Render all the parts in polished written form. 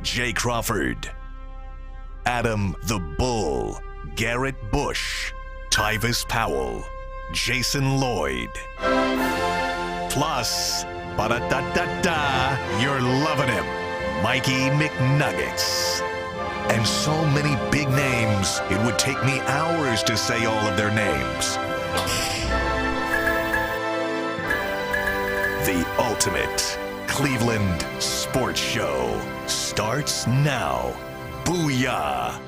Jay Crawford, Adam the Bull, Garrett Bush, Tyvis Powell, Jason Lloyd. Plus, ba-da-da-da-da, you're loving him, Mikey McNuggets. And so many big names, it would take me hours to say all of their names. The ultimate Cleveland sports show starts now. Booyah!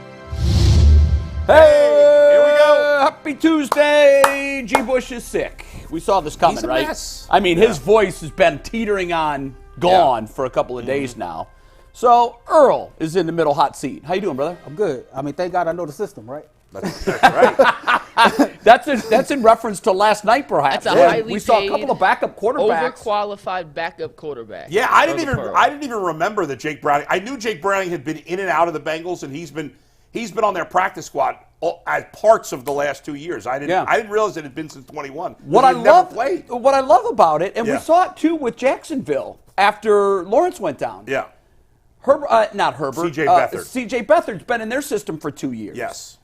Hey, here we go. Happy Tuesday. G. Bush is sick. We saw this coming, He's a right? mess. I mean, his voice has been teetering on gone for a couple of days now. So Earl is in the middle hot seat. How you doing, brother? I'm good. I mean, thank God I know the system, right? That's right. That's in reference to last night, perhaps. That's a highly we saw a paid, couple of backup quarterbacks. overqualified backup quarterback. Yeah, I didn't even remember that Jake Browning. I knew Jake Browning had been in and out of the Bengals, and he's been on their practice squad as parts of the last 2 years. I didn't realize it had been since 21. What I never love about it, and we saw it too with Jacksonville after Lawrence went down. Yeah. Not Herbert. C.J. Beathard. C.J. Beathard's been in their system for 2 years. Yes.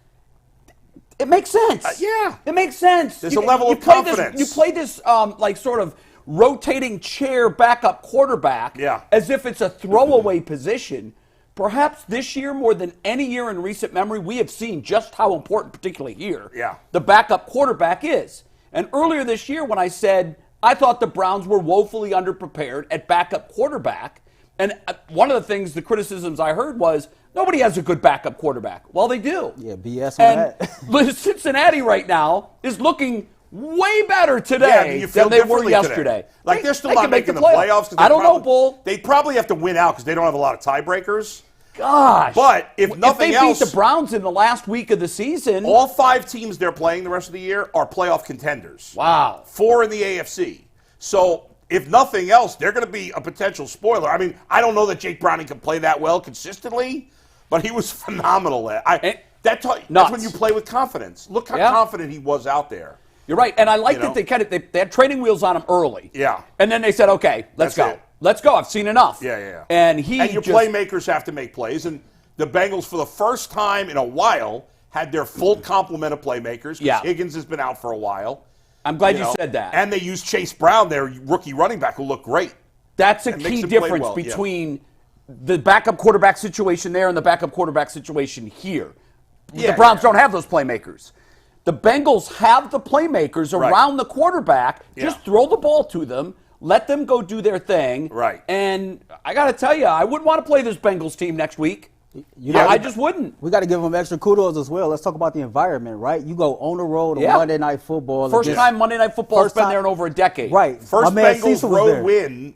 It makes sense. Yeah. It makes sense. There's a level of confidence. You play this like sort of rotating chair backup quarterback as if it's a throwaway position. Perhaps this year, more than any year in recent memory, we have seen just how important, particularly here, the backup quarterback is. And earlier this year when I said I thought the Browns were woefully underprepared at backup quarterback, and one of the things, the criticisms I heard was, nobody has a good backup quarterback. Well, they do. Yeah, BS on that. Cincinnati right now is looking way better today than they were yesterday. Today. Like, they're still not making the playoffs. I don't know, Bull. They probably have to win out because they don't have a lot of tiebreakers. Gosh. But if nothing else, they beat the Browns in the last week of the season. All 5 teams they're playing the rest of the year are playoff contenders. Wow. 4 in the AFC. So if nothing else, they're going to be a potential spoiler. I mean, I don't know that Jake Browning can play that well consistently, but he was phenomenal. That's when you play with confidence. Look how confident he was out there. You're right, and I like that they had training wheels on him early. Yeah. And then they said, okay, let's go. Let's go. I've seen enough. Yeah. And your playmakers have to make plays. And the Bengals, for the first time in a while, had their full complement of playmakers. Yeah. Higgins has been out for a while. I'm glad you said that. And they used Chase Brown, their rookie running back, who looked great. That's a key difference between the backup quarterback situation there and the backup quarterback situation here. The Browns don't have those playmakers. The Bengals have the playmakers around the quarterback. Just throw the ball to them. Let them go do their thing. Right. And I got to tell you, I wouldn't want to play this Bengals team next week. I just wouldn't. We got to give them extra kudos as well. Let's talk about the environment, right? You go on the road on Monday Night Football. First time Monday Night Football's been there in over a decade. Right. First Bengals road win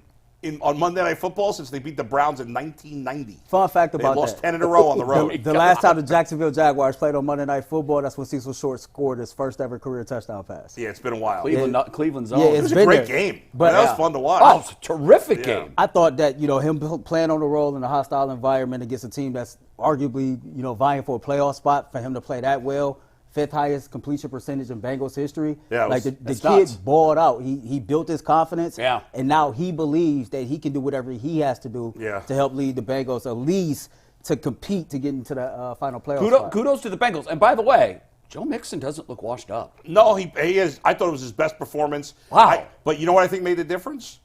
on Monday Night Football since they beat the Browns in 1990. Fun fact about that. They lost 10 in a row on the road. The last time the Jacksonville Jaguars played on Monday Night Football, that's when Cecil Short scored his first ever career touchdown pass. Yeah, it's been a while. Cleveland's own. Yeah, it was a great game. But that was fun to watch. Oh, it's a terrific game. I thought that, him playing on the road in a hostile environment against a team that's arguably, vying for a playoff spot, for him to play that well, 5th highest completion percentage in Bengals history. Yeah, the kid balled out. He built his confidence. Yeah. And now he believes that he can do whatever he has to do to help lead the Bengals, at least to compete to get into the final playoff spot. Kudos to the Bengals. And by the way, Joe Mixon doesn't look washed up. No, he is. I thought it was his best performance. Wow. But you know what I think made the difference?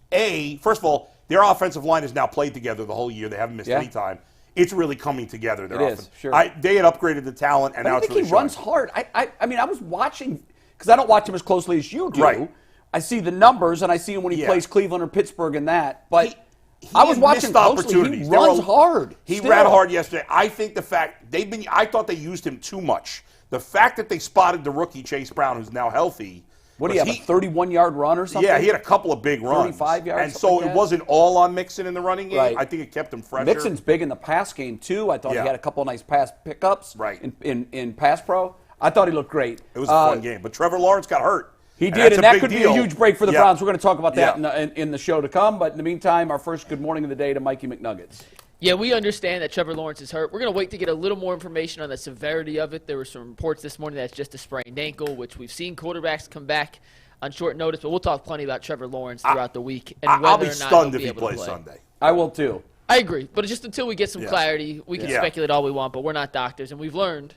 First of all, their offensive line has now played together the whole year. They haven't missed any time. It's really coming together. It is, sure. They had upgraded the talent, and now it's really I think he runs hard. I mean, I was watching, because I don't watch him as closely as you do. Right. I see the numbers, and I see him when he plays Cleveland or Pittsburgh and that. But I was watching closely. He runs hard. He ran hard yesterday. I think the fact I thought they used him too much. The fact that they spotted the rookie Chase Brown, who's now healthy. What do you have, a 31-yard run or something? Yeah, he had a couple of big runs. 35 yards. And so it wasn't all on Mixon in the running game. Right. I think it kept him fresher. Mixon's big in the pass game, too. I thought he had a couple of nice pass pickups in pass pro. I thought he looked great. It was a fun game. But Trevor Lawrence got hurt. He did, and that could be a huge break for the Browns. We're going to talk about that in the show to come. But in the meantime, our first good morning of the day to Mikey McNuggets. Yeah, we understand that Trevor Lawrence is hurt. We're going to wait to get a little more information on the severity of it. There were some reports this morning that it's just a sprained ankle, which we've seen quarterbacks come back on short notice. But we'll talk plenty about Trevor Lawrence throughout the week. And I'll be stunned if he plays Sunday. I will, too. I agree, but just until we get some clarity, we can speculate all we want, but we're not doctors, and we've learned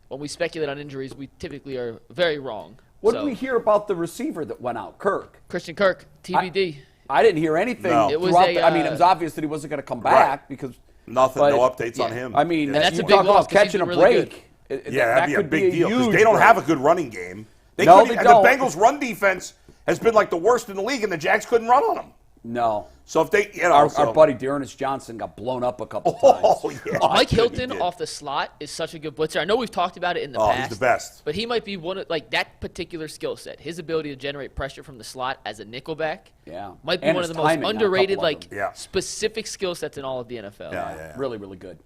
when we speculate on injuries, we typically are very wrong. What did we hear about the receiver that went out, Christian Kirk, TBD. I didn't hear anything. No. It was it was obvious that he wasn't going to come back because nothing, no updates on him. I mean, that's you a big talk loss about catching a really break. That'd be a big deal because they don't have a good running game. They don't. And the Bengals' run defense has been like the worst in the league, and the Jags couldn't run on them. No. So if they, our buddy Dearness Johnson got blown up a couple times. Yeah. Mike Hilton off the slot is such a good blitzer. I know we've talked about it in the past. He's the best. But he might be one of that particular skill set. His ability to generate pressure from the slot as a nickelback. Might be one of the most underrated specific skill sets in all of the NFL. Yeah. Really, really good.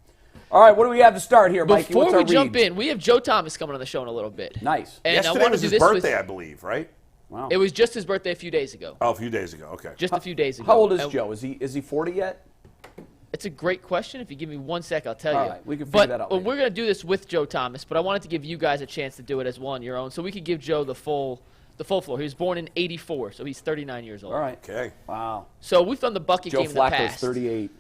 All right, what do we have to start here, Mikey? Before we jump in, we have Joe Thomas coming on the show in a little bit. Nice. And yesterday was his birthday, I believe, right? Wow. It was just his birthday a few days ago. Oh, a few days ago. Okay. Just a few days ago. How old is Joe? Is he 40 yet? It's a great question. If you give me 1 sec, I'll tell you. All right, we can figure that out later. We're going to do this with Joe Thomas, but I wanted to give you guys a chance to do it as well on your own, so we could give Joe the full floor. He was born in '84, so he's 39 years old. All right. Okay. Wow. So we've done the bucket game in the past. Joe Flacco's 38.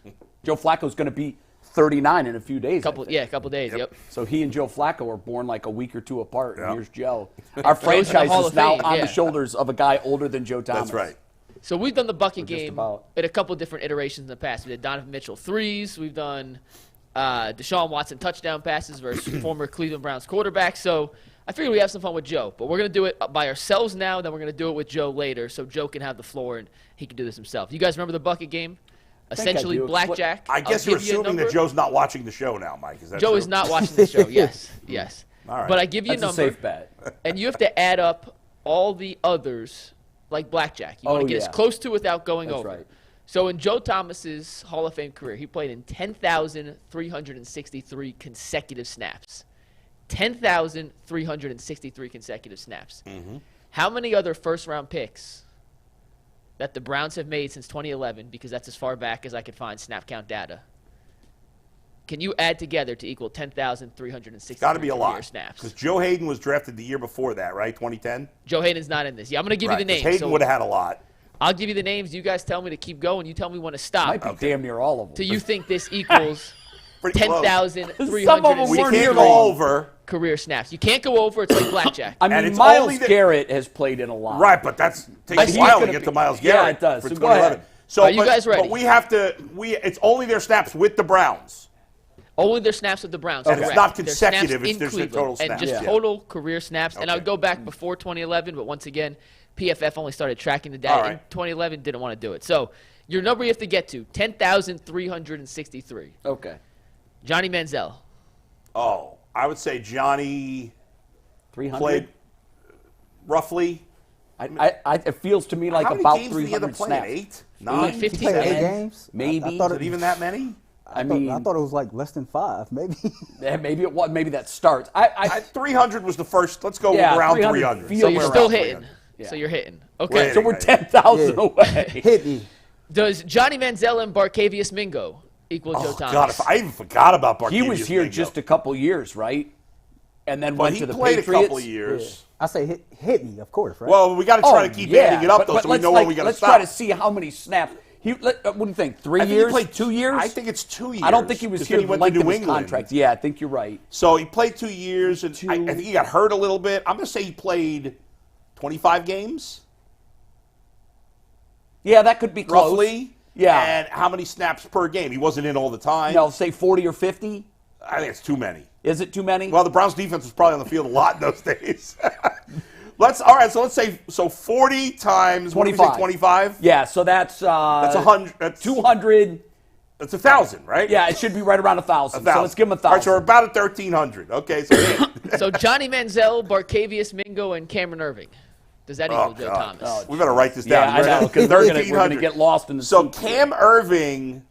Joe Flacco's going to be 39 in a few days. A couple days. Yep. So he and Joe Flacco were born like a week or two apart. And here's Joe. Our franchise is now on the shoulders of a guy older than Joe Thomas. That's right. So we've done the bucket game at a couple different iterations in the past. We did Donovan Mitchell threes. We've done Deshaun Watson touchdown passes versus former Cleveland Browns quarterback. So I figured we have some fun with Joe. But we're going to do it by ourselves now, then we're going to do it with Joe later so Joe can have the floor and he can do this himself. You guys remember the bucket game? Essentially blackjack. I guess you're assuming that Joe's not watching the show now, Mike. Is that Joe true? is not watching the show. Yes. All right. But I give you That's a number. a safe bet. And you have to add up all the others like blackjack. You want to get as close to without going over. Right. So in Joe Thomas's Hall of Fame career, he played in 10,363 consecutive snaps. 10,363 consecutive snaps. Mm-hmm. How many other first-round picks that the Browns have made since 2011, because that's as far back as I could find snap count data, can you add together to equal 10,363 got to be a lot snaps? Because Joe Hayden was drafted the year before that, right? 2010? Joe Hayden's not in this. Yeah, I'm going to give you the names. Hayden would have had a lot. I'll give you the names. You guys tell me to keep going. You tell me when to stop. Might be damn near all of them. Do you think this equals 10,363 career snaps? You can't go over. It's like blackjack. I mean, Myles Garrett has played in a lot. Right, but that takes a while to get to Myles Garrett. Yeah, it does. For So 2011. So, are you guys ready? But we have to. It's only their snaps with the Browns. Only their snaps with the Browns. And it's not consecutive. It's their total snaps. And just total career snaps. Okay. And I would go back before 2011, but once again, PFF only started tracking the data in 2011. Didn't want to do it. So your number you have to get to 10,363. Okay. Johnny Manziel. Oh, I would say Johnny 300? played roughly. It feels to me like about 300 snaps. 8, 9, 15 games. Maybe. Is it even that many? I thought it was like less than 5, maybe. Yeah, maybe it was. Maybe that starts. 300 was the first. Let's go around 300. So you're still hitting. Yeah. So you're hitting. Okay. So we're 10,000 away. Hit me. Does Johnny Manziel and Barkevious Mingo equal Joe Thomas? God, I even forgot about Barkevious He was here Mingo. just a couple years, right? And then went to the Patriots. Patriots. He played a couple years. Yeah. I say hit me, of course, right? Well, we got to try to keep adding it up, though, so we know when we got to stop. Let's try to see how many snaps. What do you think? 3 years? He played 2 years? I think it's 2 years. I don't think he was here. He went to New England. Contract. Yeah, I think you're right. So he played 2 years, and I think he got hurt a little bit. I'm going to say he played 25 games. Yeah, that could be close. Roughly. Yeah. And how many snaps per game? He wasn't in all the time. No, say 40 or 50. I think it's too many. Is it too many? Well, the Browns defense was probably on the field a lot in those days. So let's say 40 times 25. 25. Yeah, so that's 100. That's 200. That's 1,000, right? Yeah, it should be right around 1,000. So let's give him 1,000. All right, so we're about at 1,300. Okay, so So Johnny Manziel, Barkevious Mingo, and Cameron Irving. Does that equal Joe Thomas? Oh, we better write this down. Yeah, I know, because we're going to get lost in the So Cam Irving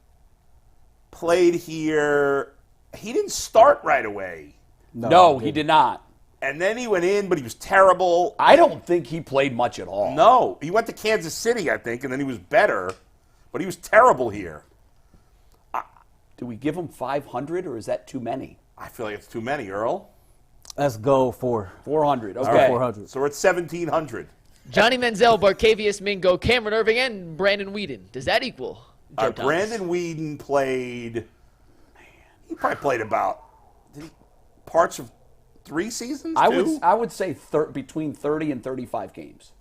played here. He didn't start right away. No, he did not. And then he went in, but he was terrible. I don't think he played much at all. No. He went to Kansas City, I think, and then he was better. But he was terrible here. Do we give him 500, or is that too many? I feel like it's too many, Earl. Let's go for 400. Okay. Right. 400. So we're at 1,700. Johnny Manziel, Barkevious Mingo, Cameron Irving, and Brandon Whedon. Does that equal Brandon Weeden played. He probably played about parts of 3 seasons. I would say between 30 and 35 games.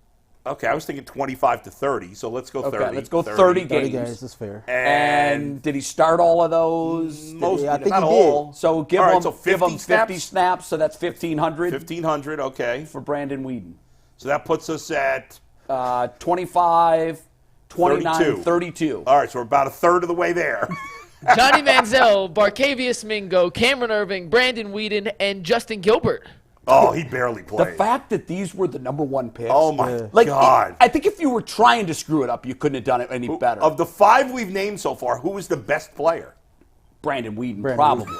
Okay, I was thinking 25 to 30, so let's go 30. Okay, let's go 30 games. 30 games is fair. And did he start all of those? I think not he all. did. So give him 50 snaps, so that's 1,500. 1,500, okay. For Brandon Weeden. So that puts us at 25, 29, 32. All right, so we're about a third of the way there. Johnny Manziel, Barkevious Mingo, Cameron Irving, Brandon Weeden, and Justin Gilbert. Oh, he barely played. The fact that these were the number 1 picks. Oh, my God. I think if you were trying to screw it up, you couldn't have done it any better. Of the 5 we've named so far, who was the best player? Brandon Weeden, probably.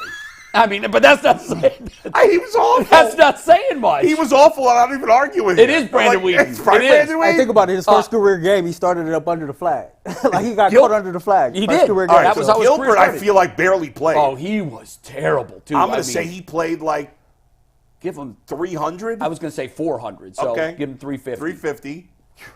I mean, but that's not saying. He was awful. That's not saying much. He was awful, and I don't even argue with it. It is Brandon Weeden. It's Brandon Weeden. I think about it. His first career game, he started it up under the flag. Like he got caught under the flag. He first did. Career All game. right, so Gilbert, I feel like barely played. Oh, he was terrible too. I'm going to say he played like. Give him 300. I was going to say 400. So give him 350. 350.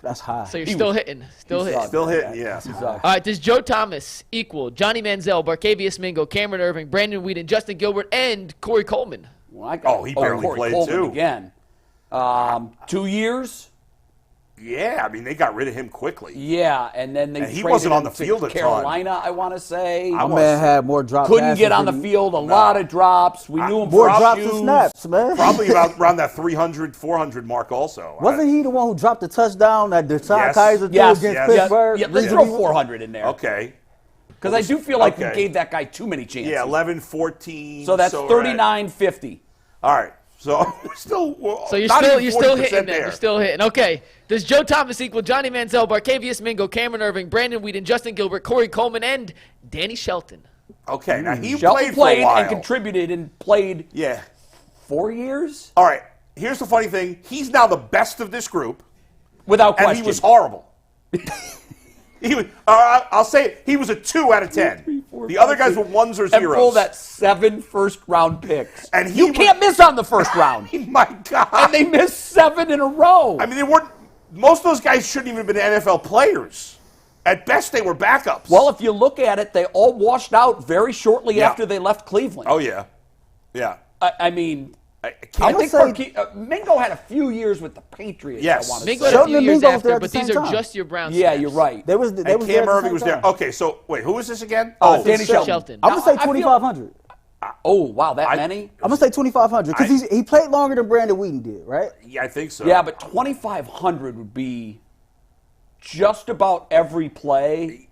That's high. So you're still hitting. Still hitting, yeah. All right, does Joe Thomas equal Johnny Manziel, Barkevious Mingo, Cameron Irving, Brandon Weeden, Justin Gilbert, and Corey Coleman? Well, he barely played Coleman too. Again. 2 years? Yeah, I mean, they got rid of him quickly. Yeah, and then they he wasn't on the field a Carolina, I want to say. My man had more drops. Couldn't get on the field, a lot of drops. We knew him more for drops and snaps, man. Probably around that 300, 400 mark also. Wasn't he the one who dropped the touchdown that Deshaun Kaiser threw against Pittsburgh? Yeah, let's throw 400 in there. Okay. Because I do feel like we gave that guy too many chances. Yeah, 11, 14. So that's 39-50. All right. So we're still. So you're still hitting there. You're still hitting. Okay. Does Joe Thomas equal Johnny Manziel, Barkevious Mingo, Cameron Irving, Brandon Weeden, Justin Gilbert, Corey Coleman, and Danny Shelton? Okay. Now he Shelton played for a while. and contributed and played. 4 years. All right. Here's the funny thing. He's now the best of this group. Without question. And he was horrible. I'll say it, he was a 2 out of 10. 3, 4, the 5, other guys were 1s or 0s. And pulled that 7 first-round picks. And you can't miss on the first round. My God. And they missed 7 in a row. I mean, they weren't. Most of those guys shouldn't even have been NFL players. At best, they were backups. Well, if you look at it, they all washed out very shortly after they left Cleveland. Oh, yeah. Yeah. I mean, I think Mingo had a few years with the Patriots. Yes. I want to Mingo say. had a few years after, but these are just your Browns. Yeah, you're right. Cam Irving was there. Okay, so wait, who was this again? Danny Shelton. I'm going to say 2,500. Oh, wow, that many? I'm going to say 2,500 because he played longer than Brandon Weeden did, right? Yeah, I think so. Yeah, but 2,500 would be just about every play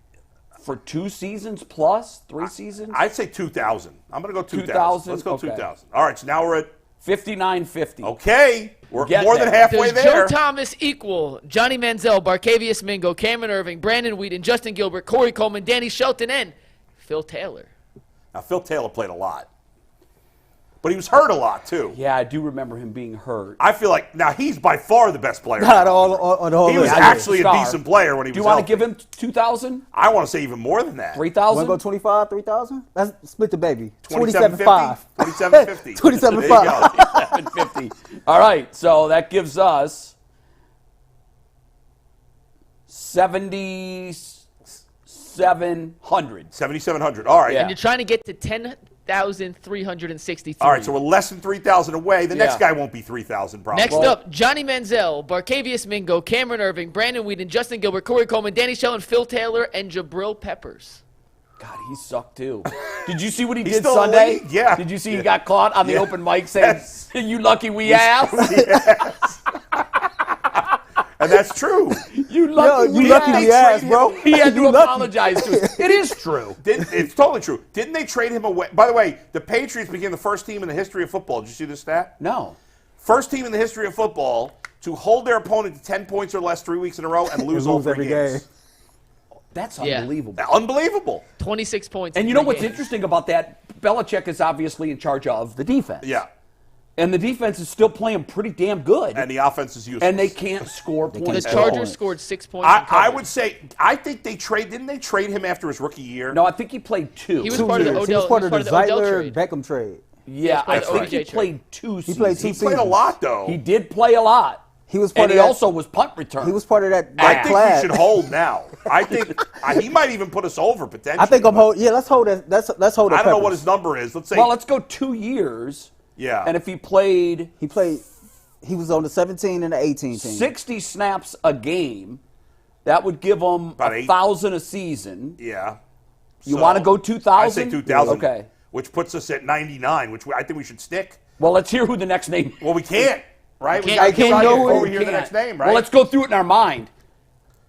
for 2 seasons plus, 3 seasons? I'd say 2,000. I'm going to go 2,000. 2,000? Let's go 2,000. All right, so now we're at 59-50. Okay. We're more than halfway there. there. Does Joe Thomas equal Johnny Manziel, Barkevious Mingo, Cameron Irving, Brandon Weeden, Justin Gilbert, Corey Coleman, Danny Shelton, and Phil Taylor? Now, Phil Taylor played a lot. But he was hurt a lot, too. Yeah, I do remember him being hurt. I feel like, now, he's by far the best player. Not all he was actually a decent player when he was Do you want to give him 2,000? I want to say even more than that. 3,000? Want to go 25, 3,000? Let's split the baby. 27.5. 27.50. 27.5. 27.50. All right, so that gives us 7,700. 7,700. All right. And you're trying to get to 10,363. All right, so we're less than 3,000 away. The next guy won't be 3,000 probably. Next up, Johnny Manziel, Barkevious Mingo, Cameron Irving, Brandon Weeden, Justin Gilbert, Corey Coleman, Danny Shelton, Phil Taylor, and Jabril Peppers. God, he sucked too. Did you see what he He's did still Sunday? Yeah. Did you see he got caught on the open mic saying, "You lucky we asked"? Yes. And that's true. You lucky we asked, bro. He had to apologize to us. It is true. It's totally true. Didn't they trade him away? By the way, the Patriots became the first team in the history of football. Did you see this stat? No. First team in the history of football to hold their opponent to 10 points or less 3 weeks in a row and lose all 3 games. game. That's unbelievable. Unbelievable. 26 points. And you know what's interesting about that? Belichick is obviously in charge of the defense. Yeah. And the defense is still playing pretty damn good. And the offense is useless. And they can't score points. The Chargers scored 6 points. I would say, I think didn't they trade him after his rookie year? No, I think he played 2. He was part of the Odell, Zeitler trade. Beckham trade. Yeah, I think he played 2 seasons. He played 2 He seasons. played a lot, though. He did play a lot. He was part and of he that, also was punt return. He was part of that. I think class. we should hold now. I think he might even put us over potentially. I think I'm holding. Yeah, let's hold it. Let's hold it. I don't know what his number is. Let's say. Well, let's go 2 years. Yeah. And if he played. He was on the 17 and the 18 team. 60 snaps a game. That would give him 1,000 a season. Yeah. You want to go 2,000? I say 2,000. Okay. Which puts us at 99, which I think we should stick. Well, let's hear who the next name. Well, we can't, right? I can't know over here the next name, right? Well, let's go through it in our mind.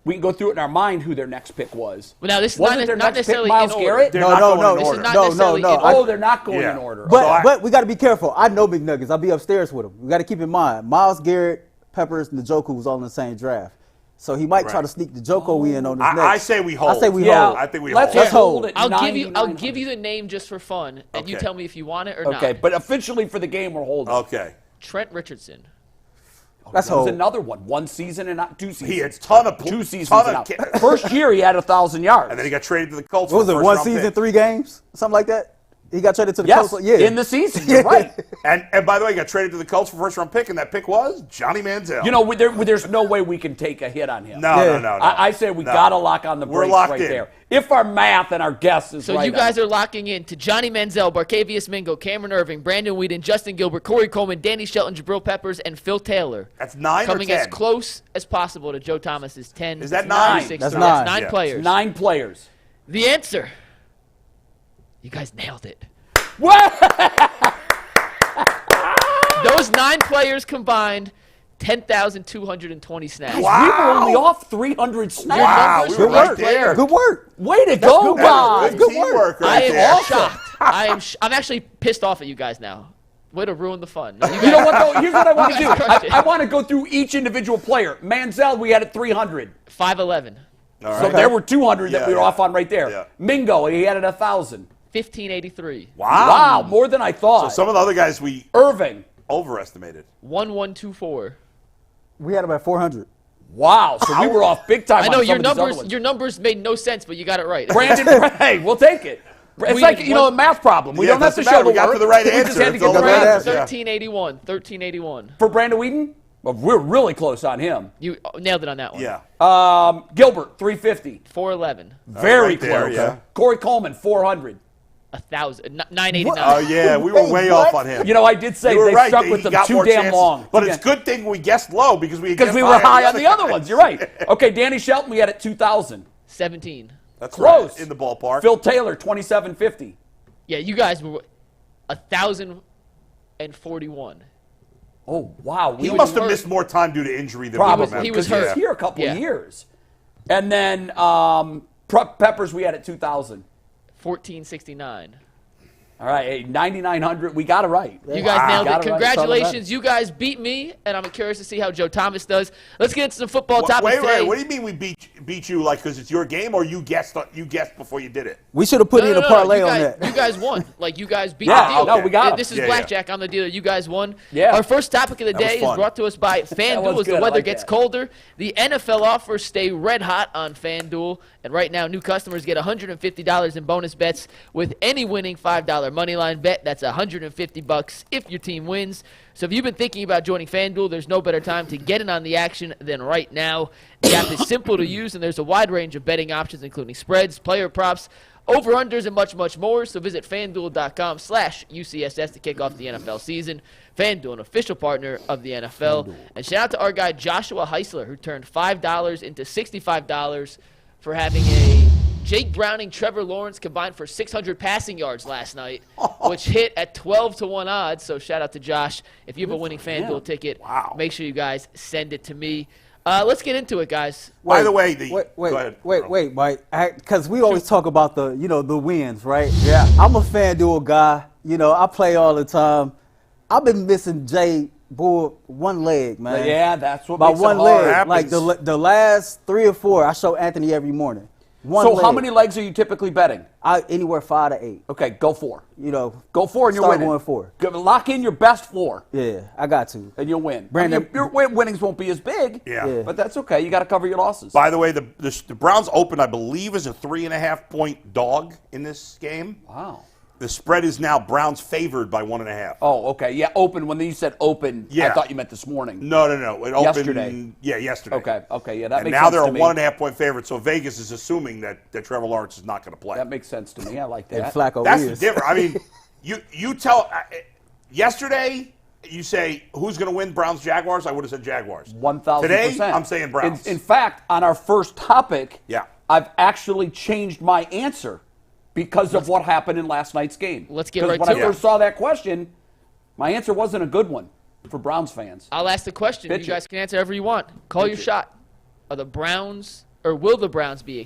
We can go through it in our mind who their next pick was. Well, now this is Wasn't their not next necessarily pick Myles in order. Garrett? No. This is not necessarily in order. Oh, they're not going in order. But we got to be careful. I know McNuggets. I'll be upstairs with him. We got to keep in mind, Myles Garrett, Peppers, and Njoku was all in the same draft. So he might try to sneak the Njoku in on his next. I say we hold. I say we hold. I think we Let's hold. just hold it. I'll give you the name just for fun, and you tell me if you want it or not. Okay, but officially for the game, we're holding. Okay. Trent Richardson. That was another one. 1 season and not 2 seasons. He had a ton of 2 seasons and out. First year he had 1,000 yards. And then he got traded to the Colts. What was it? 1 season, 3 games, something like that. He got traded to the Colts. Yeah, in the season. You're right. And by the way, he got traded to the Colts for first-round pick, and that pick was Johnny Manziel. You know, there's no way we can take a hit on him. No. I say we got to lock on the brakes right there. If our math and our guess is right. So you guys are locking in to Johnny Manziel, Barkevious Mingo, Cameron Irving, Brandon Whedon, Justin Gilbert, Corey Coleman, Danny Shelton, Jabril Peppers, and Phil Taylor. That's 9 coming or 10? as close as possible to Joe Thomas's 10. Is that 9? 6, That's 3. 9. That's 9 players. 9 players. The answer. You guys nailed it. What? Those 9 players combined, 10,220 snaps. Wow. We were only off 300 snaps. Wow, we were right there. Good work. Way to go, guys. Good teamwork right I there. am shocked. I'm actually pissed off at you guys now. Way to ruin the fun. You know what, though? Here's what I want to do. crushed it. I want to go through each individual player. Manziel, we had at 300. 5'11". So there were 200 that we were off on right there. Yeah. Mingo, he had at 1,000. 1583. Wow, more than I thought. So some of the other guys we Irving. overestimated. 1124. We had about 400. Wow, so we were off big time. I know on some of these other your ones. numbers made no sense, but you got it right. Brandon, hey, we'll take it. It's like, a math problem. We don't have to show the We got to the right answer. just had to It's get all the the right right answer. answer. 1381. For Brandon Whedon, well, we're really close on him. You nailed it on that one. Yeah. Gilbert, 350. 411. Very right there, close. yeah. Corey Coleman, 400. 989. Oh, yeah, we were way off on him. You know, I did say You were they right. stuck He with them got too more damn chances. long. But it's a good thing we guessed low because we were high on the other ones. You're right. Okay, Danny Shelton, we had at 2,000. 17. That's Close. Right. In the ballpark. Phil Taylor, 2,750. Yeah, you guys were 1,041. Oh, wow. He must have missed more time due to injury than Probably. we remember. He was Because he was hurt. here a couple Yeah. of years. And then Peppers, we had at 2,000. 1469. All right, hey, 9,900. We got it right. You guys nailed Got it. right. Congratulations. You guys beat me, and I'm curious to see how Joe Thomas does. Let's get into some football topics Wait, today. what do you mean we beat you? Like because it's your game, or you guessed before you did it? We should have put in a parlay on that. You guys won. Like, you guys beat Yeah, the deal. no, we got 'em. This is Yeah, blackjack. I'm the dealer. You guys won. Yeah. Our first topic of the That was day is fun. brought to us by FanDuel was as the good. I weather like gets that. colder. The NFL offers stay red hot on FanDuel. And right now, new customers get $150 in bonus bets with any winning $5 moneyline bet. That's $150 if your team wins. So if you've been thinking about joining FanDuel, there's no better time to get in on the action than right now. The app is simple to use, and there's a wide range of betting options, including spreads, player props, over-unders, and much, much more. So visit FanDuel.com/UCSS to kick off the NFL season. FanDuel, an official partner of the NFL. And shout out to our guy Joshua Heisler, who turned $5 into $65 for having a Jake Browning, Trevor Lawrence combined for 600 passing yards last night, which hit at 12-1 odds. So shout out to Josh. If you have a winning FanDuel ticket, make sure you guys send it to me. Let's get into it, guys. By the way, wait, Mike, because we always talk about the wins, right? Yeah. I'm a FanDuel guy. I play all the time. I've been missing Jay Bull one leg, man. Yeah, that's what By makes one it hard. leg. Like the last 3 or 4, I show Anthony every morning. So how many legs are you typically betting? Anywhere 5 to 8. Okay, go 4. Go 4 and you're start winning. going 4. Lock in your best 4. Yeah, I got to. And you'll win. Brandon, your winnings won't be as big. Yeah. But that's okay. You got to cover your losses. By the way, the Browns open, I believe, as a 3.5 point dog in this game. Wow. The spread is now Browns favored by 1.5. Oh, okay. Yeah, open. When you said open, I thought you meant this morning. No. It opened yesterday. Yeah, yesterday. Okay. Yeah, that and makes sense. And now they're to a me. 1.5-point favorite, so Vegas is assuming that Trevor Lawrence is not going to play. That makes sense to me. I like that. And Flacco That's is. the difference. I mean, you tell yesterday. You say, who's going to win, Browns-Jaguars? I would have said Jaguars. 1,000%. Today, I'm saying Browns. In fact, on our first topic, Yeah. I've actually changed my answer because of what happened in last night's game. Let's get right to it. When I first saw that question, my answer wasn't a good one for Browns fans. I'll ask the question. Pitch you guys it. can answer however you want. Call Pitch your it. shot. Are the Browns, or will the Browns be,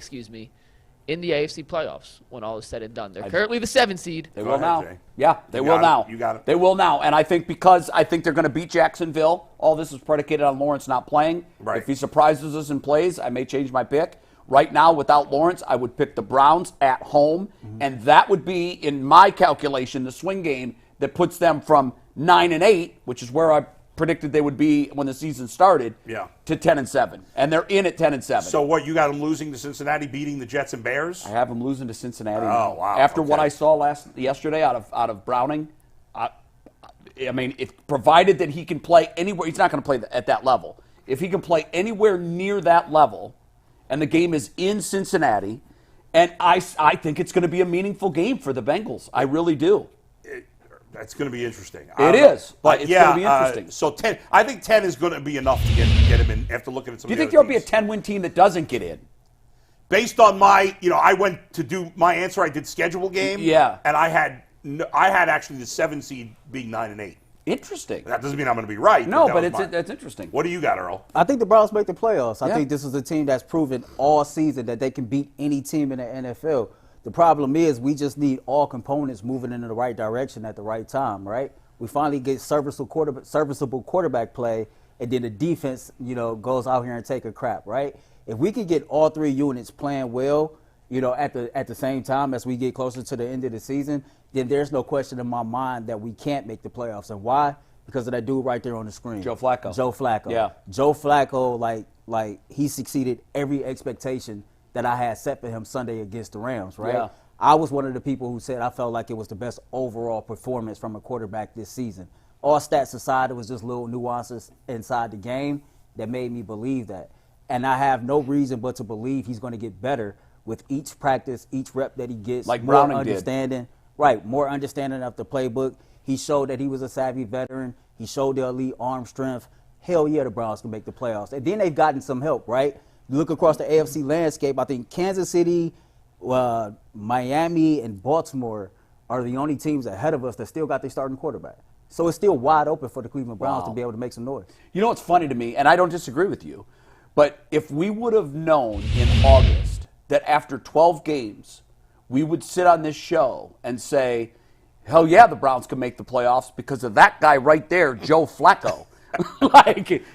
in the AFC playoffs when all is said and done? They're currently the 7 seed. They will ahead, now. Jay. Yeah, they will now. You got it. They will now. And I think because I think they're going to beat Jacksonville, all this is predicated on Lawrence not playing. Right. If he surprises us and plays, I may change my pick. Right now, without Lawrence, I would pick the Browns at home. And that would be, in my calculation, the swing game that puts them from 9-8, which is where I predicted they would be when the season started, to 10-7. And they're in at 10-7. So what, you got them losing to Cincinnati, beating the Jets and Bears? I have them losing to Cincinnati. Oh, wow. After what I saw yesterday out of Browning, I mean, if provided that he can play anywhere, he's not going to play at that level. If he can play anywhere near that level, and the game is in Cincinnati, and I think it's going to be a meaningful game for the Bengals. I really do. That's going to be interesting. It is, but it's going to be interesting. So 10, I think 10 is going to be enough to get him in after looking at some. Do you of think the there'll other be a teams. 10-win team that doesn't get in? Based on my, I went to do my answer. I did schedule game. Yeah, and I had actually the 7 seed being 9-8. Interesting. That doesn't mean I'm going to be right. No, but it's interesting. What do you got, Earl? I think the Browns make the playoffs. I think this is a team that's proven all season that they can beat any team in the NFL. The problem is we just need all components moving in the right direction at the right time, right? We finally get serviceable quarterback play, and then the defense, goes out here and take a crap, right? If we can get all 3 units playing well, at the same time as we get closer to the end of the season, then there's no question in my mind that we can't make the playoffs. And why? Because of that dude right there on the screen. Joe Flacco. Yeah. Joe Flacco, like he succeeded every expectation that I had set for him Sunday against the Rams, right? Yeah. I was one of the people who said I felt like it was the best overall performance from a quarterback this season. All stats aside, it was just little nuances inside the game that made me believe that. And I have no reason but to believe he's going to get better with each practice, each rep that he gets. Like more Browning understanding. Right, more understanding of the playbook. He showed that he was a savvy veteran. He showed the elite arm strength. Hell yeah, the Browns can make the playoffs. And then they've gotten some help, right? You look across the AFC landscape, I think Kansas City, Miami, and Baltimore are the only teams ahead of us that still got their starting quarterback. So it's still wide open for the Cleveland Browns to be able to make some noise. You know what's funny to me, and I don't disagree with you, but if we would have known in August that after 12 games we would sit on this show and say, hell yeah, the Browns can make the playoffs because of that guy right there, Joe Flacco.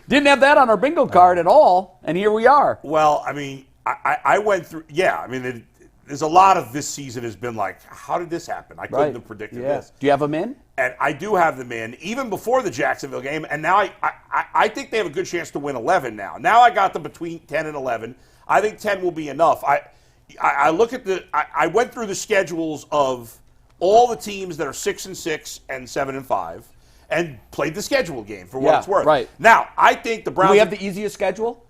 Didn't have that on our bingo card at all, and here we are. Well, I mean, I went through, there's a lot of this season has been like, how did this happen? I couldn't have predicted this. Do you have them in? And I do have them in, even before the Jacksonville game, and now I think they have a good chance to win 11 now. Now I got them between 10 and 11. I think 10 will be enough. I look at I went through the schedules of all the teams that are 6-6 and 7-5, and played the schedule game for what it's worth. Right. Now I think the Browns. Do we have the easiest schedule?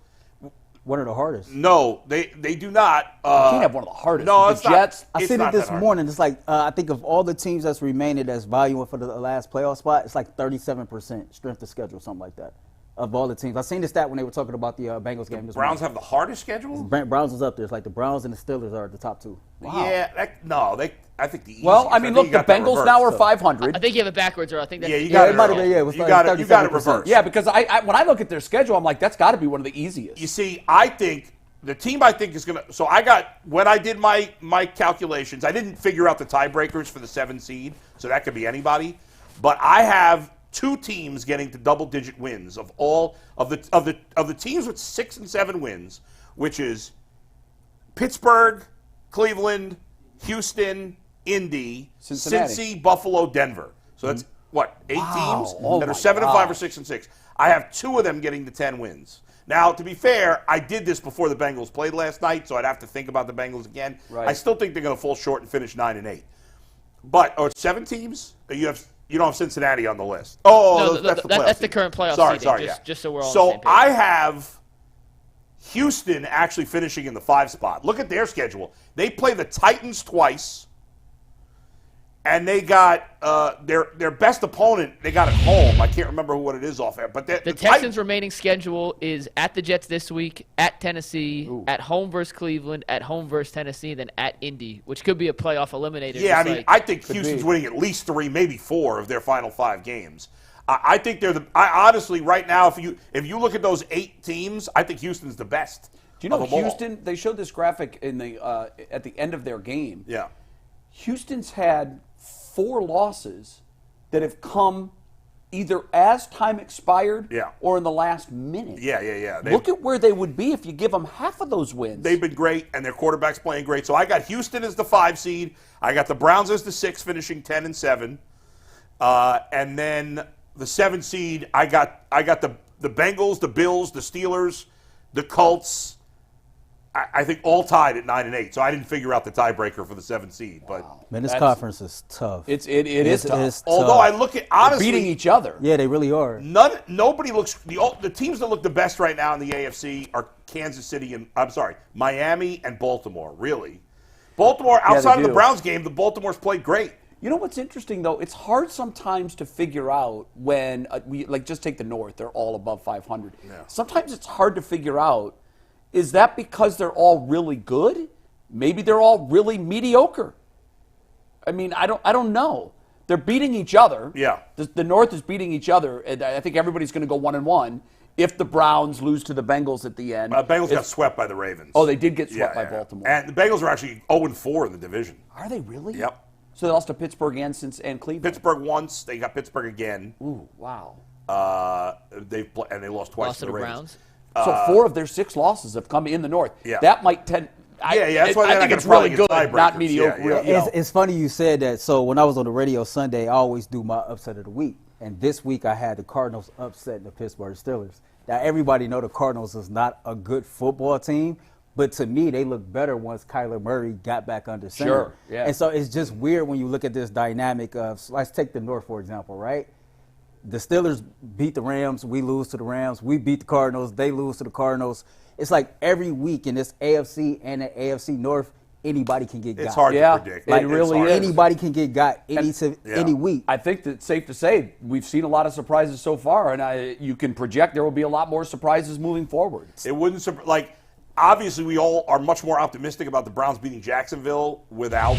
One of the hardest. No, they do not. You can't have one of the hardest. No, the Jets. I said it this morning. It's like I think of all the teams that's remaining that's valuing for the last playoff spot, it's like 37% strength of schedule, something like that, of all the teams. I seen the stat when they were talking about the Bengals game. The Browns have the hardest schedule. Browns is up there. It's like the Browns and the Steelers are the top 2. Wow. Yeah, I think the easiest. Well, I mean, look, the Bengals now are 500. I think you have it backwards, or I think that's you got it might have been. Yeah, it was you got it reversed. Yeah, because I when I look at their schedule, I'm like, that's got to be one of the easiest. You see, I think the team I think is going to – so I got – when I did my calculations, I didn't figure out the tiebreakers for the 7 seed, so that could be anybody. But I have 2 teams getting to double-digit wins of all of the teams with 6 and 7 wins, which is Pittsburgh, Cleveland, Houston, Indy, Cincinnati. Cincy, Buffalo, Denver. So that's, 8 teams that are 7 and 5 or 6 and 6. I have 2 of them getting to 10 wins. Now, to be fair, I did this before the Bengals played last night, so I'd have to think about the Bengals again. Right. I still think they're going to fall short and finish 9-8. But 7 teams. You don't have Cincinnati on the list. Oh, no, that's the playoff. That's the current playoff seeding. Just so we're all on the same page. So I have Houston actually finishing in the 5 spot. Look at their schedule. They play the Titans twice, and they got their best opponent. They got at home. I can't remember what it is off air. But the Texans' remaining schedule is at the Jets this week, at Tennessee, at home versus Cleveland, at home versus Tennessee, then at Indy, which could be a playoff eliminator. Yeah, I mean, I think Houston's winning at least 3, maybe 4 of their final 5 games. I think they're honestly right now, if you look at those 8 teams, I think Houston's the best. Do you know Houston? They showed this graphic in the at the end of their game. Yeah, Houston's had 4 losses that have come either as time expired or in the last minute. Yeah. Look at where they would be if you give them half of those wins. They've been great, and their quarterback's playing great. So I got Houston as the 5 seed. I got the Browns as the 6, finishing 10-7, and then the 7 seed. I got the Bengals, the Bills, the Steelers, the Colts. I think all tied at 9-8, so I didn't figure out the tiebreaker for the 7th seed. But man, this conference is tough. It is tough. Although I look at honestly they're beating each other. Yeah, they really are. Nobody looks the teams that look the best right now in the AFC are Kansas City and Miami and Baltimore. Really, Baltimore outside of the Browns game, the Baltimore's played great. You know what's interesting though? It's hard sometimes to figure out when we just take the North; they're all above 500. Yeah. Sometimes it's hard to figure out. Is that because they're all really good? Maybe they're all really mediocre. I mean, I don't know. They're beating each other. Yeah. The North is beating each other, and I think everybody's going to go 1-1 if the Browns lose to the Bengals at the end. Bengals got swept by the Ravens. Oh, they did get swept by Baltimore. And the Bengals are actually 0-4 in the division. Are they really? Yep. So they lost to Pittsburgh and Cleveland. Pittsburgh once. They got Pittsburgh again. Ooh, wow. They lost twice lost to the Browns. So 4 of their 6 losses have come in the North. Yeah. That might tend. That's why I think it's really good, not mediocre. It's funny you said that. So when I was on the radio Sunday, I always do my upset of the week. And this week I had the Cardinals upsetting the Pittsburgh Steelers. Now, everybody know the Cardinals is not a good football team, but to me, they look better once Kyler Murray got back under center. Sure, yeah. And so it's just weird when you look at this dynamic of, so let's take the North, for example, right? The Steelers beat the Rams, we lose to the Rams. We beat the Cardinals, they lose to the Cardinals. It's like every week in this AFC and the AFC North, anybody can get got. It's hard to predict. It really is. Anybody can get got any week. I think that it's safe to say we've seen a lot of surprises so far, and you can project there will be a lot more surprises moving forward. It wouldn't obviously we all are much more optimistic about the Browns beating Jacksonville without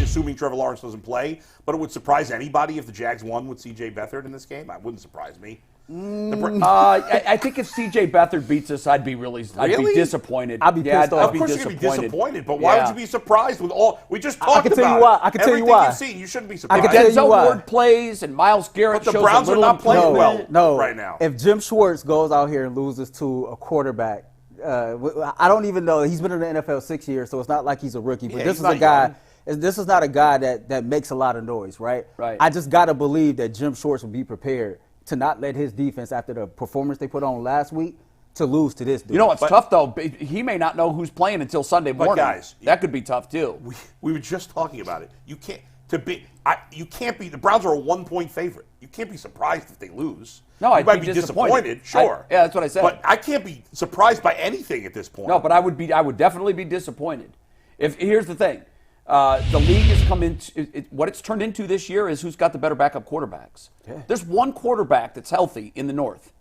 assuming Trevor Lawrence doesn't play, but it would surprise anybody if the Jags won with C.J. Beathard in this game. It wouldn't surprise me. I think if C.J. Beathard beats us, I'd be disappointed. I'd be pissed off. Of course you're going to be disappointed, but why would you be surprised with all we just talked about? I can tell you why. I can tell you why. Everything you've seen, you shouldn't be surprised. If Denzel Ward plays and Miles Garrett but the shows Browns a little are not playing well right now. If Jim Schwartz goes out here and loses to a quarterback, I don't even know. He's been in the NFL 6 years, so it's not like he's a rookie. But this is a guy. This is not a guy that makes a lot of noise, right? Right. I just got to believe that Jim Schwartz will be prepared to not let his defense, after the performance they put on last week, to lose to this dude. You know what's tough, though? He may not know who's playing until Sunday morning. But guys, that could be tough, too. We were just talking about it. You can't be. The Browns are a 1-point favorite. You can't be surprised if they lose. No, you might be disappointed. Sure. That's what I said. But I can't be surprised by anything at this point. No, but I would definitely be disappointed. Here's the thing. The league has come into what it's turned into this year is who's got the better backup quarterbacks. Yeah. There's one quarterback that's healthy in the North,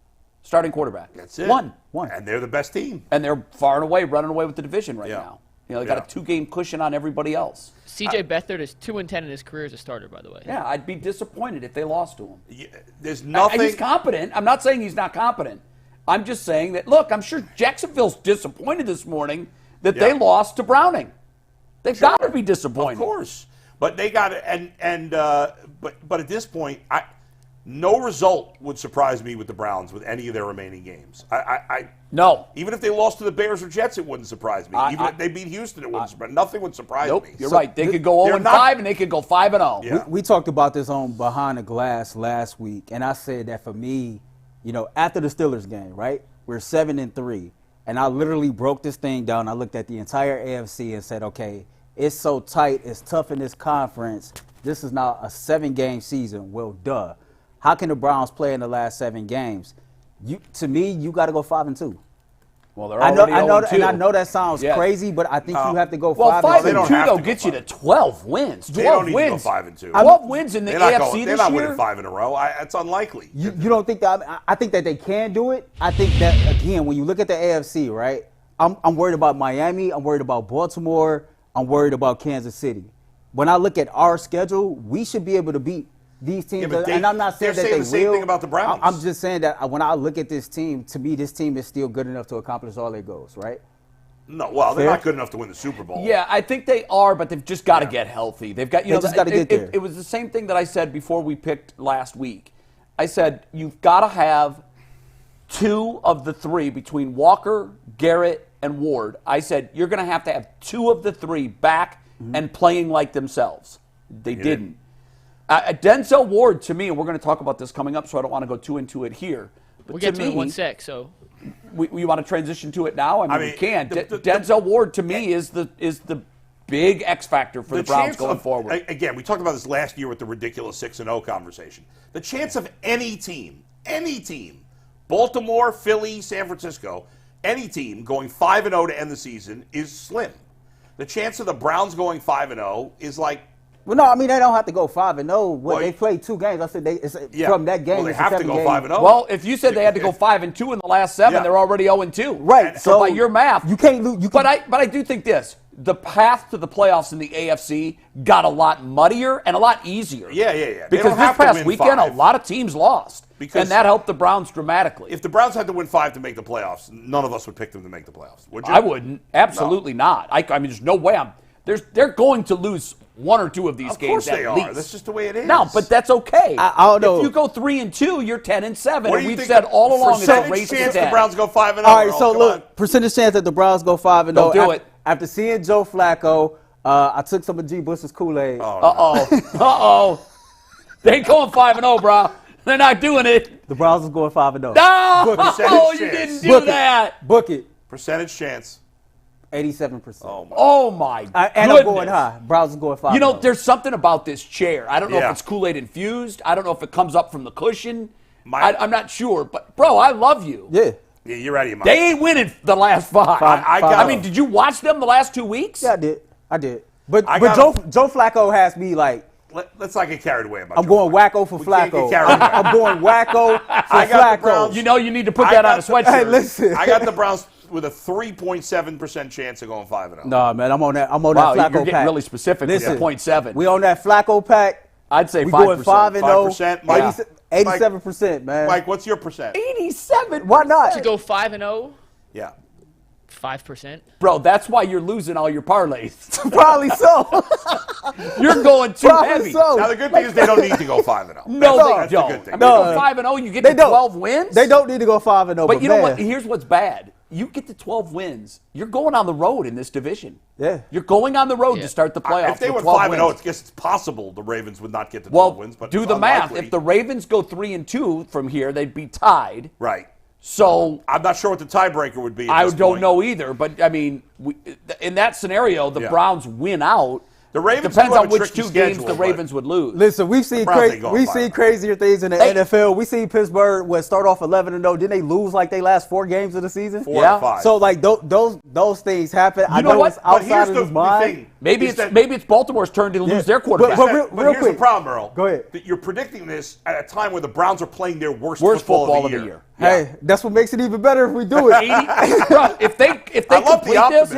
starting quarterback. That's it. One, and they're the best team. And they're far and away running away with the division right now. They got a 2-game cushion on everybody else. C.J. Beathard is 2-10 in his career as a starter, by the way. Yeah, I'd be disappointed if they lost to him. Yeah, there's nothing. He's competent. I'm not saying he's not competent. I'm just saying that. Look, I'm sure Jacksonville's disappointed this morning that they lost to Browning. They've got to be disappointed. Of course, but they got it. But at this point, no result would surprise me with the Browns with any of their remaining games. No. Even if they lost to the Bears or Jets, it wouldn't surprise me. Even if they beat Houston, it wouldn't surprise me. Nothing would surprise me. You're right. They could go 0-5 and they could go 5-0. Yeah. We talked about this on Behind the Glass last week, and I said that for me, after the Steelers game, right, we're 7-3, and I literally broke this thing down. I looked at the entire AFC and said, okay, it's so tight, it's tough in this conference this is now a 7-game season. Well, duh. How can the Browns play in the last 7 games? To me, you got to go 5-2. Well, they're already 0-2. And I know that sounds crazy, but I think you have to go 5-2. Well, 5-2 though gets you to 12 wins. 12 they don't need wins. to go 5-2. 12 wins in the AFC this year. They're not winning 5 in a row. That's unlikely. You don't think that? I think that they can do it. I think that again, when you look at the AFC, right? I'm worried about Miami. I'm worried about Baltimore. I'm worried about Kansas City. When I look at our schedule, we should be able to beat these teams. And I'm not saying that they will. They're saying the same thing about the Browns. I'm just saying that when I look at this team, to me, this team is still good enough to accomplish all their goals, right? No, well, they're not good enough to win the Super Bowl. Yeah, I think they are, but they've just got to get healthy. They've got, just got to get there. It was the same thing that I said before we picked last week. I said you've got to have 2 of the 3 between Walker, Garrett, and Ward. I said you're going to have 2 of the 3 back and playing like themselves. They didn't. Denzel Ward, to me, and we're going to talk about this coming up, so I don't want to go too into it here. But we'll get to it in 1 sec, so. We want to transition to it now? I mean, we can. Denzel Ward, to me, is the big X factor for the Browns going forward. Again, we talked about this last year with the ridiculous 6-0 conversation. The chance of any team, Baltimore, Philly, San Francisco, any team going 5-0 to end the season is slim. The chance of the Browns going 5-0 is like. Well, no, I mean, they don't have to go 5-0. Well, they played 2 games. I said from that game. Well, they have to go 5-0. Well, if you said they had to go 5-2 in the last 7, they're already 0-2. Right. So by your math, you can't lose. But I do think this: the path to the playoffs in the AFC got a lot muddier and a lot easier. Yeah. Because this past weekend, a lot of teams lost. And that helped the Browns dramatically. If the Browns had to win 5 to make the playoffs, none of us would pick them to make the playoffs, would you? I wouldn't. Absolutely not. I mean, there's no way they're going to lose 1 or 2 of these games at least. Of course they are. That's just the way it is. No, but that's okay. I don't know. If you go 3-2, you're 10-7. And we've said all along it's a race to 10. Percentage chance the Browns go 5-0. All right, so look, percentage chance that the Browns go 5-0. Don't do it. After seeing Joe Flacco, I took some of G. Bush's Kool-Aid. Uh-oh. They ain't going 5-0, bro. They're not doing it. The Browns is going 5-0. No, you didn't do that. Book it. Percentage chance. 87%. Oh my goodness. And I'm going high. Browns is going 5-0. You know, there's something about this chair. I don't know if it's Kool-Aid infused. I don't know if it comes up from the cushion. I'm not sure. But, bro, I love you. Yeah. Yeah, you're out of your mind. They ain't winning the last 5. I mean, did you watch them the last 2 weeks? Yeah, I did. But Joe Flacco has me like. Let's not get carried away about I'm going wacko for Flacco. I'm going wacko for Flacco. You know you need to put that on a sweatshirt. Hey, listen. I got the Browns with a 3.7% chance of going 5-0. No, man, I'm on that Flacco pack. You're getting really specific with 0.7. We on that Flacco pack. I'd say 5%. We going 5-0. 87%, man. Mike, what's your percent? 87. Why not? To go 5-0? Yeah. 5%. Bro, that's why you're losing all your parlays. Probably so. You're going too heavy. So. Now, the good thing is they don't need to go 5-0. No, they don't. The good thing. I mean, go 5-0, you get to 12 wins? They don't need to go 5-0. But you know what? Here's what's bad. You get to 12 wins, you're going on the road in this division. Yeah. You're going on the road to start the playoffs. If they went 5-0, I guess it's possible the Ravens would not get to 12 wins. But do the math. If the Ravens go 3-2 from here, they'd be tied. Right. So I'm not sure what the tiebreaker would be. I don't know either. But I mean, in that scenario, the Browns win out. The Ravens depends on which 2 games the Ravens would lose. Listen, we've seen crazier things in the NFL. We see Pittsburgh start off 11-0. Didn't they lose like they last 4 games of the season? 4 or 5. So like those things happen. I know it's outside of his mind. Maybe it's Baltimore's turn to lose their quarterback. But here's the problem, Earl. Go ahead. That you're predicting this at a time where the Browns are playing their worst football of the year. Hey, that's what makes it even better if we do it. Bro, if they complete this,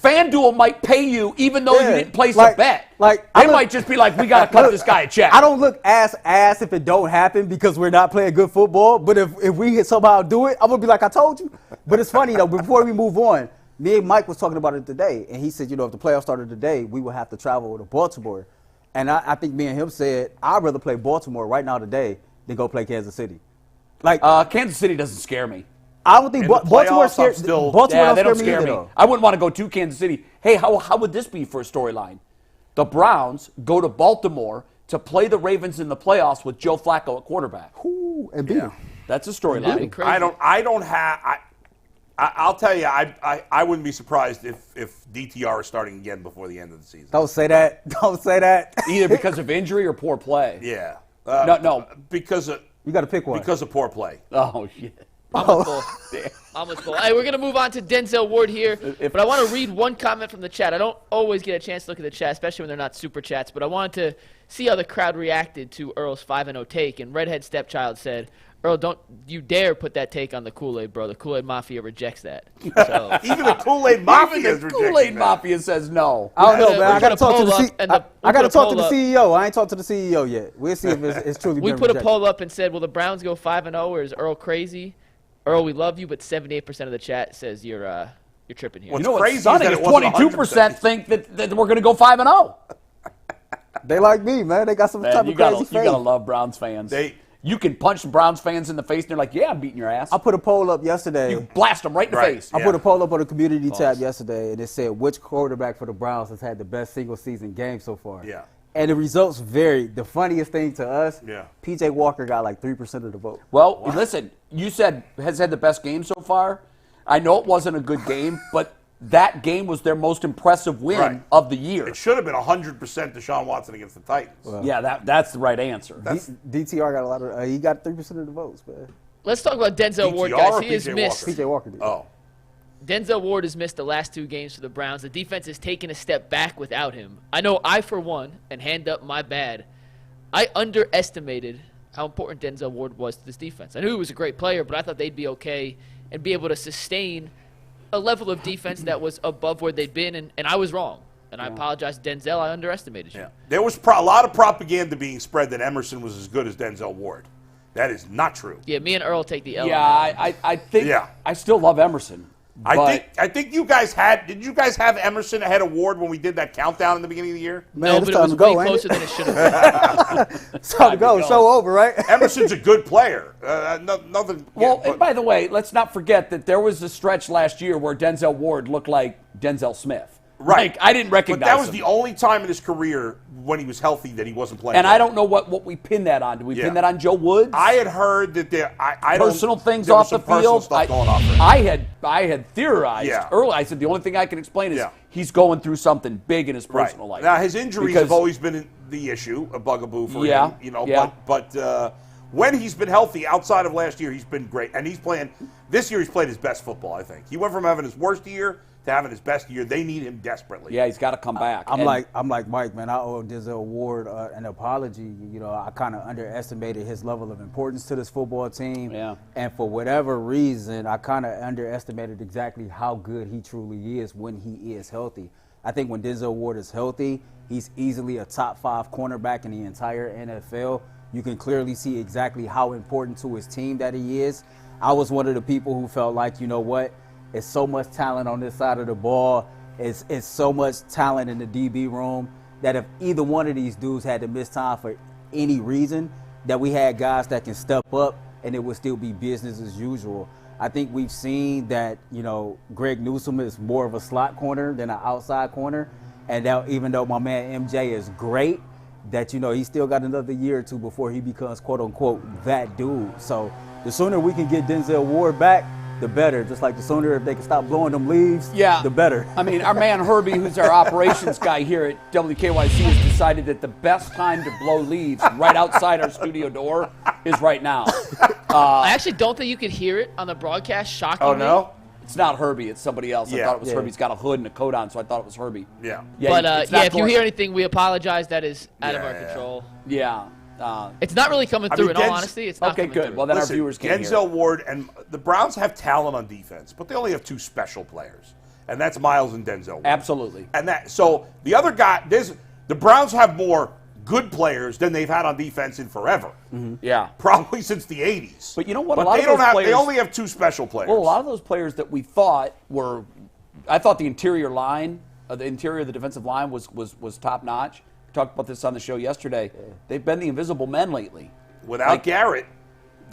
FanDuel might pay you even though you didn't place a bet. They might just be like, we got to cut this guy a check. I don't look ass if it don't happen because we're not playing good football. But if we somehow do it, I'm going to be like, I told you. But it's funny, though, before we move on, me and Mike was talking about it today. And he said, if the playoffs started today, we would have to travel to Baltimore. And I think me and him said, I'd rather play Baltimore right now today than go play Kansas City. Kansas City doesn't scare me. I don't think Baltimore scares me. Baltimore don't scare me. I wouldn't want to go to Kansas City. Hey, how would this be for a storyline? The Browns go to Baltimore to play the Ravens in the playoffs with Joe Flacco at quarterback. Ooh, and beat him. That's a storyline. I don't have. I'll tell you, I wouldn't be surprised if DTR is starting again before the end of the season. Don't say that. Don't say that. Either because of injury or poor play. Yeah. No. Because of you got to pick one. Because of poor play. Oh shit. Almost full. Hey, we're going to move on to Denzel Ward here, but I want to read one comment from the chat. I don't always get a chance to look at the chat, especially when they're not super chats, but I wanted to see how the crowd reacted to Earl's 5-0 take, and Redhead Stepchild said, Earl, don't you dare put that take on the Kool-Aid, bro. The Kool-Aid Mafia rejects that. So, even the Kool-Aid Mafia is rejecting Kool-Aid Mafia says no. I don't know, man. I got to talk to the I got to talk to the CEO. I ain't talked to the CEO yet. We'll see if it's truly been We put rejected. a poll up and said, will the Browns go 5-0, or is Earl crazy? Earl, we love you, but 78% of the chat says you're tripping here. You know what's funny is 22% think that we're going to go 5-0. They like me, man. They got some type of crazy faith. You got to love Browns fans. You can punch Browns fans in the face, and they're like, yeah, I'm beating your ass. I put a poll up yesterday. You blast them right in the face. I put a poll up on the community tab yesterday, and it said, which quarterback for the Browns has had the best single-season game so far? Yeah. And the results varied. The funniest thing to us, P.J. Walker got like 3% of the vote. Well, listen, you said has had the best game so far. I know it wasn't a good game, but that game was their most impressive win of the year. It should have been 100% Deshaun Watson against the Titans. Well, yeah, that's the right answer. DTR got a lot of he got 3% of the votes, man. Let's talk about Denzel Ward, guys. He has missed. P.J. Walker did. Oh. Denzel Ward has missed the last 2 games for the Browns. The defense has taken a step back without him. I know I, for one, and hand up my bad, I underestimated how important Denzel Ward was to this defense. I knew he was a great player, but I thought they'd be okay and be able to sustain a level of defense that was above where they'd been, and I was wrong. And I apologize, Denzel. I underestimated you. Yeah. There was a lot of propaganda being spread that Emerson was as good as Denzel Ward. That is not true. Yeah, me and Earl take the L. Yeah, I think I still love Emerson. I think you guys did you guys have Emerson ahead of Ward when we did that countdown in the beginning of the year? Man, no, but it was way closer than it should have been. It's time to go. Show over, right? Emerson's a good player. Nothing. Well, and by the way, let's not forget that there was a stretch last year where Denzel Ward looked like Denzel Smith. Right. Like, I didn't recognize him. But that was the only time in his career when he was healthy that he wasn't playing. And I don't know what we pin that on. Do we pin that on Joe Woods? I had heard that personal things off the field. I had theorized early. I said the only thing I can explain is he's going through something big in his personal life. Now his injuries have always been the issue, a bugaboo for him. You know, but when he's been healthy outside of last year, he's been great. And he's playing this year. He's played his best football. I think he went from having his worst year to having his best year. They need him desperately. Yeah, he's got to come back. I'm like Mike, man. I owe Denzel Ward an apology. You know, I kind of underestimated his level of importance to this football team. Yeah. And for whatever reason, I kind of underestimated exactly how good he truly is when he is healthy. I think when Denzel Ward is healthy, he's easily a top 5 cornerback in the entire NFL. You can clearly see exactly how important to his team that he is. I was one of the people who felt like, you know what? It's so much talent on this side of the ball. It's so much talent in the DB room that if either one of these dudes had to miss time for any reason, that we had guys that can step up and it would still be business as usual. I think we've seen that, you know, Greg Newsome is more of a slot corner than an outside corner. And that even though my man MJ is great, that, you know, he still got another year or two before he becomes, quote unquote, that dude. So the sooner we can get Denzel Ward back, the better. Just like the sooner if they can stop blowing them leaves, the better. I mean, our man Herbie, who's our operations guy here at WKYC, has decided that the best time to blow leaves right outside our studio door is right now. I actually don't think you could hear it on the broadcast, shockingly. Oh, no? It's not Herbie. It's somebody else. I thought it was Herbie. He's got a hood and a coat on, so I thought it was Herbie. Yeah. But, if you hear anything, we apologize. That is out of our control. Yeah. It's not really coming through, in all honesty. It's not okay, good. through. Well, then our viewers can hear. Denzel Ward and the Browns have talent on defense, but they only have 2 special players, and that's Miles and Denzel Ward. Absolutely. And so the other guy, the Browns have more good players than they've had on defense in forever. Mm-hmm. Yeah. Probably since the 80s. But you know what? But they only have 2 special players. Well, a lot of those players that we thought were, I thought the interior line, the interior of the defensive line was top notch. We talked about this on the show yesterday. They've been the invisible men lately. Without Garrett,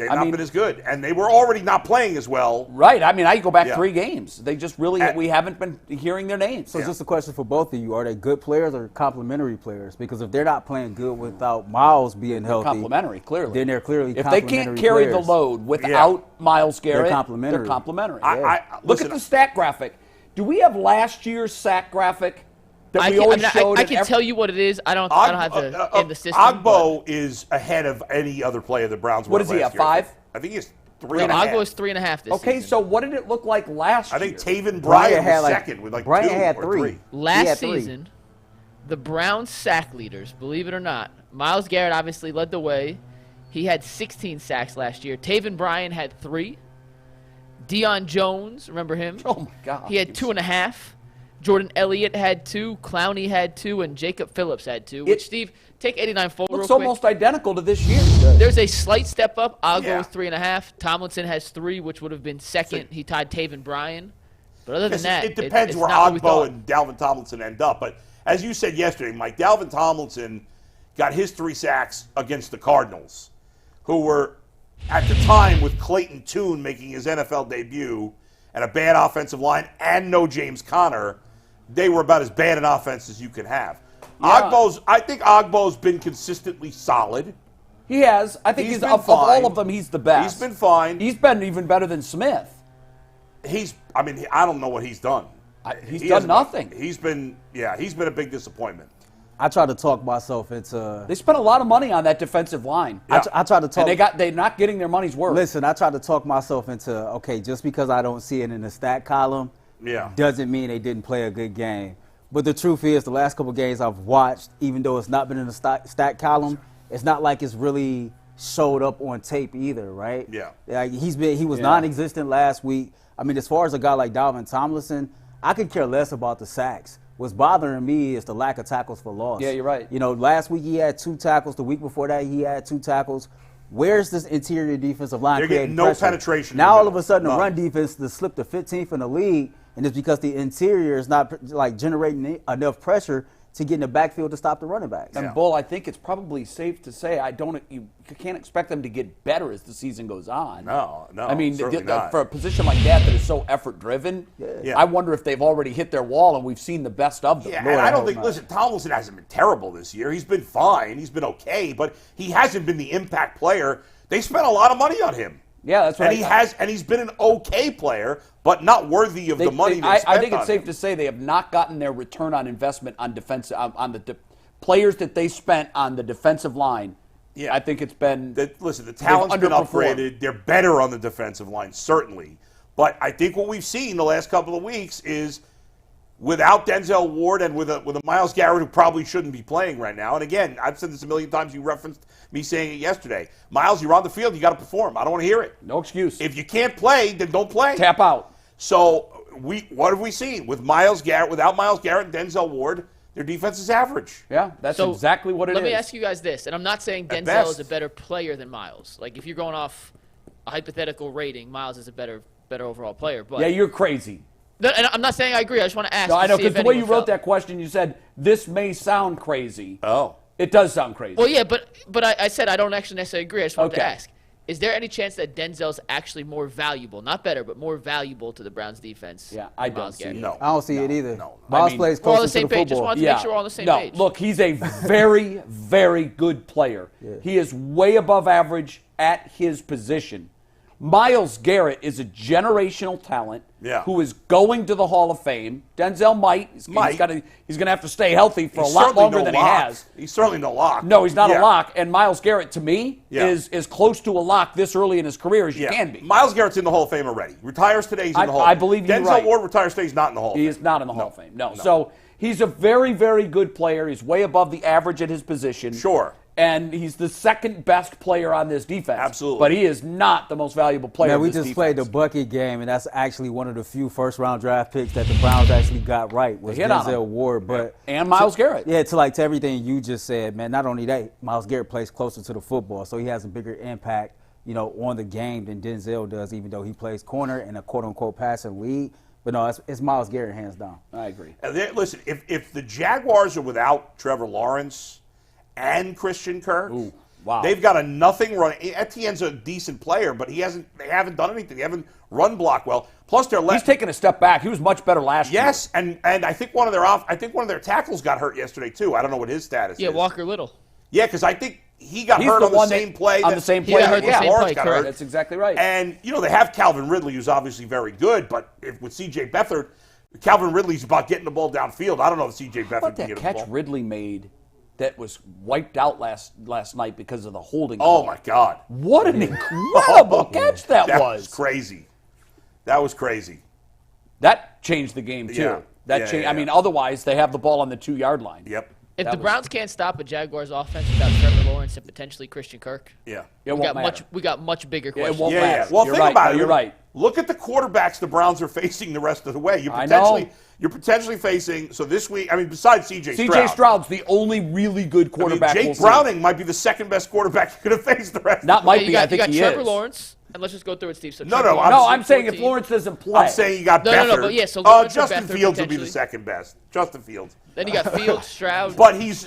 They've not been as good. And they were already not playing as well. Right. I mean, I go back 3 games. They just really, we haven't been hearing their names. So it's just a question for both of you. Are they good players or complementary players? Because if they're not playing good without Miles being healthy. Complementary, clearly. Then they're clearly if complementary they can't carry players. the load without Myles Garrett, they're complementary. They're complementary. Look at the stat graphic. Do we have last year's sack graphic? I can tell you what it is. I don't have to in the system. Ogbo is ahead of any other player the Browns were. What does he have, 5? I think he's 3.5. Ogbo is 3.5 this season. So what did it look like last year? I think Taven Bryan was second with Brian 2 had or 3. Last season, the Browns sack leaders, believe it or not, Myles Garrett obviously led the way. He had 16 sacks last year. Taven Bryan had 3. Deion Jones, remember him? Oh, my God. He had 2.5. Jordan Elliott had 2, Clowney had 2, and Jacob Phillips had 2. Which, Steve, take 89 full real quick. Looks almost identical to this year. There's a slight step up. Ogbo 3.5. Tomlinson has 3, which would have been second. He tied Taven Bryan. But other than that, it depends where Ogbo and Dalvin Tomlinson end up. But as you said yesterday, Mike, Dalvin Tomlinson got his 3 sacks against the Cardinals, who were at the time with Clayton Tune making his NFL debut and a bad offensive line and no James Conner. They were about as bad an offense as you could have. Yeah. I think Ogbo's been consistently solid. He has. I think he's of all of them, he's the best. He's been fine. He's been even better than Smith. I don't know what he's done. He's done nothing. He's been a big disappointment. I try to talk myself into. They spent a lot of money on that defensive line. Yeah. I try to talk. And they're not getting their money's worth. Listen, I try to talk myself into, okay, just because I don't see it in the stat column, doesn't mean they didn't play a good game. But the truth is, the last couple games I've watched, even though it's not been in the stat column, it's not like it's really showed up on tape either, right? Yeah. Like he was non-existent last week. I mean, as far as a guy like Dalvin Tomlinson, I could care less about the sacks. What's bothering me is the lack of tackles for loss. Yeah, you're right. Last week he had 2 tackles. The week before that he had 2 tackles. Where's this interior defensive line creating no pressure? Penetration. Now all of a sudden the run defense has slipped to 15th in the league, and it's because the interior is not generating enough pressure to get in the backfield to stop the running backs. And Bull, I think it's probably safe to say you can't expect them to get better as the season goes on. No. I mean, not. for a position like that is so effort-driven, I wonder if they've already hit their wall and we've seen the best of them. Yeah, and I don't think, listen, Tomlinson hasn't been terrible this year. He's been fine. He's been okay, but he hasn't been the impact player. They spent a lot of money on him. Yeah, that's right. And he's been an okay player, but not worthy of the money they spent I think it's safe him. to say they have not gotten their return on investment on defense on the players that they spent on the defensive line. Yeah, I think it's been. Listen, the talent's been upgraded. They're better on the defensive line, certainly. But I think what we've seen the last couple of weeks is without Denzel Ward and with a Myles Garrett who probably shouldn't be playing right now. And again, I've said this a million times. You referenced me saying it yesterday. Myles, you're on the field. You got to perform. I don't want to hear it. No excuse. If you can't play, then don't play. Tap out. So what have we seen with Myles Garrett? Without Myles Garrett and Denzel Ward, their defense is average. Yeah, that's exactly what it is. Let me ask you guys this, and I'm not saying Denzel is a better player than Myles. Like if you're going off a hypothetical rating, Myles is a better overall player. But yeah, you're crazy. And I'm not saying I agree. I just want to ask. No, I know, because the way you wrote that question, you said, this may sound crazy. Oh. It does sound crazy. Well, yeah, but I said I don't actually necessarily agree. I just wanted to ask. Is there any chance that Denzel's actually more valuable, not better, but more valuable to the Browns defense? Yeah, I don't see it. No. I don't see it either. No. Myles plays closer to the football. Just wanted to make sure we're on the same page. Look, he's a very, very good player. Yeah. He is way above average at his position. Myles Garrett is a generational talent who is going to the Hall of Fame. Denzel might. He's going to have to stay healthy for a lot longer than he has. He's certainly no lock. No, he's not a lock. And Myles Garrett, to me, is as close to a lock this early in his career as you can be. Myles Garrett's in the Hall of Fame already. Retires today, he's in the Hall of Fame. I believe you're right. Denzel Ward retires today, he's not in the Hall of Fame. He is not in the Hall of Fame, no. So he's a very, very good player. He's way above the average at his position. Sure. And he's the second best player on this defense. Absolutely. But he is not the most valuable player of this defense. We just played the bucket game, and that's actually one of the few first-round draft picks that the Browns actually got right was Denzel Ward. But and Myles Garrett. Yeah, to everything you just said, man, not only that, Myles Garrett plays closer to the football, so he has a bigger impact, on the game than Denzel does, even though he plays corner in a quote-unquote passing league. But no, it's Myles Garrett hands down. I agree. Listen, if the Jaguars are without Trevor Lawrence and Christian Kirk, Wow. They've got a nothing run. Etienne's a decent player, but they haven't done anything. They haven't run block well. Plus, he's taken a step back. He was much better last year. Yes, and I think one of their tackles got hurt yesterday too. I don't know what his status is. Yeah, Walker Little. Yeah, because I think he got hurt on the same play. On the same play. Lawrence got hurt. That's exactly right. And, they have Calvin Ridley, who's obviously very good, but with C.J. Beathard, Calvin Ridley's about getting the ball downfield. I don't know if C.J. Beathard can get the ball. That catch Ridley made that was wiped out last night because of the holding call. Oh, my God. What an incredible catch that was. That was crazy. That was crazy. That changed the game, too. Yeah. I mean, otherwise, they have the ball on the 2-yard line. Yep. If the Browns can't stop a Jaguars offense without Trevor Lawrence and potentially Christian Kirk, we got much bigger questions. It won't matter. Well, think about it. You're right. Look at the quarterbacks the Browns are facing the rest of the way. You're potentially facing. So this week, besides C.J. Stroud. C.J. Stroud's the only really good quarterback. Jake Browning might be the second best quarterback you could have faced the rest. Not might be. I think he is. You got Trevor Lawrence. And let's just go through it, Steve. So I'm saying if Lawrence doesn't play. I'm saying you got Beathard. No, but yeah, so Lawrence Justin Fields will be the second best. Justin Fields. Then you got Fields, Stroud. But he's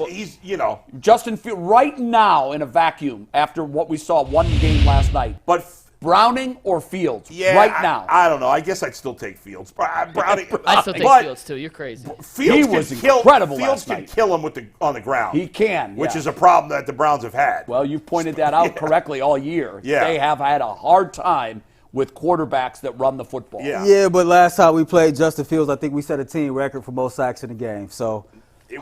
Justin Fields, right now in a vacuum after what we saw one game last night. But Browning or Fields right now? I don't know. I guess I'd still take Fields. Browning. I still take Fields, too. You're crazy. Fields was incredible Fields can kill him on the ground. He can. Which is a problem that the Browns have had. Well, you've pointed that out correctly all year. Yeah. They have had a hard time with quarterbacks that run the football. Yeah, but last time we played Justin Fields, I think we set a team record for most sacks in the game. So,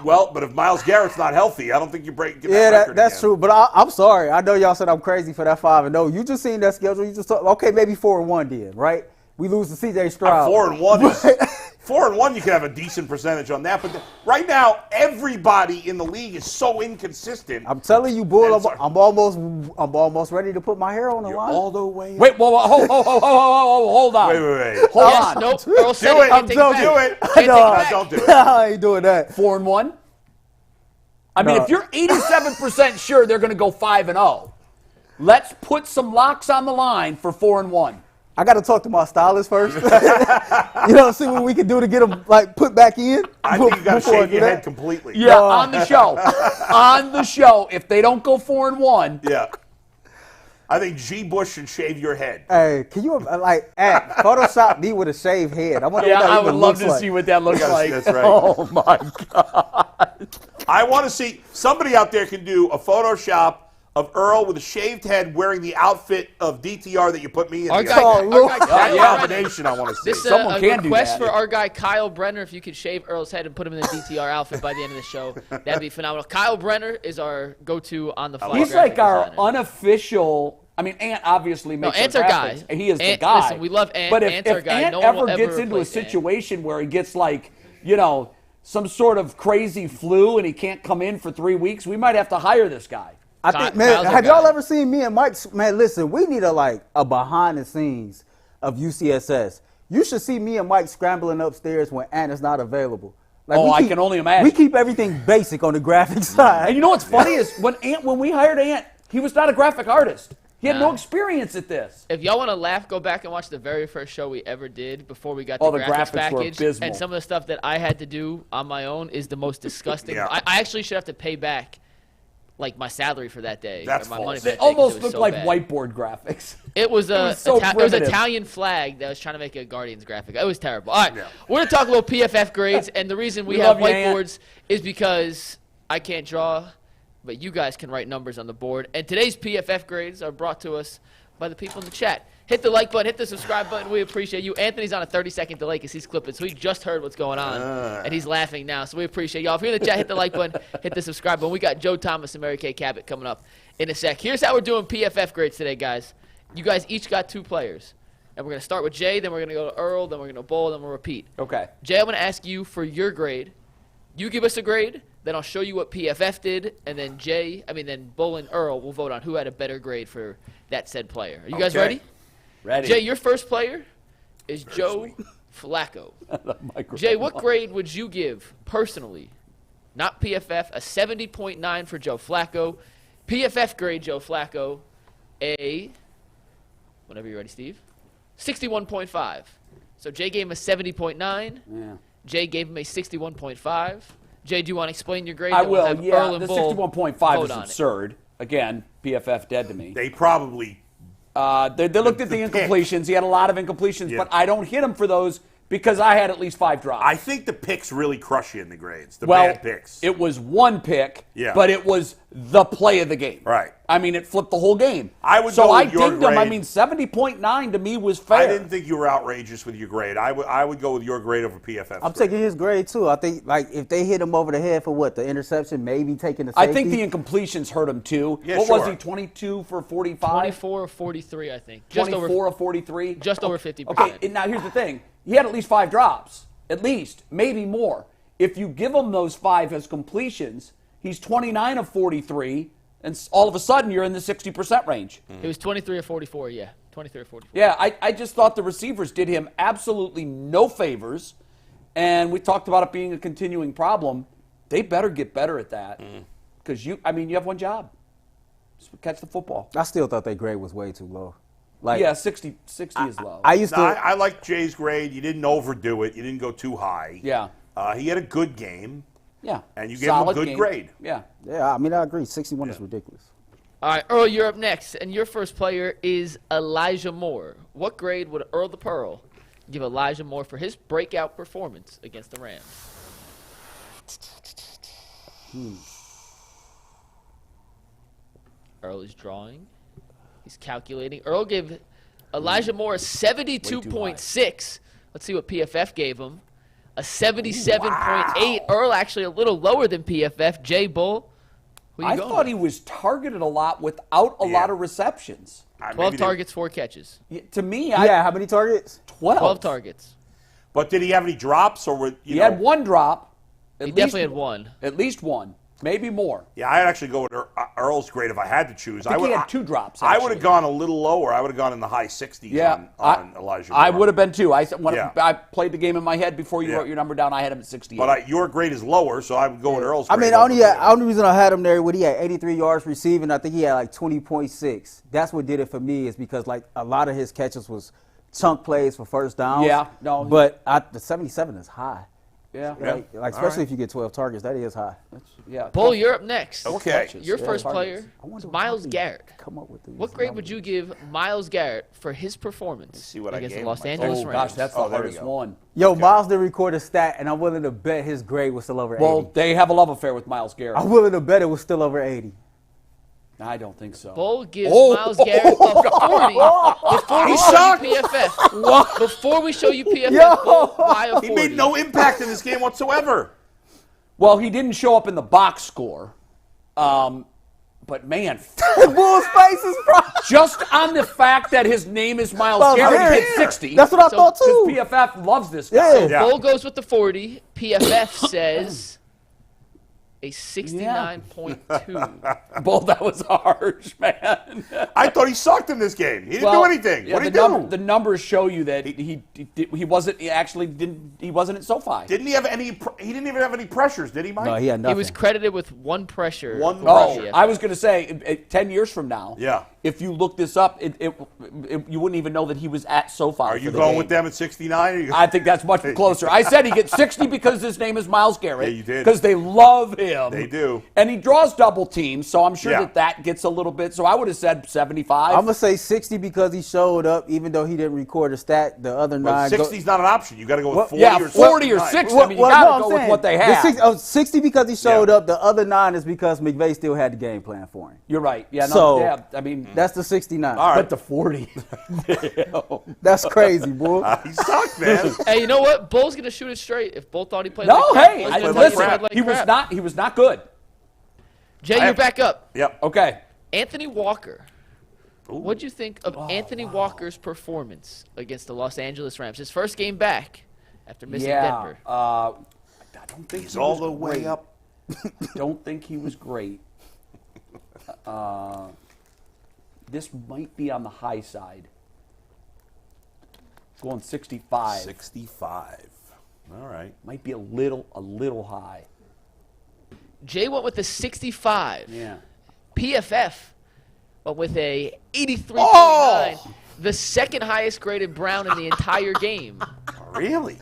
but if Myles Garrett's not healthy, I don't think you get that record that's again. true. But I'm sorry. I know y'all said I'm crazy for that 5-0. You just seen that schedule. You just thought, okay, maybe 4-1 then, right? We lose to C.J. Stroud. 4-1 is 4-1. You can have a decent percentage on that, but right now everybody in the league is so inconsistent. I'm telling you, Bull. I'm almost ready to put my hair on the line. All the way. Wait, hold on. Wait. Hold on. Nope. Earl said Don't do it. Don't do it. I ain't doing that. 4-1. I mean, if you're 87% sure they're going to go 5-0, let's put some locks on the line for 4-1. I got to talk to my stylist first. See what we can do to get them put back in. I think you got to shake your head completely. Yeah, on the show. On the show, if they don't go 4-1. Yeah. I think G. Bush should shave your head. Hey, can you Photoshop me with a shaved head? I would love to see what that looks like. That's right. Oh my God! I want to see somebody out there can do a Photoshop of Earl with a shaved head wearing the outfit of DTR that you put me in. Our guy combination I want to see. This Someone can request do that. for our guy Kyle Brenner. If you could shave Earl's head and put him in the DTR outfit by the end of the show, that'd be phenomenal. Kyle Brenner is our go-to on the fly. He's like our unofficial. I mean, Ant obviously makes Ant's our guy. He is the guy. Listen, we love Ant. But Ant's our guy. Ant ever gets into a situation where he gets some sort of crazy flu and he can't come in for 3 weeks, we might have to hire this guy. I think, man, have y'all ever seen me and Mike? Man, listen, we need a behind the scenes of UCSS. You should see me and Mike scrambling upstairs when Ant is not available. I can only imagine. We keep everything basic on the graphic side. And you know what's funny is when we hired Ant, he was not a graphic artist. He had no experience at this. If y'all want to laugh, go back and watch the very first show we ever did before we got the graphics package. Were abysmal. And some of the stuff that I had to do on my own is the most disgusting. Yeah. I actually should have to pay back my salary for that day. That's my false. money for They that day, almost looked so like bad. whiteboard graphics. It was it was Italian flag that was trying to make a Guardians graphic. It was terrible. All right, we're going to talk a little PFF grades, and the reason we have whiteboards is because I can't draw, but you guys can write numbers on the board. And today's PFF grades are brought to us by the people in the chat. Hit the like button, hit the subscribe button. We appreciate you. Anthony's on a 30-second delay because he's clipping, so he just heard what's going on, and he's laughing now. So we appreciate y'all. If you're in the chat, hit the like button, hit the subscribe button. We got Joe Thomas and Mary Kay Cabot coming up in a sec. Here's how we're doing PFF grades today, guys. You guys each got 2 players. And we're going to start with Jay, then we're going to go to Earl, then we're going to Bull, then we'll repeat. Okay. Jay, I'm going to ask you for your grade. You give us a grade, then I'll show you what PFF did, and then then Bull and Earl will vote on who had a better grade for that said player. Are you guys ready? Ready. Jay, your first player is Joe Flacco. Jay, what grade would you give personally, not PFF, a 70.9 for Joe Flacco? PFF grade Joe Flacco, whenever you're ready, Steve, 61.5. So Jay gave him a 70.9. Yeah. Jay gave him a 61.5. Jay, do you want to explain your grade? I Then we'll will, have yeah. Earl and The Bull 61.5 is vote on it. absurd. again, PFF dead to me. They probably. They looked at the incompletions. He had a lot of incompletions, but I don't hit him for those because I had at least 5 drops. I think the picks really crush you in the grades. The bad picks. It was one pick, but it was the play of the game. Right. I mean, it flipped the whole game. I dinged him. I mean, 70.9 to me was fair. I didn't think you were outrageous with your grade. I would go with your grade over PFF. I'm taking his grade too. I think if they hit him over the head for the interception, maybe taking the safety. I think the incompletions hurt him too. Yeah, what was he? 22 for 45. 24 or 43, I think. 24 or 43. Just over 50%. Okay, and now here's the thing. He had at least 5 drops. At least, maybe more. If you give him those 5 as completions, he's 29 of 43, and all of a sudden you're in the 60% range. It was 23 or 44, yeah. 23 or 44. Yeah, I just thought the receivers did him absolutely no favors, and we talked about it being a continuing problem. They better get better at that because you have one job. Just catch the football. I still thought their grade was way too low. 60 is low. I like Jay's grade. You didn't overdo it. You didn't go too high. Yeah. He had a good game. Yeah. And you gave him a good grade. Yeah. Yeah, I mean, I agree. 61 is ridiculous. All right, Earl, you're up next, and your first player is Elijah Moore. What grade would Earl the Pearl give Elijah Moore for his breakout performance against the Rams? Earl is drawing. He's calculating. Earl gave Elijah Moore a 72.6. Let's see what PFF gave him. A 77.8. Earl actually a little lower than PFF. Jay Bull, who you going thought he was targeted a lot without a lot of receptions. 12 targets, 4 catches. To me, how many targets? 12 targets. But did he have any drops, or he had one drop? He definitely had one. At least one. Maybe more. Yeah, I'd actually go with Earl's grade if I had to choose. I think he had 2 drops. I would have gone a little lower. I would have gone in the high 60s on Elijah Moore. I would have been too. I played the game in my head before you wrote your number down. I had him at 68. But your grade is lower, so I would go with Earl's grade. I mean, only reason I had him there, he had 83 yards receiving. I think he had 20.6. That's what did it for me is because a lot of his catches was chunk plays for first downs. Yeah, no. But the 77 is high. Yeah. Especially if you get 12 targets, that is high. Bull, you're up next. Okay. Your first player is Myles Garrett. What grade would you give Myles Garrett for his performance against the Los Angeles Rams? Gosh, that's the hardest one. Yo, Myles didn't record a stat, and I'm willing to bet his grade was still over 80. Well, they have a love affair with Myles Garrett. I'm willing to bet it was still over 80. I don't think so. Bull gives Myles Garrett a 40 before we show you PFF. Before we show you PFF, Bull, why a 40? He made no impact in this game whatsoever. Well, he didn't show up in the box score. But, man. Bull's face is just on the fact that his name is Myles Garrett, he hit 60. That's what I thought, too. Because PFF loves this guy. So Bull goes with the 40. PFF says a 69.2. Bull, that was harsh, man. I thought he sucked in this game. He didn't do anything. Yeah, what did he do? The numbers show you that he wasn't at SoFi. Didn't he have any? He didn't even have any pressures, did he, Mike? No, he had nothing. He was credited with 1 pressure. I was going to say, 10 years from now, if you look this up, you wouldn't even know that he was at SoFi. Are you going with them at 69? I think that's much closer. I said he gets 60 because his name is Myles Garrett. Yeah, you did. Because they love him. They do. And he draws double teams, so I'm sure that gets a little bit. So I would have said 75. I'm going to say 60 because he showed up, even though he didn't record a stat. The other 9. 60 is not an option. You got to go with 40 or 40 or 60. I mean, you got to go with what they have. 60 because he showed up. The other 9 is because McVay still had the game plan for him. You're right. Yeah. I mean, that's the 69. All right. But the 40. That's crazy, boy. He sucked, man. Hey, you know what? Bull's going to shoot it straight. If Bull thought he played he was not good. Jay, you're back up. Yep. Okay. Anthony Walker. What'd you think of Anthony Walker's performance against the Los Angeles Rams? His first game back after missing Denver. I don't think he's all the way up. Don't think he was great. This might be on the high side. Going 65. 65. All right. Might be a little high. Jay went with a 65. Yeah. PFF went with a 83.9. The second highest graded Brown in the entire game. Really?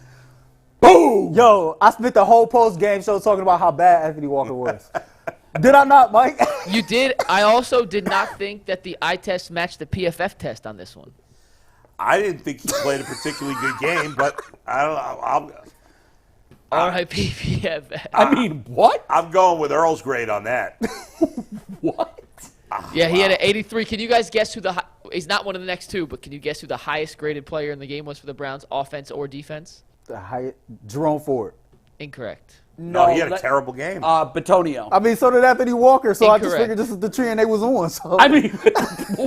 Boom! Yo, I spent the whole post-game show talking about how bad Anthony Walker was. Did I not, Mike? You did. I also did not think that the eye test matched the PFF test on this one. I didn't think he played a particularly good game, but I don't know. R.I.P. PFF. I mean, what? I'm going with Earl's grade on that. What? Yeah, he had an 83. Can you guys guess who he's not one of the next two, but can you guess who the highest graded player in the game was for the Browns, offense or defense? Jerome Ford. Incorrect. No, he had a terrible game. Batonio. I mean, so did Anthony Walker, so Incorrect. I just figured this is the trend they was on. So. I mean,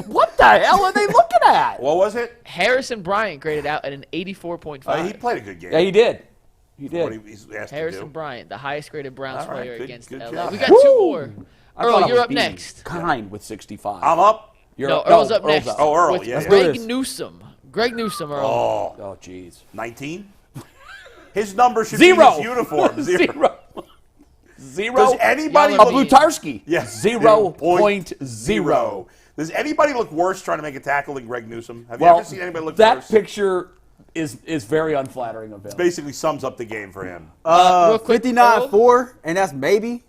what the hell are they looking at? What was it? Harrison Bryant graded out at an 84.5. He played a good game. Yeah, he did. He did. What he's asked Harrison to do. Bryant, the highest graded Browns All right, player good- against good LA. job. We got two more. I thought I Earl, you're was up being next. Kind with 65. I'm up. Earl's up next. Oh, Earl, with yeah. Greg Newsome. Greg Newsome, Earl. Oh, jeez. 19? His number should Zero. be his uniform. Zero. Does anybody Y'all are look... Blutarski. Yes. 0.0. Does anybody look worse trying to make a tackle than Greg Newsome? Have you ever seen anybody look that worse? picture is very unflattering of him. Basically sums up the game for him. Real quick, 59-4, and that's maybe.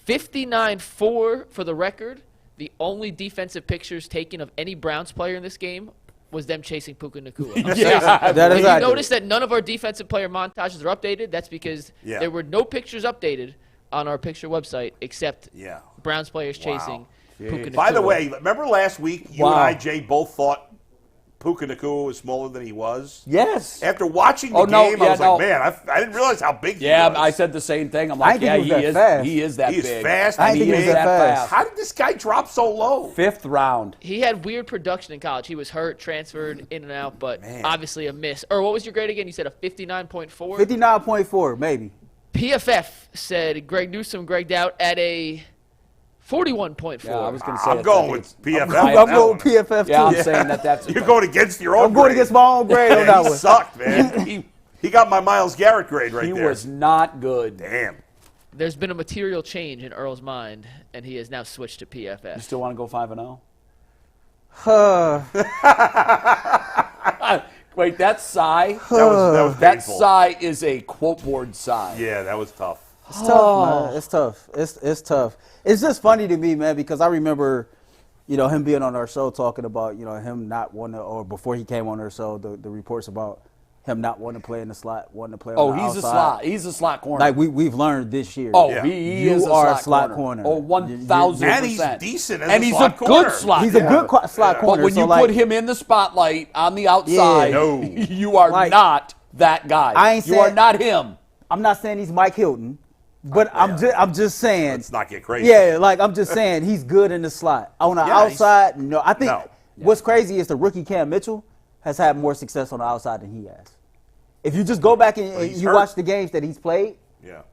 59-4 for the record. The only defensive pictures taken of any Browns player in this game was them chasing Puka Nacua. Yeah, that is If you accurate. notice that none of our defensive player montages are updated, that's because there were no pictures updated on our picture website except Browns players chasing Puka Nacua. By the way, remember last week you and I, Jay, both thought Puka Nacua was smaller than he was? Yes. After watching the game, I was like, man, I didn't realize how big he was. Yeah, I said the same thing. I'm like, yeah, he is that big. He's fast. I didn't think he was that fast. How did this guy drop so low? 5th round. He had weird production in college. He was hurt, transferred in and out, but obviously a miss. Or what was your grade again? You said a 59.4? 59.4, maybe. PFF said Greg Newsome graded out at a 41.4. Yeah, I was going to say I'm going with PFF. I'm going with PFF, too. Yeah, I'm saying that's... You're going against your own I'm going against my own grade on that He one. sucked, man. He got my Myles Garrett grade right there. He was not good. Damn. There's been a material change in Earl's mind, and he has now switched to PFF. You still want to go 5-0? Wait, that sigh? That That painful. sigh is a quote board sigh. Yeah, that was tough. It's tough, man. It's tough. It's tough. It's just funny to me, man, because I remember, him being on our show talking about, him not wanting to, or before he came on our show, the reports about him not wanting to play in the slot, wanting to play on the outside. He's a slot. He's a slot corner. Like we've learned this year. Oh, Yeah. he You is a are slot a slot corner. corner. Oh, 1,000%. And he's decent as and a he's slot a corner. good slot He's a corner. good slot corner. But when so you put him in the spotlight on the outside, No. you are Like, not that guy. I ain't you are saying- not him. I'm not saying he's Mike Hilton, but I'm just saying. Let's not get crazy. Yeah, like I'm just saying he's good in the slot. On the outside, no. I think what's crazy is the rookie Cam Mitchell has had more success on the outside than he has. If you just go back and you watch the games that he's played,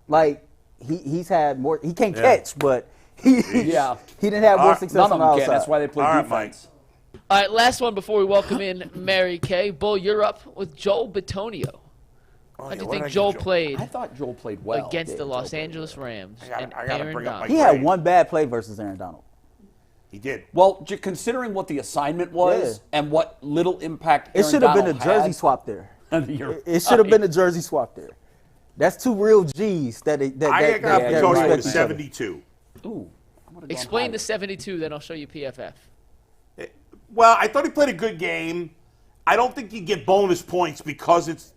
like he's had more. He can't catch, but he didn't have more success None on of the them outside. can. That's why they play defense. All right, last one before we welcome in Mary Kay. Bull, you're up with Joel Bitonio. How do you think Joel played I thought Joel played well against the Los Angeles Rams and Aaron Donald? He had one bad play versus Aaron Donald. He did. Well, considering what the assignment was and what little impact It Aaron should have been a Donald jersey had, swap there. It should have been a jersey swap there. That's two real G's that I got Bitonio with 72. Ooh. Explain the 72, then I'll show you PFF. Well, I thought he played a good game. I don't think you get bonus points because it's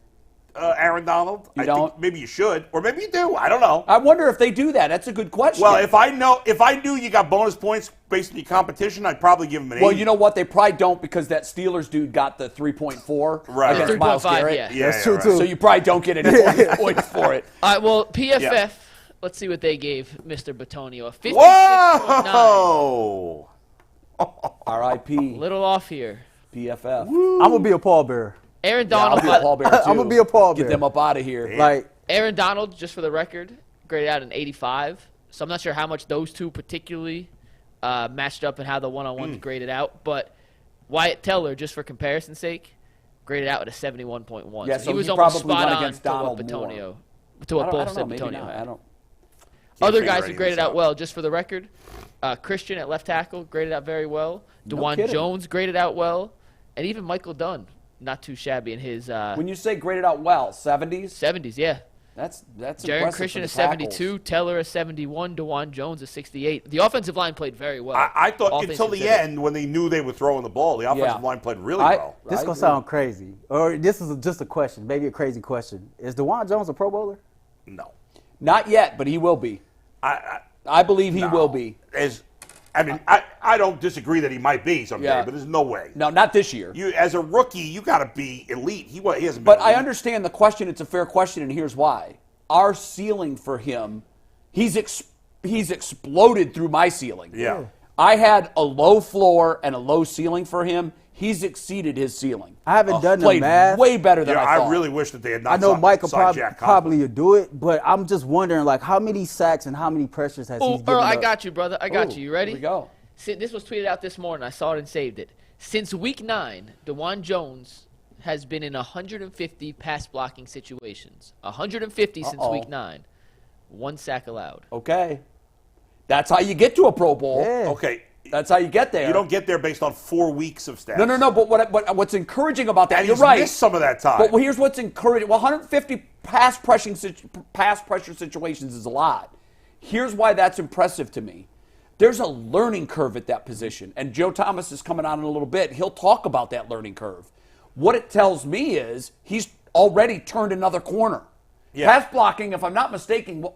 Aaron Donald. You I don't? think maybe you should, or maybe you do. I don't know. I wonder if they do that. That's a good question. Well, if I knew you got bonus points based on your competition, I'd probably give him an 8. Well, you know what? They probably don't because that Steelers dude got the 3.4 Right. against Myles 3.5, Garrett. yeah. That's true, too. So you probably don't get any points for it. All right, well, PFF, let's see what they gave Mr. Bitonio. A 56.9. Whoa! R.I.P. Little off here. PFF. I'm gonna be a pallbearer. Aaron I'll Donald, be a pallbearer, too. I'm gonna be a pallbearer. Get them up out of here. Like Aaron Donald, just for the record, graded out an 85. So I'm not sure how much those two particularly matched up and how the one-on-ones graded out. But Wyatt Teller, just for comparison's sake, graded out at a 71.1. Yeah, so so he was he almost probably spot went on against to what Donald Bitonio, more. to what I both don't said know, maybe Bitonio not. had. I don't. Other figure guys any who of graded this out out. well, just for the record, Christian at left tackle graded out very well. DeJuan kidding. Jones graded out well. And even Michael Dunn, not too shabby in his When you say graded out well, 70s? 70s, yeah. That's Jaron Christian is 72, Teller is 71, DeJuan Jones is 68. The offensive line played very well. I thought until the end, when they knew they were throwing the ball, the offensive line played really well. This is going to sound crazy, or this is just a question, maybe a crazy question. Is DeJuan Jones a Pro Bowler? No. Not yet, but he will be. I believe he will be. I don't disagree that he might be someday, but there's no way. No, not this year. As a rookie, you got to be elite. He hasn't been But elite. I understand the question. It's a fair question, and here's why. Our ceiling for him, he's exploded through my ceiling. Yeah. I had a low floor and a low ceiling for him. He's exceeded his ceiling. I haven't done the played math. way better than I thought. I really wish that they had not. I know Michael probably do it, but I'm just wondering, like, how many sacks and how many pressures has he given Earl, up? I got you, brother. I got you. You ready? Here we go. This was tweeted out this morning. I saw it and saved it. Since Week 9, DeJuan Jones has been in 150 pass blocking situations. 150 since Week 9. 1 sack allowed. Okay. That's how you get to a Pro Bowl. Yeah. Okay. That's how you get there. You don't get there based on 4 weeks of stats. No. But what's encouraging about that, you're he's right. missed some of that time. But here's what's encouraging. 150 pass pressure situations is a lot. Here's why that's impressive to me. There's a learning curve at that position, and Joe Thomas is coming on in a little bit. He'll talk about that learning curve. What it tells me is he's already turned another corner. Yeah. Pass blocking, if I'm not mistaken,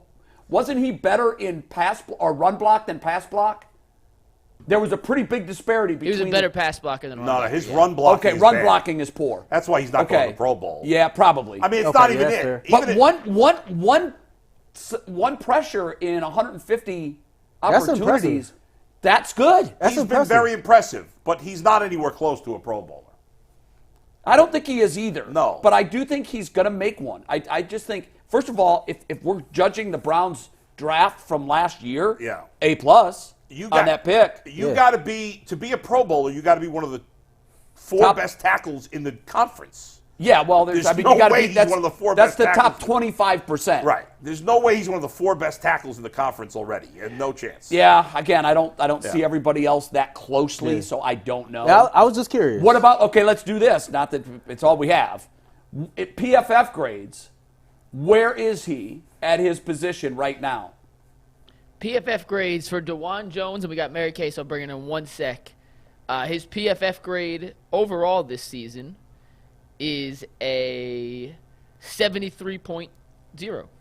wasn't he better in pass or run block than pass block? There was a pretty big disparity between. He was a better pass blocker than run blocker. No, his run blocking. Okay, run blocking is poor. That's why he's not going to Pro Bowl. Yeah, probably. I mean, it's not even it. But one pressure in 150 opportunities. That's good. He's been very impressive, but he's not anywhere close to a Pro Bowler. I don't think he is either. No. But I do think he's going to make one. I just think, first of all, if we're judging the Browns draft from last year, A+ on that pick. You got to be a Pro Bowler. You got to be one of the 4 best tackles in the conference. Yeah, well, there's no way he's one of the 4 best tackles. That's the top 25%. Right. There's no way he's one of the 4 best tackles in the conference already. And no chance. Yeah, again, I don't see everybody else that closely, so I don't know. Yeah, I was just curious. What about, okay, let's do this. Not that it's all we have. PFF grades, where is he at his position right now? PFF grades for DeJuan Jones, and we got Mary Kay, so I'll bring it in 1 sec. His PFF grade overall this season is a 73.0.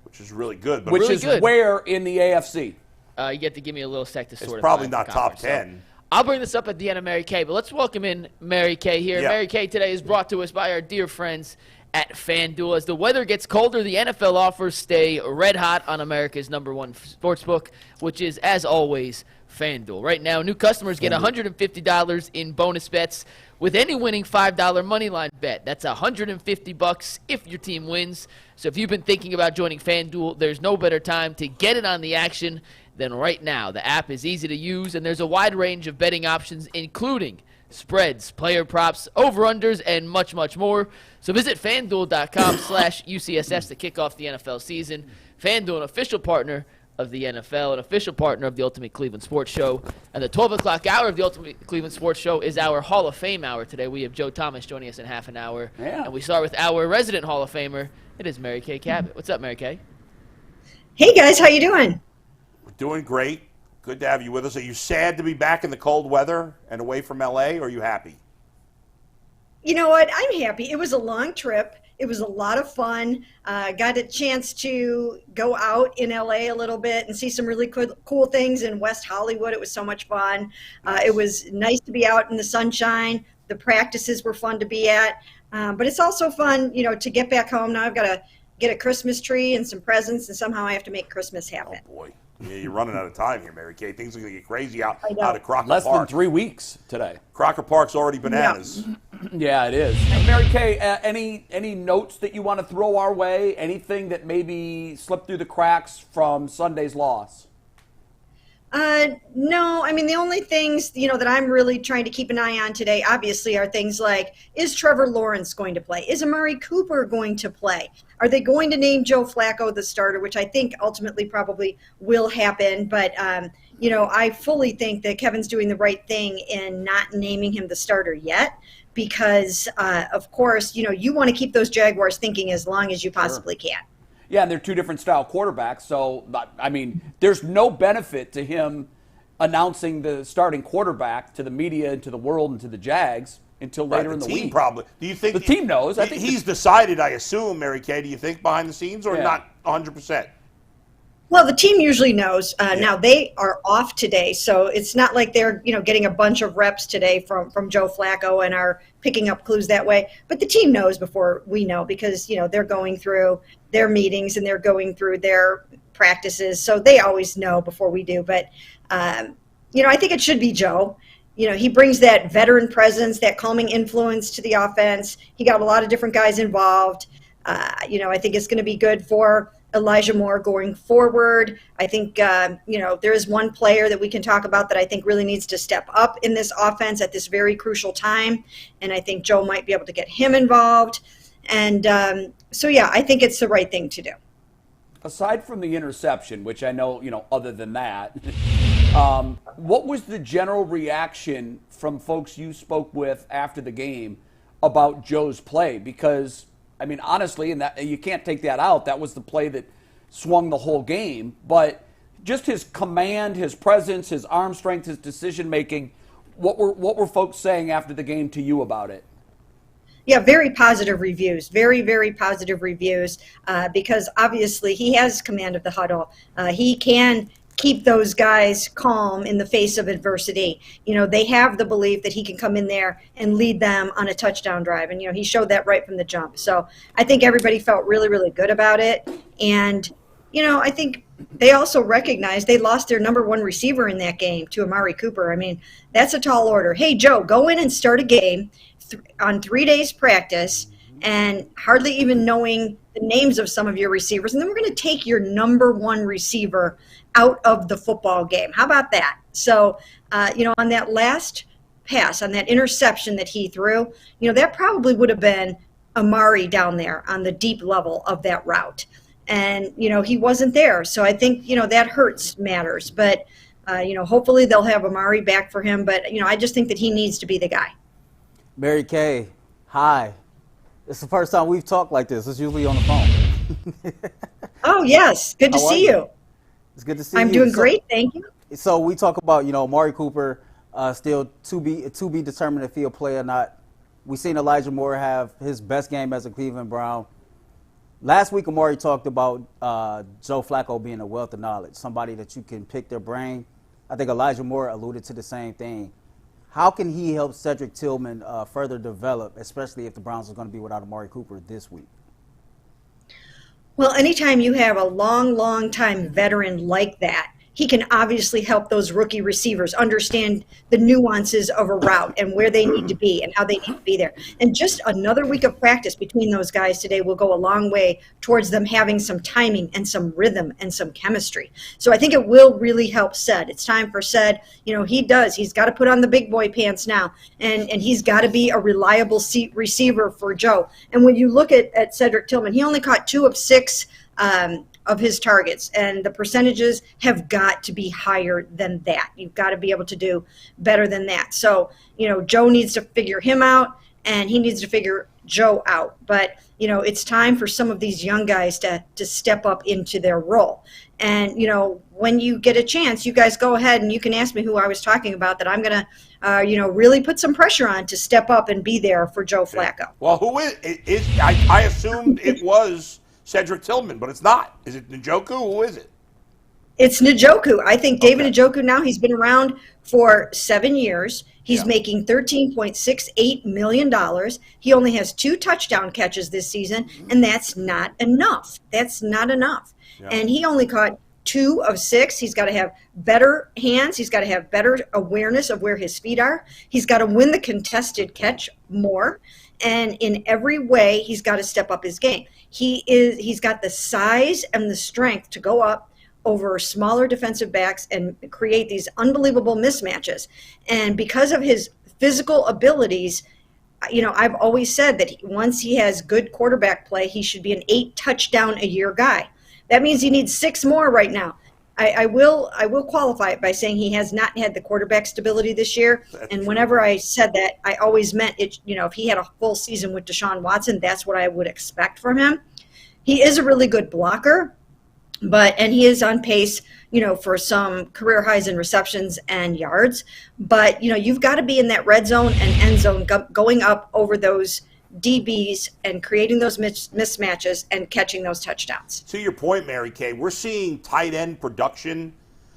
Which is really good. But which is good. Where in the AFC? You get to give me a little sec to sort of. It's probably not top 10. So I'll bring this up at the end of Mary Kay, but let's welcome in Mary Kay here. Yeah. Mary Kay today is brought to us by our dear friends at FanDuel. As the weather gets colder, the NFL offers stay red hot on America's #1 sportsbook, which is, as always, FanDuel. Right now, new customers get $150 in bonus bets with any winning $5 moneyline bet. That's $150 if your team wins. So if you've been thinking about joining FanDuel, there's no better time to get in on the action than right now. The app is easy to use, and there's a wide range of betting options, including spreads, player props, over-unders, and much, much more. So visit FanDuel.com/UCSS to kick off the NFL season. FanDuel, an official partner of the NFL, an official partner of the Ultimate Cleveland Sports Show. And the 12 o'clock hour of the Ultimate Cleveland Sports Show is our Hall of Fame hour today. We have Joe Thomas joining us in half an hour. Yeah. And we start with our resident Hall of Famer. It is Mary Kay Cabot. What's up, Mary Kay? Hey, guys. How you doing? We're doing great. Good to have you with us. Are you sad to be back in the cold weather and away from L.A., or are you happy? You know what? I'm happy. It was a long trip. It was a lot of fun. Got a chance to go out in LA a little bit and see some really cool things in West Hollywood. It was so much fun. It was nice to be out in the sunshine. The practices were fun to be at. But it's also fun, to get back home. Now I've got to get a Christmas tree and some presents, and somehow I have to make Christmas happen. Oh, boy. Yeah, you're running out of time here, Mary Kay. Things are going to get crazy out of Crocker Park. Less than 3 weeks today. Crocker Park's already bananas. Yeah, it is. Mary Kay, any notes that you want to throw our way? Anything that maybe slipped through the cracks from Sunday's loss? No, I mean, the only things, that I'm really trying to keep an eye on today, obviously, are things like, is Trevor Lawrence going to play? Is Amari Cooper going to play? Are they going to name Joe Flacco the starter, which I think ultimately probably will happen. But, I fully think that Kevin's doing the right thing in not naming him the starter yet because, of course, you want to keep those Jaguars thinking as long as you possibly can. Yeah, and they're two different style quarterbacks. So, I mean, there's no benefit to him announcing the starting quarterback to the media and to the world and to the Jags until later in the week. Probably. Do you think the team knows? I think he's decided, I assume, Mary Kay, do you think, behind the scenes, or not 100%? Well, the team usually knows. Now they are off today, so it's not like they're getting a bunch of reps today from Joe Flacco and are picking up clues that way. But the team knows before we know, because they're going through their meetings and they're going through their practices, so they always know before we do. But I think it should be Joe. He brings that veteran presence, that calming influence to the offense. He got a lot of different guys involved. I think it's going to be good for Elijah Moore going forward. I think, there is one player that we can talk about that I think really needs to step up in this offense at this very crucial time. And I think Joe might be able to get him involved. And I think it's the right thing to do. Aside from the interception, which I know, other than that, what was the general reaction from folks you spoke with after the game about Joe's play? Because I mean, honestly, and that you can't take that out. That was the play that swung the whole game. But just his command, his presence, his arm strength, his decision making. What were folks saying after the game to you about it? Yeah, very positive reviews. Very, very positive reviews. Because obviously he has command of the huddle. He can keep those guys calm in the face of adversity. They have the belief that he can come in there and lead them on a touchdown drive. And, he showed that right from the jump. So I think everybody felt really, really good about it. And, I think they also recognized they lost their number one receiver in that game to Amari Cooper. I mean, that's a tall order. Hey, Joe, go in and start a game on 3 days practice and hardly even knowing the names of some of your receivers. And then we're going to take your number one receiver out of the football game. How about that? So, on that last pass, on that interception that he threw, that probably would have been Amari down there on the deep level of that route. And, he wasn't there. So I think, that hurts matters. But, hopefully they'll have Amari back for him. But, I just think that he needs to be the guy. Mary Kay, hi. It's the first time we've talked like this. It's usually on the phone. Oh, yes. Good to see you. It's good to see you. I'm doing great. Thank you. So we talk about, Amari Cooper still to be determined if he'll play or not. We've seen Elijah Moore have his best game as a Cleveland Brown. Last week, Amari talked about Joe Flacco being a wealth of knowledge, somebody that you can pick their brain. I think Elijah Moore alluded to the same thing. How can he help Cedric Tillman further develop, especially if the Browns are going to be without Amari Cooper this week? Well, anytime you have a long time veteran like that, he can obviously help those rookie receivers understand the nuances of a route and where they need to be and how they need to be there. And just another week of practice between those guys today will go a long way towards them having some timing and some rhythm and some chemistry. So I think it will really help Ced. It's time for Ced. He's got to put on the big boy pants now, and he's got to be a reliable receiver for Joe. And when you look at Cedric Tillman, he only caught 2 of 6 of his targets, and the percentages have got to be higher than that. You've got to be able to do better than that. So, Joe needs to figure him out, and he needs to figure Joe out. But, it's time for some of these young guys to step up into their role. And, when you get a chance, you guys go ahead and you can ask me who I was talking about that I'm going to, really put some pressure on to step up and be there for Joe Flacco. Well, who is I assumed it was Cedric Tillman, but it's not. Is it Njoku? Who is it? It's Njoku. I think David Njoku now, he's been around for 7 years. He's making $13.68 million. He only has 2 touchdown catches this season, and that's not enough. That's not enough. Yeah. And he only caught 2 of 6. He's got to have better hands. He's got to have better awareness of where his feet are. He's got to win the contested catch more. And in every way, he's got to step up his game. He's got the size and the strength to go up over smaller defensive backs and create these unbelievable mismatches. And because of his physical abilities, I've always said that once he has good quarterback play, he should be an 8 touchdown a year guy. That means he needs 6 more right now. I will qualify it by saying he has not had the quarterback stability this year. And whenever I said that, I always meant it. If he had a full season with Deshaun Watson, that's what I would expect from him. He is a really good blocker, and he is on pace, for some career highs in receptions and yards. But, you've got to be in that red zone and end zone going up over those DBs and creating those mismatches and catching those touchdowns. To your point, Mary Kay, we're seeing tight end production.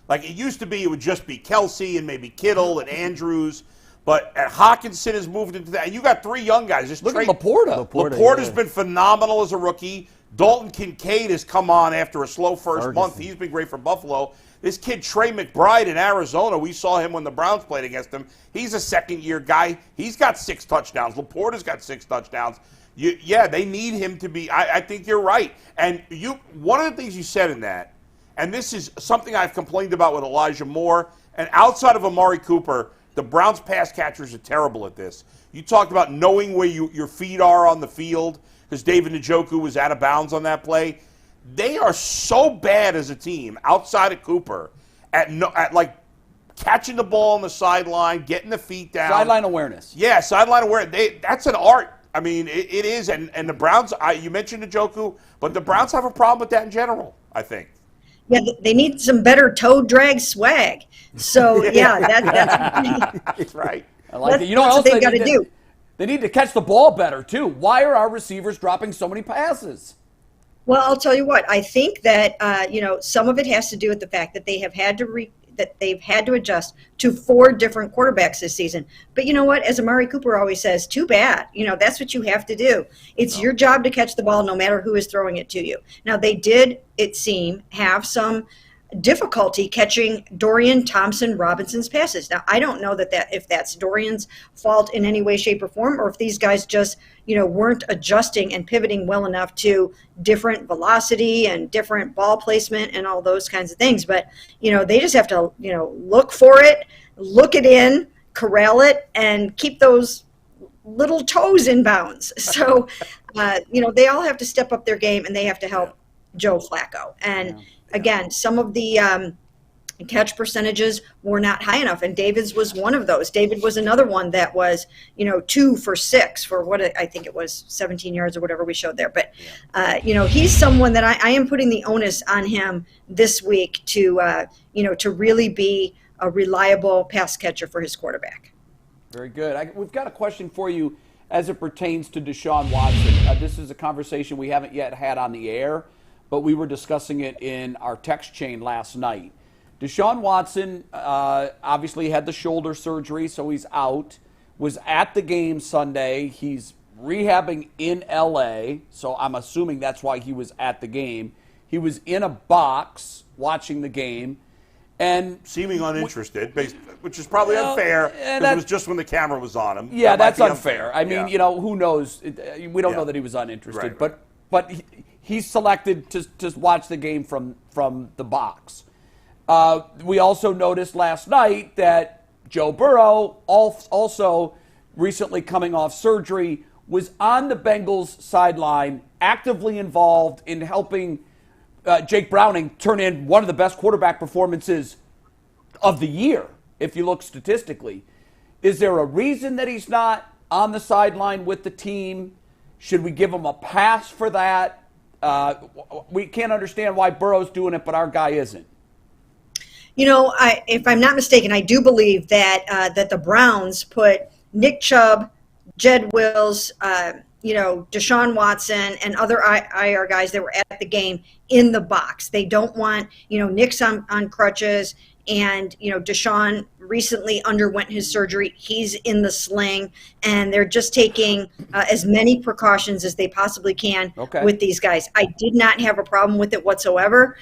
Like it used to be, it would just be Kelsey and maybe Kittle and Andrews. But Hawkinson has moved into that. And you got 3 young guys. Look at Laporta. Laporta's been phenomenal as a rookie. Dalton Kincaid has come on after a slow first month. He's been great for Buffalo. This kid, Trey McBride in Arizona, we saw him when the Browns played against him. He's a second-year guy. He's got 6 touchdowns. Laporta's got 6 touchdowns. They need him to be – I think you're right. And one of the things you said in that, and this is something I've complained about with Elijah Moore, and outside of Amari Cooper, the Browns pass catchers are terrible at this. You talked about knowing where your feet are on the field because David Njoku was out of bounds on that play. They are so bad as a team outside of Cooper at like catching the ball on the sideline, getting the feet down. Sideline awareness. Yeah, sideline awareness. That's an art. I mean, it is. And the Browns, you mentioned Njoku, but the Browns have a problem with that in general, I think. Yeah, they need some better toe drag swag. So, that's right. I like it. That's what they got to do. They need to catch the ball better, too. Why are our receivers dropping so many passes? Well, I'll tell you what. I think that some of it has to do with the fact that they have had to adjust to 4 different quarterbacks this season. But you know what? As Amari Cooper always says, too bad. That's what you have to do. It's your job to catch the ball no matter who is throwing it to you. Now, they did, it seemed, have some difficulty catching Dorian Thompson-Robinson's passes. Now, I don't know that if that's Dorian's fault in any way, shape, or form, or if these guys just, weren't adjusting and pivoting well enough to different velocity and different ball placement and all those kinds of things. But, they just have to, look for it, look it in, corral it, and keep those little toes in bounds. So, they all have to step up their game, and they have to help Joe Flacco. And again, some of the catch percentages were not high enough, and David's was one of those. David was another one that was, 2 for 6 for what I think it was 17 yards or whatever we showed there. But, he's someone that I am putting the onus on him this week to really be a reliable pass catcher for his quarterback. Very good. We've got a question for you as it pertains to Deshaun Watson. This is a conversation we haven't yet had on the air, but we were discussing it in our text chain last night. Deshaun Watson obviously had the shoulder surgery, so he's out. Was at the game Sunday. He's rehabbing in L.A., so I'm assuming that's why he was at the game. He was in a box watching the game. And seeming uninterested, which is probably unfair because it was just when the camera was on him. Yeah, that's unfair. I mean, who knows? We don't know that he was uninterested. Right. But he's selected to watch the game from the box. We also noticed last night that Joe Burrow, also recently coming off surgery, was on the Bengals sideline, actively involved in helping Jake Browning turn in one of the best quarterback performances of the year, if you look statistically. Is there a reason that he's not on the sideline with the team? Should we give him a pass for that? We can't understand why Burrow's doing it, but our guy isn't. If I'm not mistaken, I do believe that the Browns put Nick Chubb, Jed Wills, Deshaun Watson, and other IR guys that were at the game in the box. They don't want, Nick's on crutches, and, Deshaun recently underwent his surgery. He's in the sling, and they're just taking as many precautions as they possibly can with these guys. I did not have a problem with it whatsoever.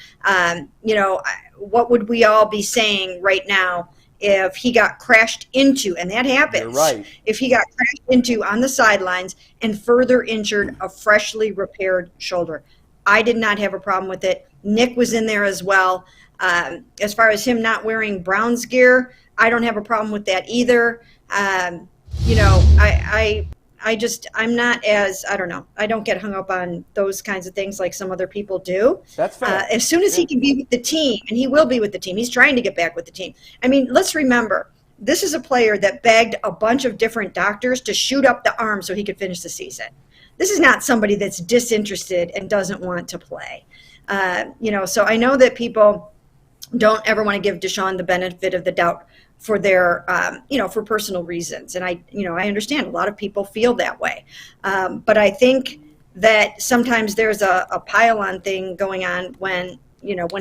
What would we all be saying right now if he got crashed into, and that happens. You're right. If he got crashed into on the sidelines and further injured a freshly repaired shoulder? I did not have a problem with it. Nick was in there as well. As far as him not wearing Browns gear, I don't have a problem with that either. I'm not as, I don't know, I don't get hung up on those kinds of things like some other people do. That's fair. As soon as he can be with the team, and he will be with the team, he's trying to get back with the team. I mean, let's remember, this is a player that begged a bunch of different doctors to shoot up the arm so he could finish the season. this is not somebody that's disinterested and doesn't want to play. So I know that people don't ever want to give Deshaun the benefit of the doubt for their, for personal reasons. And I understand a lot of people feel that way. But I think that sometimes there's a pile-on thing going on when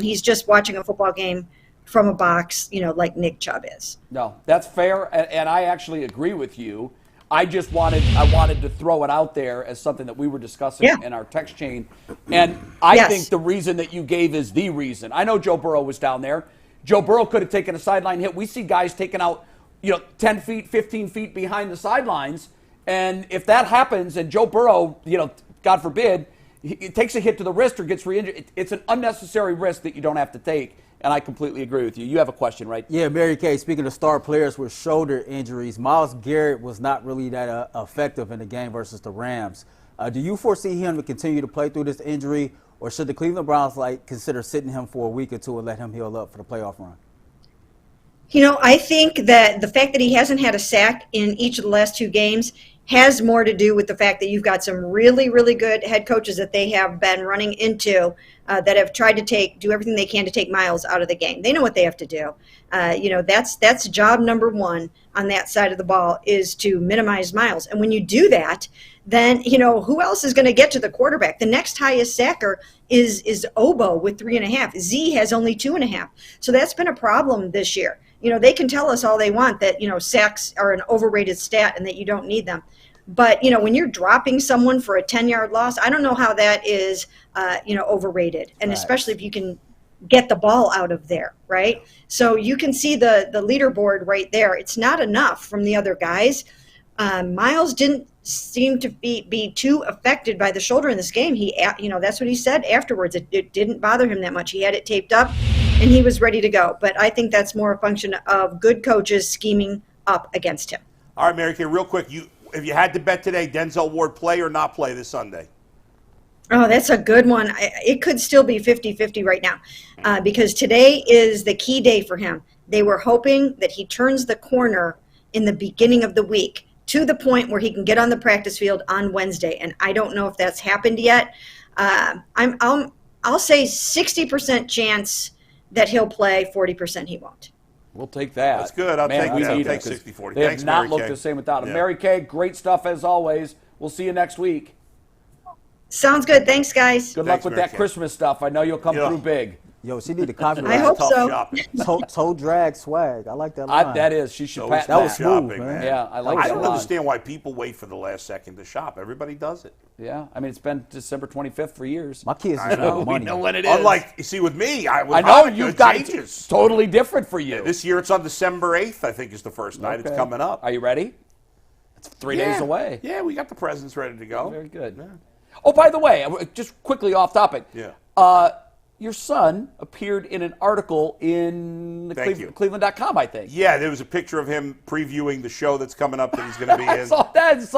he's just watching a football game from a box, like Nick Chubb is. No, that's fair, and I actually agree with you. I wanted to throw it out there as something that we were discussing in our text chain. And I think the reason that you gave is the reason. I know Joe Burrow was down there. Joe Burrow could have taken a sideline hit. We see guys taken out, 10 feet, 15 feet behind the sidelines. And if that happens and Joe Burrow, God forbid, he takes a hit to the wrist or gets re-injured, it's an unnecessary risk that you don't have to take. And I completely agree with you. You have a question, right? Yeah, Mary Kay, speaking of star players with shoulder injuries, Myles Garrett was not really that effective in the game versus the Rams. Do you foresee him to continue to play through this injury, or should the Cleveland Browns consider sitting him for a week or two and let him heal up for the playoff run? I think that the fact that he hasn't had a sack in each of the last 2 games has more to do with the fact that you've got some really, really good head coaches that they have been running into that have tried to do everything they can to take Myles out of the game. They know what they have to do. That's job number 1 on that side of the ball, is to minimize Myles. And when you do that, then, who else is going to get to the quarterback? The next highest sacker is Obo with 3.5. Z has only 2.5. So that's been a problem this year. They can tell us all they want that, sacks are an overrated stat and that you don't need them. But, when you're dropping someone for a 10-yard loss, I don't know how that is, overrated. And especially if you can get the ball out of there, right? So you can see the leaderboard right there. It's not enough from the other guys. Myles didn't seem to be too affected by the shoulder in this game. That's what he said afterwards. It didn't bother him that much. He had it taped up, and he was ready to go. But I think that's more a function of good coaches scheming up against him. All right, Mary Kay, real quick, if you had to bet today, Denzel Ward play or not play this Sunday? Oh, that's a good one. It could still be 50-50 right now because today is the key day for him. They were hoping that he turns the corner in the beginning of the week to the point where he can get on the practice field on Wednesday, and I don't know if that's happened yet. I'll say 60% chance that he'll play, 40% he won't. We'll take that. That's good. I'll take 60-40. They have not looked the same without him. Mary Kay, great stuff as always. We'll see you next week. Sounds good. Thanks, guys. Good luck with that Christmas stuff. I know you'll come through big. Yo, she need to copyright. I hope so. Toe drag swag. I like that line. That is. She should pass that. That was smooth, man. Yeah, I like that. I don't understand why people wait for the last second to shop. Everybody does it. Yeah, I mean, it's been December 25th for years. My kids know money. We know when it is. Unlike, you see, with me, I know you've got changes. Totally different for you. Yeah, this year it's on December 8th, I think, is the first night. It's coming up. Are you ready? It's 3 days away. Yeah, we got the presents ready to go. Very good. Yeah. Oh, by the way, just quickly off topic. Yeah. Your son appeared in an article in Cleveland.com, I think. Yeah, there was a picture of him previewing the show that's coming up that he's going to be in. I saw that. It's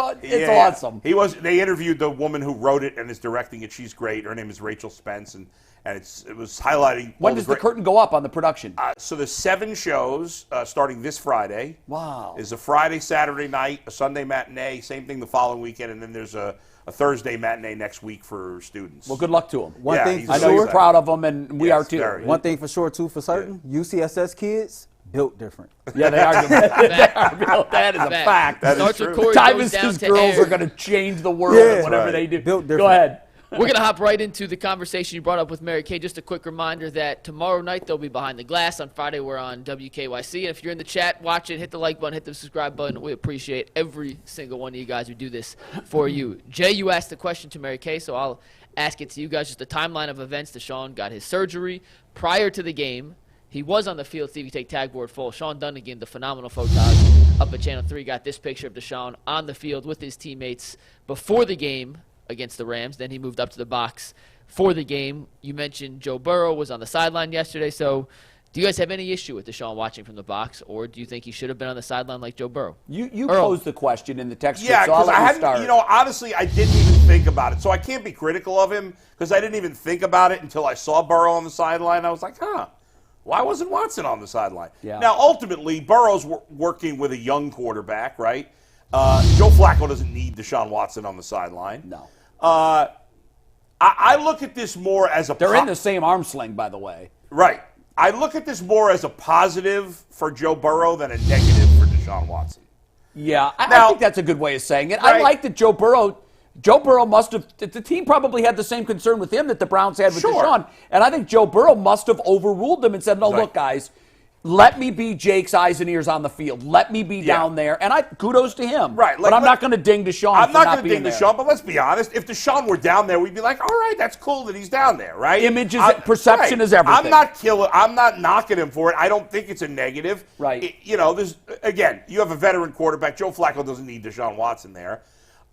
awesome. They interviewed the woman who wrote it and is directing it. She's great. Her name is Rachel Spence, and it was highlighting. When does the curtain go up on the production? So there's 7 shows starting this Friday. Wow. There's a Friday, Saturday night, a Sunday matinee, same thing the following weekend, and then there's a Thursday matinee next week for students. Well, good luck to him. One thing for I know you're proud of them, and we are too. One thing for sure, too, for certain, UCSS kids built different. Yeah, they are. They are built. That is a fact. That is true. Tyvus's girls are going to change the world, whatever they do. Built different. Go ahead. We're going to hop right into the conversation you brought up with Mary Kay. Just a quick reminder that tomorrow night they'll be Behind the Glass. On Friday, we're on WKYC. And if you're in the chat, watch it, hit the like button, hit the subscribe button. We appreciate every single one of you guys who do this for you. Jay, you asked the question to Mary Kay, so I'll ask it to you guys. Just the timeline of events. Deshaun got his surgery prior to the game. He was on the field. Stevie, take tag board full. Sean Dunnigan, the phenomenal photog up at Channel 3, got this picture of Deshaun on the field with his teammates before the game against the Rams. Then he moved up to the box for the game. You mentioned Joe Burrow was on the sideline yesterday. So do you guys have any issue with Deshaun watching from the box, or do you think he should have been on the sideline like Joe Burrow? You posed the question in the text. Yeah, because I hadn't, honestly, I didn't even think about it. So I can't be critical of him because I didn't even think about it until I saw Burrow on the sideline. I was like, why wasn't Watson on the sideline? Yeah. Now, ultimately, Burrow's working with a young quarterback, right? Joe Flacco doesn't need Deshaun Watson on the sideline. No. I look at this more as a... They're in the same arm sling, by the way. Right. I look at this more as a positive for Joe Burrow than a negative for Deshaun Watson. Yeah, I think that's a good way of saying it. Right. I like that Joe Burrow must have, the team probably had the same concern with him that the Browns had with Deshaun. And I think Joe Burrow must have overruled them and said, no, look, guys, let me be Jake's eyes and ears on the field. Let me be down there. And kudos to him. Right. But I'm not going to ding Deshaun I'm not going to ding Deshaun, but let's be honest. If Deshaun were down there, we'd be like, all right, that's cool that he's down there, right? Perception is everything. I'm not knocking him for it. I don't think it's a negative. Right. Again, you have a veteran quarterback. Joe Flacco doesn't need Deshaun Watson there.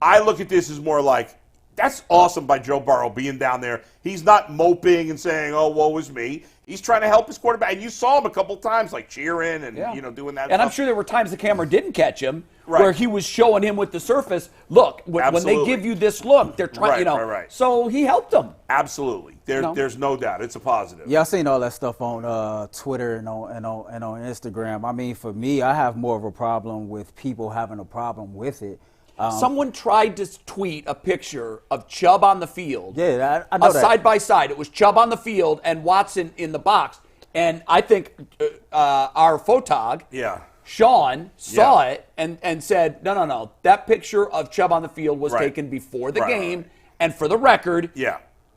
I look at this as more like, that's awesome by Joe Burrow being down there. He's not moping and saying, oh, woe is me. He's trying to help his quarterback. And you saw him a couple times, like cheering and doing that. And I'm sure there were times the camera didn't catch him, where he was showing him with the surface. Look, when they give you this look, they're trying. Right. So he helped them. Absolutely. There's no doubt. It's a positive. Yeah, I've seen all that stuff on Twitter and on Instagram. I mean, for me, I have more of a problem with people having a problem with it. Someone tried to tweet a picture of Chubb on the field. Yeah, I know that. Side by side. It was Chubb on the field and Watson in the box. And I think our photog, Sean, saw it and said, no. That picture of Chubb on the field was taken before the game. And for the record,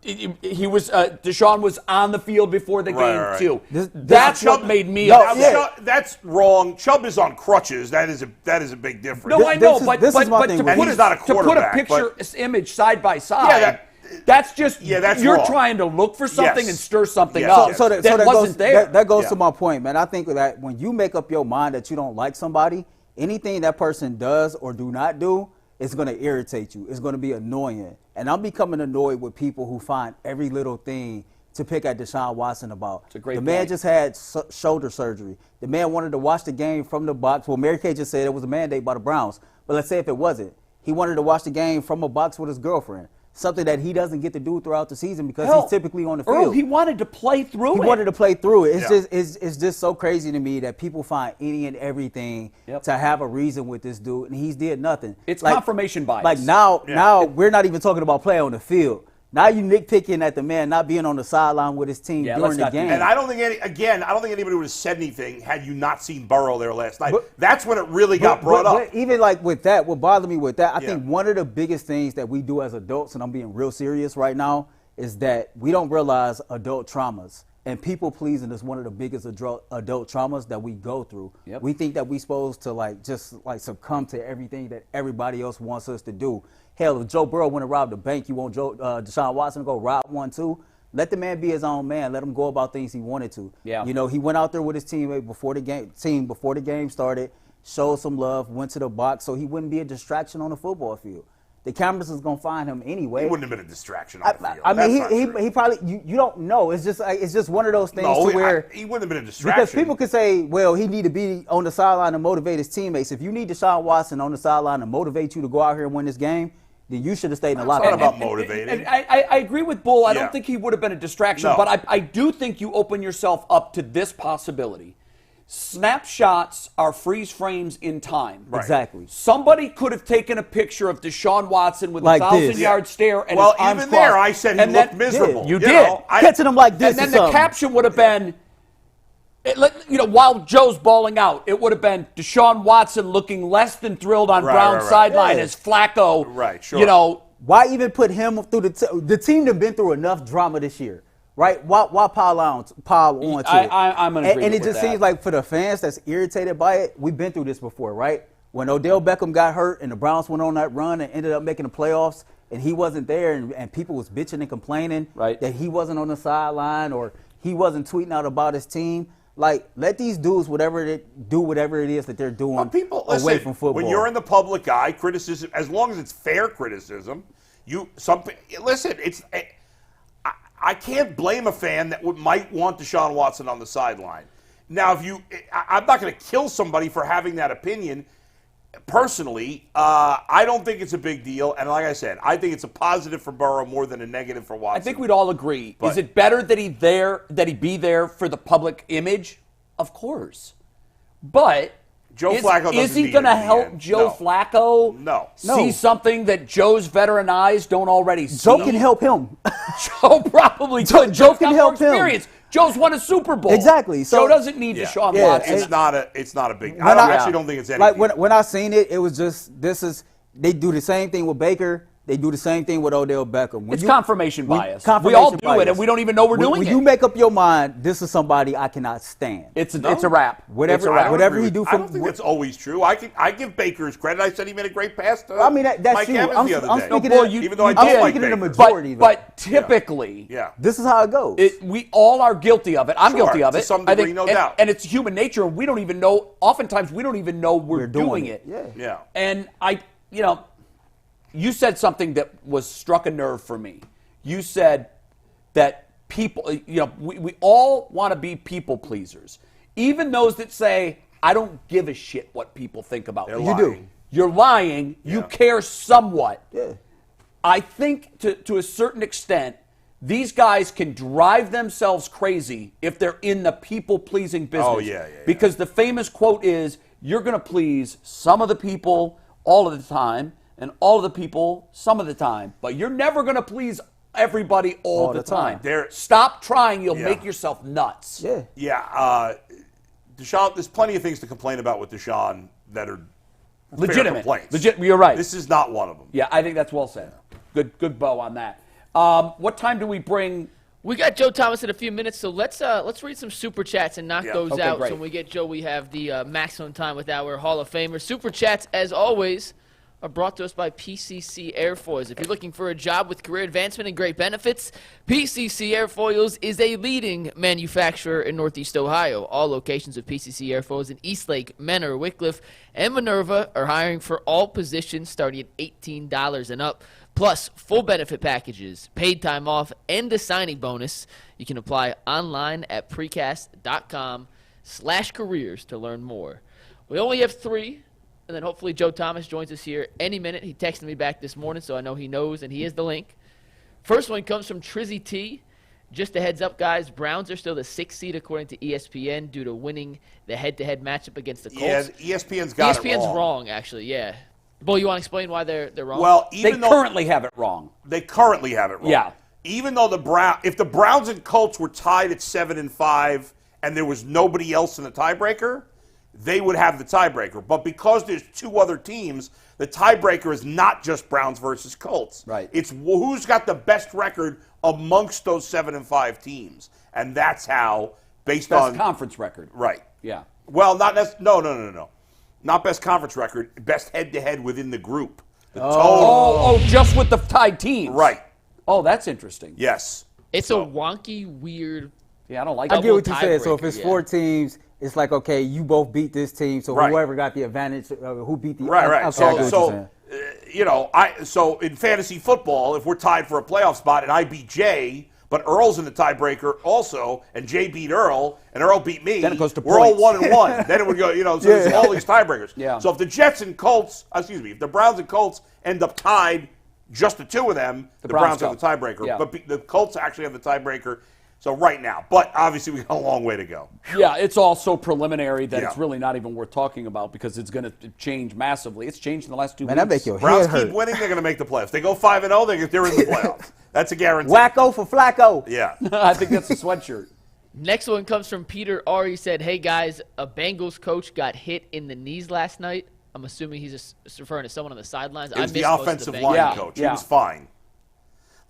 he was Deshaun was on the field before the game too. That's what made me upset. That's wrong. Chubb is on crutches. That is a big difference. No, I know, but to put a picture image side by side. That's just that's you're wrong. Trying to look for something and stir something up. So that wasn't there. That goes to my point, man. I think that when you make up your mind that you don't like somebody, anything that person does or do not do is going to irritate you. It's going to be annoying. And I'm becoming annoyed with people who find every little thing to pick at Deshaun Watson about. It's a great point. Man just had shoulder surgery. The man wanted to watch the game from the box. Well, Mary Kay just said it was a mandate by the Browns. But let's say if it wasn't. He wanted to watch the game from a box with his girlfriend. Something that he doesn't get to do throughout the season because he's typically on the field. He wanted to play through it. He wanted to play through it. It's just so crazy to me that people find any and everything to have a reason with this dude, and he's did nothing. It's confirmation bias. Like now we're not even talking about play on the field. Now you nitpicking at the man not being on the sideline with his team during the game. And I don't think anybody would have said anything had you not seen Burrow there last night. That's when it really got brought up. But even like with that, what bothered me with that, I think one of the biggest things that we do as adults, and I'm being real serious right now, is that we don't realize adult traumas. And people pleasing is one of the biggest adult traumas that we go through. Yep. We think that we're supposed to just succumb to everything that everybody else wants us to do. Hell, if Joe Burrow went to rob the bank, you want Deshaun Watson to go rob one too? Let the man be his own man. Let him go about things he wanted to. Yeah. He went out there with his teammate before the game started, showed some love, went to the box so he wouldn't be a distraction on the football field. The cameras is gonna find him anyway. He wouldn't have been a distraction on the field. I mean, he probably you don't know. It's just one of those things where he wouldn't have been a distraction. Because people could say, well, he need to be on the sideline to motivate his teammates. If you need Deshaun Watson on the sideline to motivate you to go out here and win this game, then you should have stayed in the locker room. It's not about motivating. And I agree with Bull. I don't think he would have been a distraction, but I do think you open yourself up to this possibility. Snapshots are freeze frames in time. Right. Exactly. Somebody could have taken a picture of Deshaun Watson with a 1,000-yard stare and his arms crossed. Even there, I said he looked miserable. You did. Catching him like this. And then the caption would have been, while Joe's bawling out, it would have been Deshaun Watson looking less than thrilled on Brown's sideline as Flacco. Right, sure. Why even put him through the team that's been through enough drama this year? Right? Why pile on to it? I'm in agreement and it just seems like for the fans that's irritated by it, we've been through this before, right? When Odell Beckham got hurt and the Browns went on that run and ended up making the playoffs and he wasn't there and people was bitching and complaining that he wasn't on the sideline or he wasn't tweeting out about his team. Like, let these dudes do whatever it is that they're doing away from football. When you're in the public eye, criticism, as long as it's fair criticism, I can't blame a fan that might want Deshaun Watson on the sideline. Now, I'm not going to kill somebody for having that opinion. Personally, I don't think it's a big deal. And like I said, I think it's a positive for Burrow more than a negative for Watson. I think we'd all agree. Is it better that he be there for the public image? Of course. But Joe Flacco doesn't Is he going to help Joe Flacco see something that Joe's veteran eyes don't already see? Joe can help him. Joe probably could. Joe can help him. Joe's won a Super Bowl. Exactly. So Joe doesn't need Deshaun Watson. It's not a big. I actually don't think it's anything. Like when I seen it, it was just they do the same thing with Baker. They do the same thing with Odell Beckham. It's confirmation bias. We all do it, and we don't even know we're doing it. When you make up your mind, this is somebody I cannot stand. It's a wrap. Whatever he do. I don't think that's always true. I give Baker his credit. I said he made a great pass to that's Mike you. Evans the other day. Even though I'm speaking in the majority. But typically, this is how it goes. We all are guilty of it. I'm guilty of it. To some degree, no doubt. And it's human nature, and we don't even know. Oftentimes, we don't even know we're doing it. Yeah. And you said something that struck a nerve for me. You said that people, we all want to be people pleasers. Even those that say, I don't give a shit what people think about me. You do. You're lying. Yeah. You care somewhat. Yeah. I think to a certain extent, these guys can drive themselves crazy if they're in the people-pleasing business. Oh, yeah. Because the famous quote is, you're going to please some of the people all of the time, and all of the people some of the time. But you're never going to please everybody all the time. Stop trying. You'll make yourself nuts. Yeah. Yeah. Deshaun, there's plenty of things to complain about with Deshaun that are legitimate. Fair complaints. You're right. This is not one of them. Yeah, I think that's well said. Good bow on that. What time do we bring? We got Joe Thomas in a few minutes, so let's read some Super Chats and knock those out. Great. So when we get Joe, we have the maximum time with our Hall of Famer. Super Chats, as always, are brought to us by PCC Airfoils. If you're looking for a job with career advancement and great benefits, PCC Airfoils is a leading manufacturer in Northeast Ohio. All locations of PCC Airfoils in Eastlake, Menor, Wickliffe, and Minerva are hiring for all positions starting at $18 and up, plus full benefit packages, paid time off, and a signing bonus. You can apply online at precast.com/careers to learn more. We only have 3. And then hopefully Joe Thomas joins us here any minute. He texted me back this morning, so I know he knows, and he is the link. First one comes from Trizzy T. Just a heads up, guys. Browns are still the 6th seed according to ESPN due to winning the head-to-head matchup against the Colts. Yeah, ESPN's got it wrong. ESPN's wrong, actually, yeah. Bull, you want to explain why they're wrong? Well, they currently have it wrong. They currently have it wrong. Yeah. Even though if the Browns and Colts were tied at 7-5 and there was nobody else in the tiebreaker, they would have the tiebreaker. But because there's 2 other teams, the tiebreaker is not just Browns versus Colts. Right. It's who's got the best record amongst those 7-5 teams. And that's how, based on... Best conference record. Right. Yeah. Well, not necessarily... No. Not best conference record. Best head-to-head within the group. The total. Oh, just with the tied teams. Right. Oh, that's interesting. Yes. It's a wonky, weird... Yeah, I don't like I get what you're saying. tiebreaker, So if it's 4 teams... It's like, okay, you both beat this team, so whoever got the advantage, who beat the right. Okay, So in fantasy football, if we're tied for a playoff spot and I beat Jay, but Earl's in the tiebreaker also, and Jay beat Earl, and Earl beat me, then it goes to we're points. all 1-1. Then it would go, so there's all these tiebreakers. Yeah. So if the if the Browns and Colts end up tied, just the 2 of them, the Browns have the tiebreaker. Yeah. But the Colts actually have the tiebreaker. So right now, but obviously we got a long way to go. Yeah, it's all so preliminary that it's really not even worth talking about because it's going to change massively. It's changed in the last 2 weeks. That make your Browns head hurt. keep winning, they're going to make the playoffs. They go 5-0, they're in the playoffs. That's a guarantee. Wacko for Flacco. Yeah. I think that's a sweatshirt. Next one comes from Peter R. He said, hey, guys, a Bengals coach got hit in the knees last night. I'm assuming he's referring to someone on the sidelines. It was the offensive line coach. Yeah. He was fine.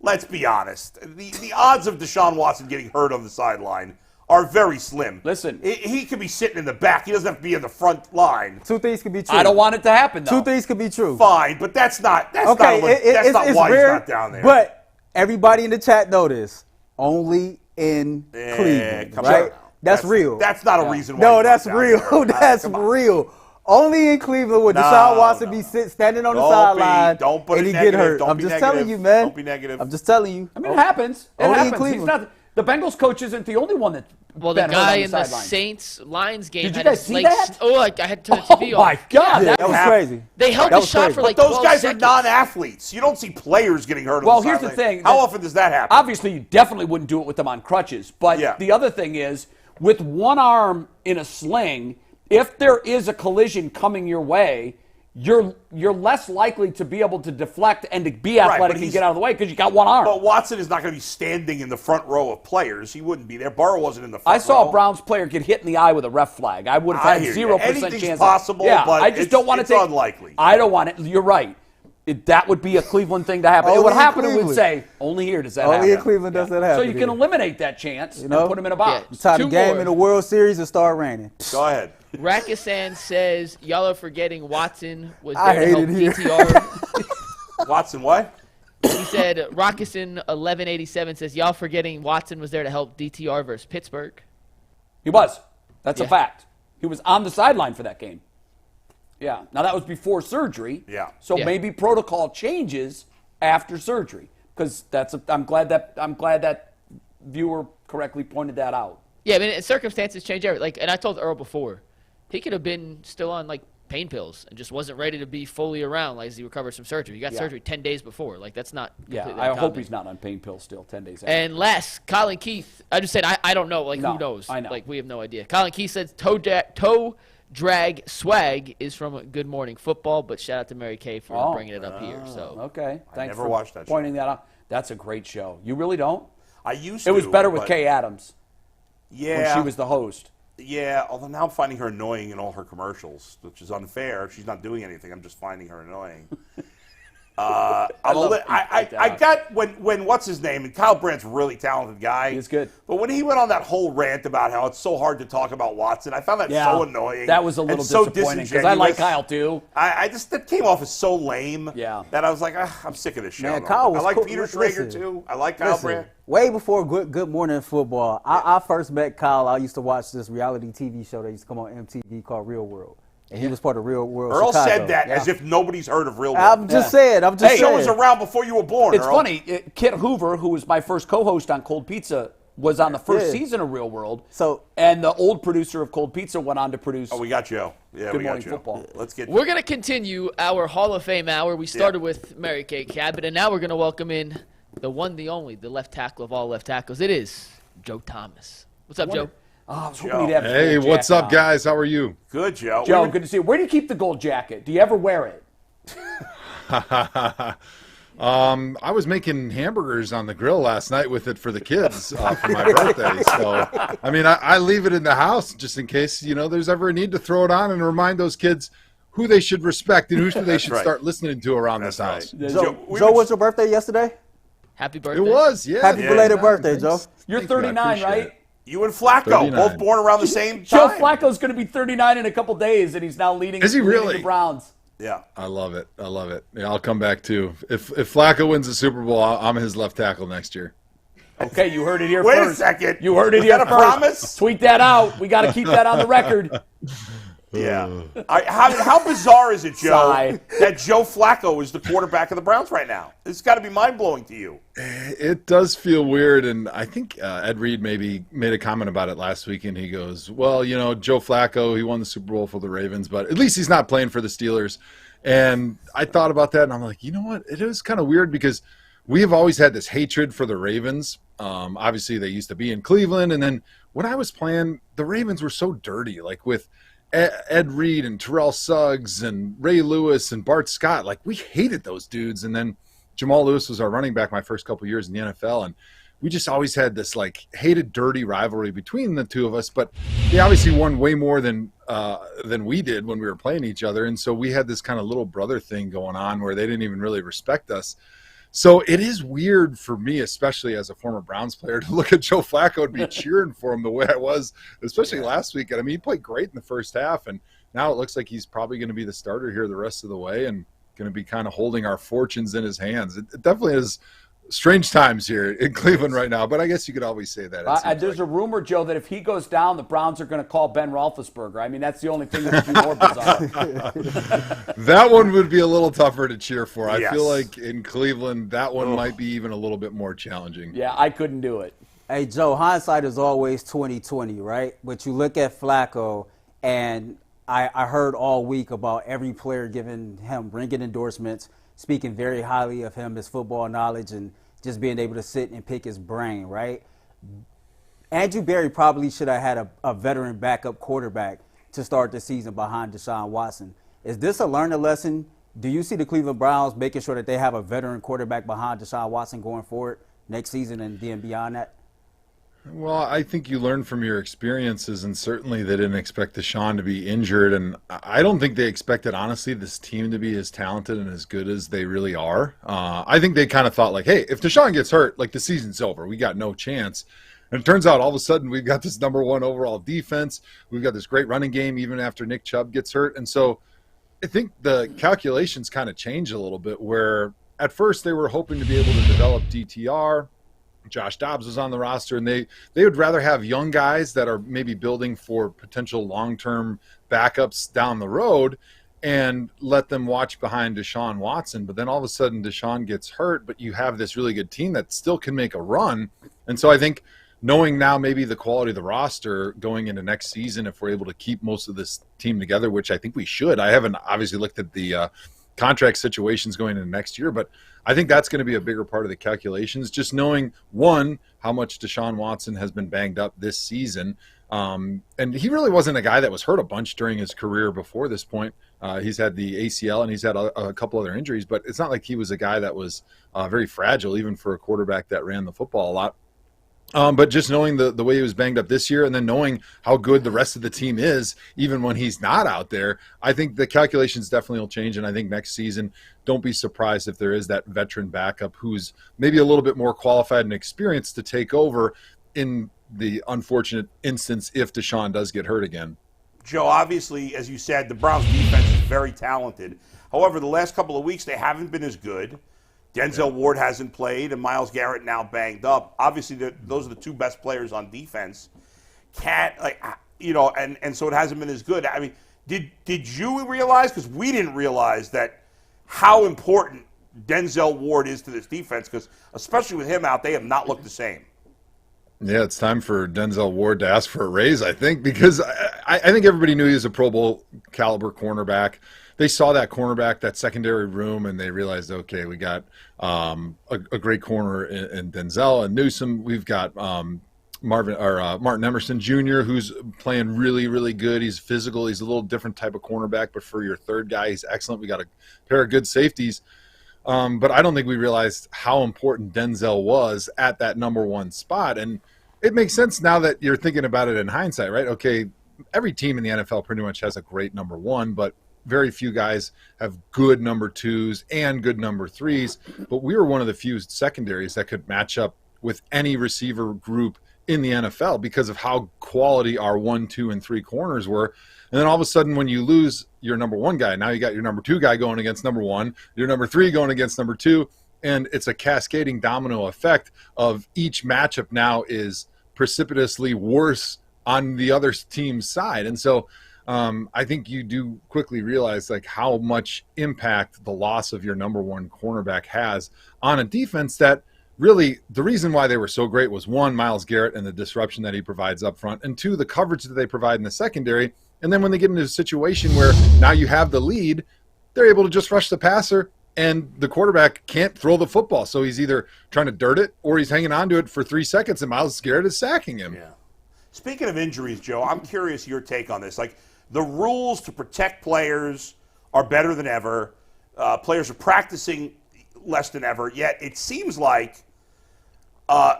Let's be honest. The odds of Deshaun Watson getting hurt on the sideline are very slim. Listen. He could be sitting in the back. He doesn't have to be in the front line. 2 things could be true. I don't want it to happen, though. 2 things could be true. Fine, but that's not why rare, he's not down there. But everybody in the chat know this. Only in Cleveland, right? That's real. That's not a reason why. No, that's real. That's real. Only in Cleveland would Deshaun Watson be standing on the sideline and he get hurt. I'm just telling you, man. Don't be negative. I'm just telling you. I mean, it happens. It Only in happens. Cleveland. The Bengals coach isn't the only one that. Well, the guy in the Saints-Lions game Did you had guys his see legs. that? Oh, I had to turn the TV off. Oh, my God. That was crazy. They held the shot for like But those 12 guys seconds. are non-athletes. You don't see players getting hurt on the Well, sideline. here's the thing. How often does that happen? Obviously, you definitely wouldn't do it with them on crutches. But the other thing is, with one arm in a sling, if there is a collision coming your way, you're less likely to be able to deflect and to be athletic and get out of the way because you got one arm. But Watson is not going to be standing in the front row of players. He wouldn't be there. Burrow wasn't in the front row. I saw a Browns player get hit in the eye with a ref flag. I would have had 0% Anything's chance. Possible, yeah, but I just don't want to take. It's unlikely. I don't want it. You're right. That would be a Cleveland thing to happen. It would happen. It would say only here does that happen. Only in Cleveland does that happen. So you can eliminate that chance and put him in a box. You tie the game in the World Series and start raining. Go ahead. Rakisan says y'all are forgetting Watson was there to help DTR. Watson what? He said Rakisan 1187 says y'all forgetting Watson was there to help DTR versus Pittsburgh. He was. That's a fact. He was on the sideline for that game. Yeah. Now that was before surgery. Yeah. So maybe protocol changes after surgery because I'm glad that viewer correctly pointed that out. Yeah, I mean circumstances change everything. And I told Earl before, he could have been still on pain pills and just wasn't ready to be fully around as he recovers from surgery. He got surgery 10 days before. That's not completely I uncommon. hope he's not on pain pills still 10 days after. And last, Colin Keith, I just said I don't know. Who knows? I know. We have no idea. Colin Keith said toe drag swag is from Good Morning Football, but shout out to Mary Kay for bringing it up here. So okay, thanks never for watched that pointing that out. That's a great show. You really don't? I used to. It was better with Kay Adams. Yeah. When she was the host. Yeah, although now I'm finding her annoying in all her commercials, which is unfair. She's not doing anything. I'm just finding her annoying. I got when what's his name, and Kyle Brandt's a really talented guy. He's good. But when he went on that whole rant about how it's so hard to talk about Watson, I found that so annoying. That was a little disappointing because I like Kyle too. That came off as so lame. Yeah. That I was like, I'm sick of this show. Man, Kyle was I like cool. Peter Schrager too. I like Kyle Brandt. Way before Good Morning Football, I first met Kyle. I used to watch this reality TV show that used to come on MTV called Real World. And he was part of Real World Earl Chicago. said that as if nobody's heard of Real World. I'm just saying. The show was around before you were born, It's Earl. funny. Kit Hoover, who was my first co-host on Cold Pizza, was on the first season of Real World. And the old producer of Cold Pizza went on to produce. Oh, we got Joe. Yeah, Good Morning Football. Let's get. We're gonna continue our Hall of Fame hour. We started with Mary Kay Cabot, and now we're gonna welcome in the one, the only, the left tackle of all left tackles. It is Joe Thomas. What's up, Joe? I was hoping he'd have Hey, what's up, guys? How are you? Good, Joe. Joe, good to see you. Where do you keep the gold jacket? Do you ever wear it? I was making hamburgers on the grill last night with it for the kids for my birthday. So, I mean, I leave it in the house just in case, there's ever a need to throw it on and remind those kids who they should respect and who they should start listening to around this house. Joe, was your birthday yesterday? Happy birthday. It was, yeah. Happy belated birthday, Joe. You're 39, right? You and Flacco, 39. both born around the same time. Joe Flacco's going to be 39 in a couple days, and he's now leading the Browns. Yeah. I love it. Yeah, I'll come back, too. If Flacco wins the Super Bowl, I'm his left tackle next year. Okay, you heard it here Wait first. a second. You heard it here that first. a promise? Tweet that out. We got to keep that on the record. Yeah. How bizarre is it, Joe, that Joe Flacco is the quarterback of the Browns right now? It's got to be mind-blowing to you. It does feel weird, and I think Ed Reed maybe made a comment about it last week, and he goes, well, Joe Flacco, he won the Super Bowl for the Ravens, but at least he's not playing for the Steelers. And I thought about that, and I'm like, you know what? It is kind of weird because we have always had this hatred for the Ravens. Obviously, they used to be in Cleveland, and then when I was playing, the Ravens were so dirty, like with Ed Reed and Terrell Suggs and Ray Lewis and Bart Scott. Like, we hated those dudes. And then Jamal Lewis was our running back my first couple years in the NFL, and we just always had this hated, dirty rivalry between the two of us. But they obviously won way more than we did when we were playing each other, and so we had this kind of little brother thing going on where they didn't even really respect us. So it is weird for me, especially as a former Browns player, to look at Joe Flacco and be cheering for him the way I was, especially last week. And I mean, he played great in the first half, and now it looks like he's probably going to be the starter here the rest of the way and going to be kind of holding our fortunes in his hands. It definitely is strange times here in Cleveland right now, but I guess you could always say that. There's a rumor, Joe, that if he goes down, the Browns are going to call Ben Roethlisberger. I mean, that's the only thing that would be more bizarre. That one would be a little tougher to cheer for. I feel like in Cleveland, that one might be even a little bit more challenging. Yeah, I couldn't do it. Hey, Joe, hindsight is always 20/20, right? But you look at Flacco, and I heard all week about every player giving him ringing endorsements, speaking very highly of him, his football knowledge, and just being able to sit and pick his brain, right? Andrew Berry probably should have had a veteran backup quarterback to start the season behind Deshaun Watson. Is this a learning lesson? Do you see the Cleveland Browns making sure that they have a veteran quarterback behind Deshaun Watson going forward next season and then beyond that? Well, I think you learn from your experiences, and certainly they didn't expect Deshaun to be injured, and I don't think they expected, honestly, this team to be as talented and as good as they really are. I think they kind of thought, like, hey, if Deshaun gets hurt, like, the season's over. We got no chance. And it turns out all of a sudden we've got this number one overall defense. We've got this great running game even after Nick Chubb gets hurt. And so I think the calculations kind of changed a little bit, where at first they were hoping to be able to develop DTR. Josh Dobbs was on the roster, and they would rather have young guys that are maybe building for potential long-term backups down the road and let them watch behind Deshaun Watson. But then all of a sudden Deshaun gets hurt, but you have this really good team that still can make a run. And so I think knowing now maybe the quality of the roster going into next season, if we're able to keep most of this team together, which I think we should. I haven't obviously looked at the contract situations going into next year, but I think that's going to be a bigger part of the calculations. Just knowing, one, how much Deshaun Watson has been banged up this season. And he really wasn't a guy that was hurt a bunch during his career before this point. He's had the ACL and he's had a couple other injuries, but it's not like he was a guy that was very fragile, even for a quarterback that ran the football a lot. But just knowing the way he was banged up this year, and then knowing how good the rest of the team is, even when he's not out there, I think the calculations definitely will change. And I think next season, don't be surprised if there is that veteran backup who's maybe a little bit more qualified and experienced to take over in the unfortunate instance if Deshaun does get hurt again. Joe, obviously, as you said, the Browns defense is very talented. However, the last couple of weeks, they haven't been as good. Denzel Ward hasn't played, and Myles Garrett now banged up. Obviously, those are the two best players on defense. And so it hasn't been as good. I mean, did you realize? Because we didn't realize that how important Denzel Ward is to this defense. Because especially with him out, they have not looked the same. Yeah, it's time for Denzel Ward to ask for a raise, I think, because I think everybody knew he was a Pro Bowl caliber cornerback. They saw that cornerback, that secondary room, and they realized, okay, we got a great corner in Denzel and Newsome. We've got Martin Emerson Jr., who's playing really, really good. He's physical. He's a little different type of cornerback, but for your third guy, he's excellent. We got a pair of good safeties. But I don't think we realized how important Denzel was at that number one spot. And it makes sense now that you're thinking about it in hindsight, right? Okay, every team in the NFL pretty much has a great number one, but very few guys have good number twos and good number threes. But we were one of the few secondaries that could match up with any receiver group in the NFL because of how quality our 1, 2, and 3 corners were. And then all of a sudden, when you lose your number one guy, now you got your number two guy going against number one, your number three going against number two, and it's a cascading domino effect of each matchup now is precipitously worse on the other team's side. And so I think you do quickly realize like how much impact the loss of your number one cornerback has on a defense that really the reason why they were so great was, one, Myles Garrett and the disruption that he provides up front, and two, the coverage that they provide in the secondary. And then when they get into a situation where now you have the lead, they're able to just rush the passer, and the quarterback can't throw the football. So he's either trying to dirt it or he's hanging on to it for 3 seconds, and Myles Garrett is sacking him. Yeah. Speaking of injuries, Joe, I'm curious your take on this. Like, the rules to protect players are better than ever. Players are practicing less than ever, yet it seems like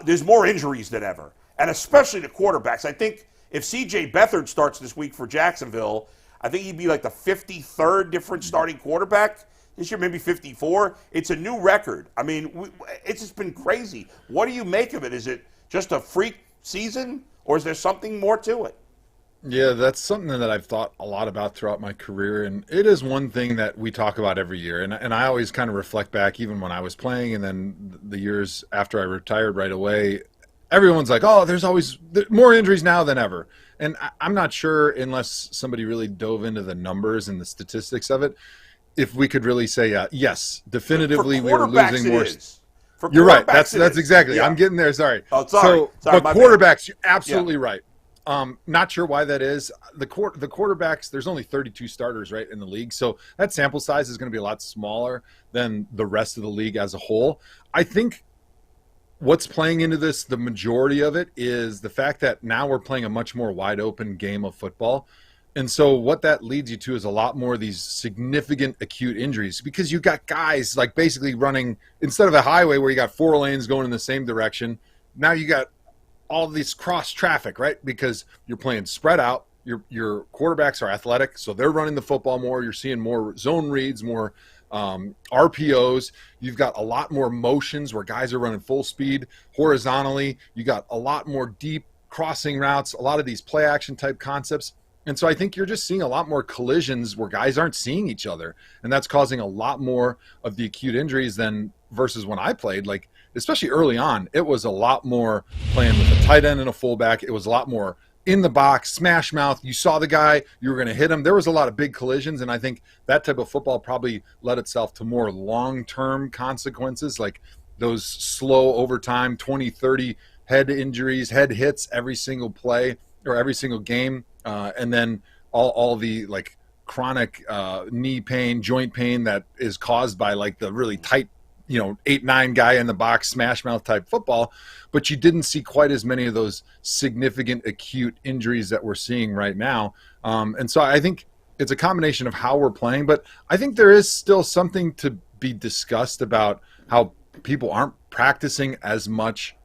there's more injuries than ever, and especially the quarterbacks. I think if C.J. Beathard starts this week for Jacksonville, I think he'd be like the 53rd different starting quarterback this year, maybe 54. It's a new record. I mean, it's just been crazy. What do you make of it? Is it just a freak season, or is there something more to it? Yeah, that's something that I've thought a lot about throughout my career, and it is one thing that we talk about every year. And I always kind of reflect back, even when I was playing, and then the years after I retired right away. Everyone's like, oh, there's always more injuries now than ever. And I'm not sure, unless somebody really dove into the numbers and the statistics of it, if we could really say, yes, definitively we were losing more. You're right. That's exactly. Yeah. I'm getting there. Sorry. Oh, sorry. But quarterbacks, you're absolutely right. Not sure why that is. The quarterbacks, there's only 32 starters, right, in the league. So that sample size is going to be a lot smaller than the rest of the league as a whole. I think what's playing into this, the majority of it, is the fact that now we're playing a much more wide open game of football. And so what that leads you to is a lot more of these significant acute injuries, because you got guys like basically running, instead of a highway where you got 4 lanes going in the same direction, now you got all this cross traffic, right? Because you're playing spread out. Your quarterbacks are athletic, so they're running the football more. You're seeing more zone reads, more RPOs. You've got a lot more motions where guys are running full speed horizontally. You got a lot more deep crossing routes, a lot of these play action type concepts. And so I think you're just seeing a lot more collisions where guys aren't seeing each other. And that's causing a lot more of the acute injuries than versus when I played. Like, especially early on, it was a lot more playing with a tight end and a fullback. It was a lot more in the box, smash mouth. You saw the guy, you were going to hit him. There was a lot of big collisions. And I think that type of football probably led itself to more long-term consequences, like those slow overtime, 20, 30 head injuries, head hits every single play or every single game. And then all the like chronic knee pain, joint pain that is caused by like the really tight, 8-9 guy in the box, smash mouth type football. But you didn't see quite as many of those significant acute injuries that we're seeing right now. And so I think it's a combination of how we're playing, but I think there is still something to be discussed about how people aren't practicing as much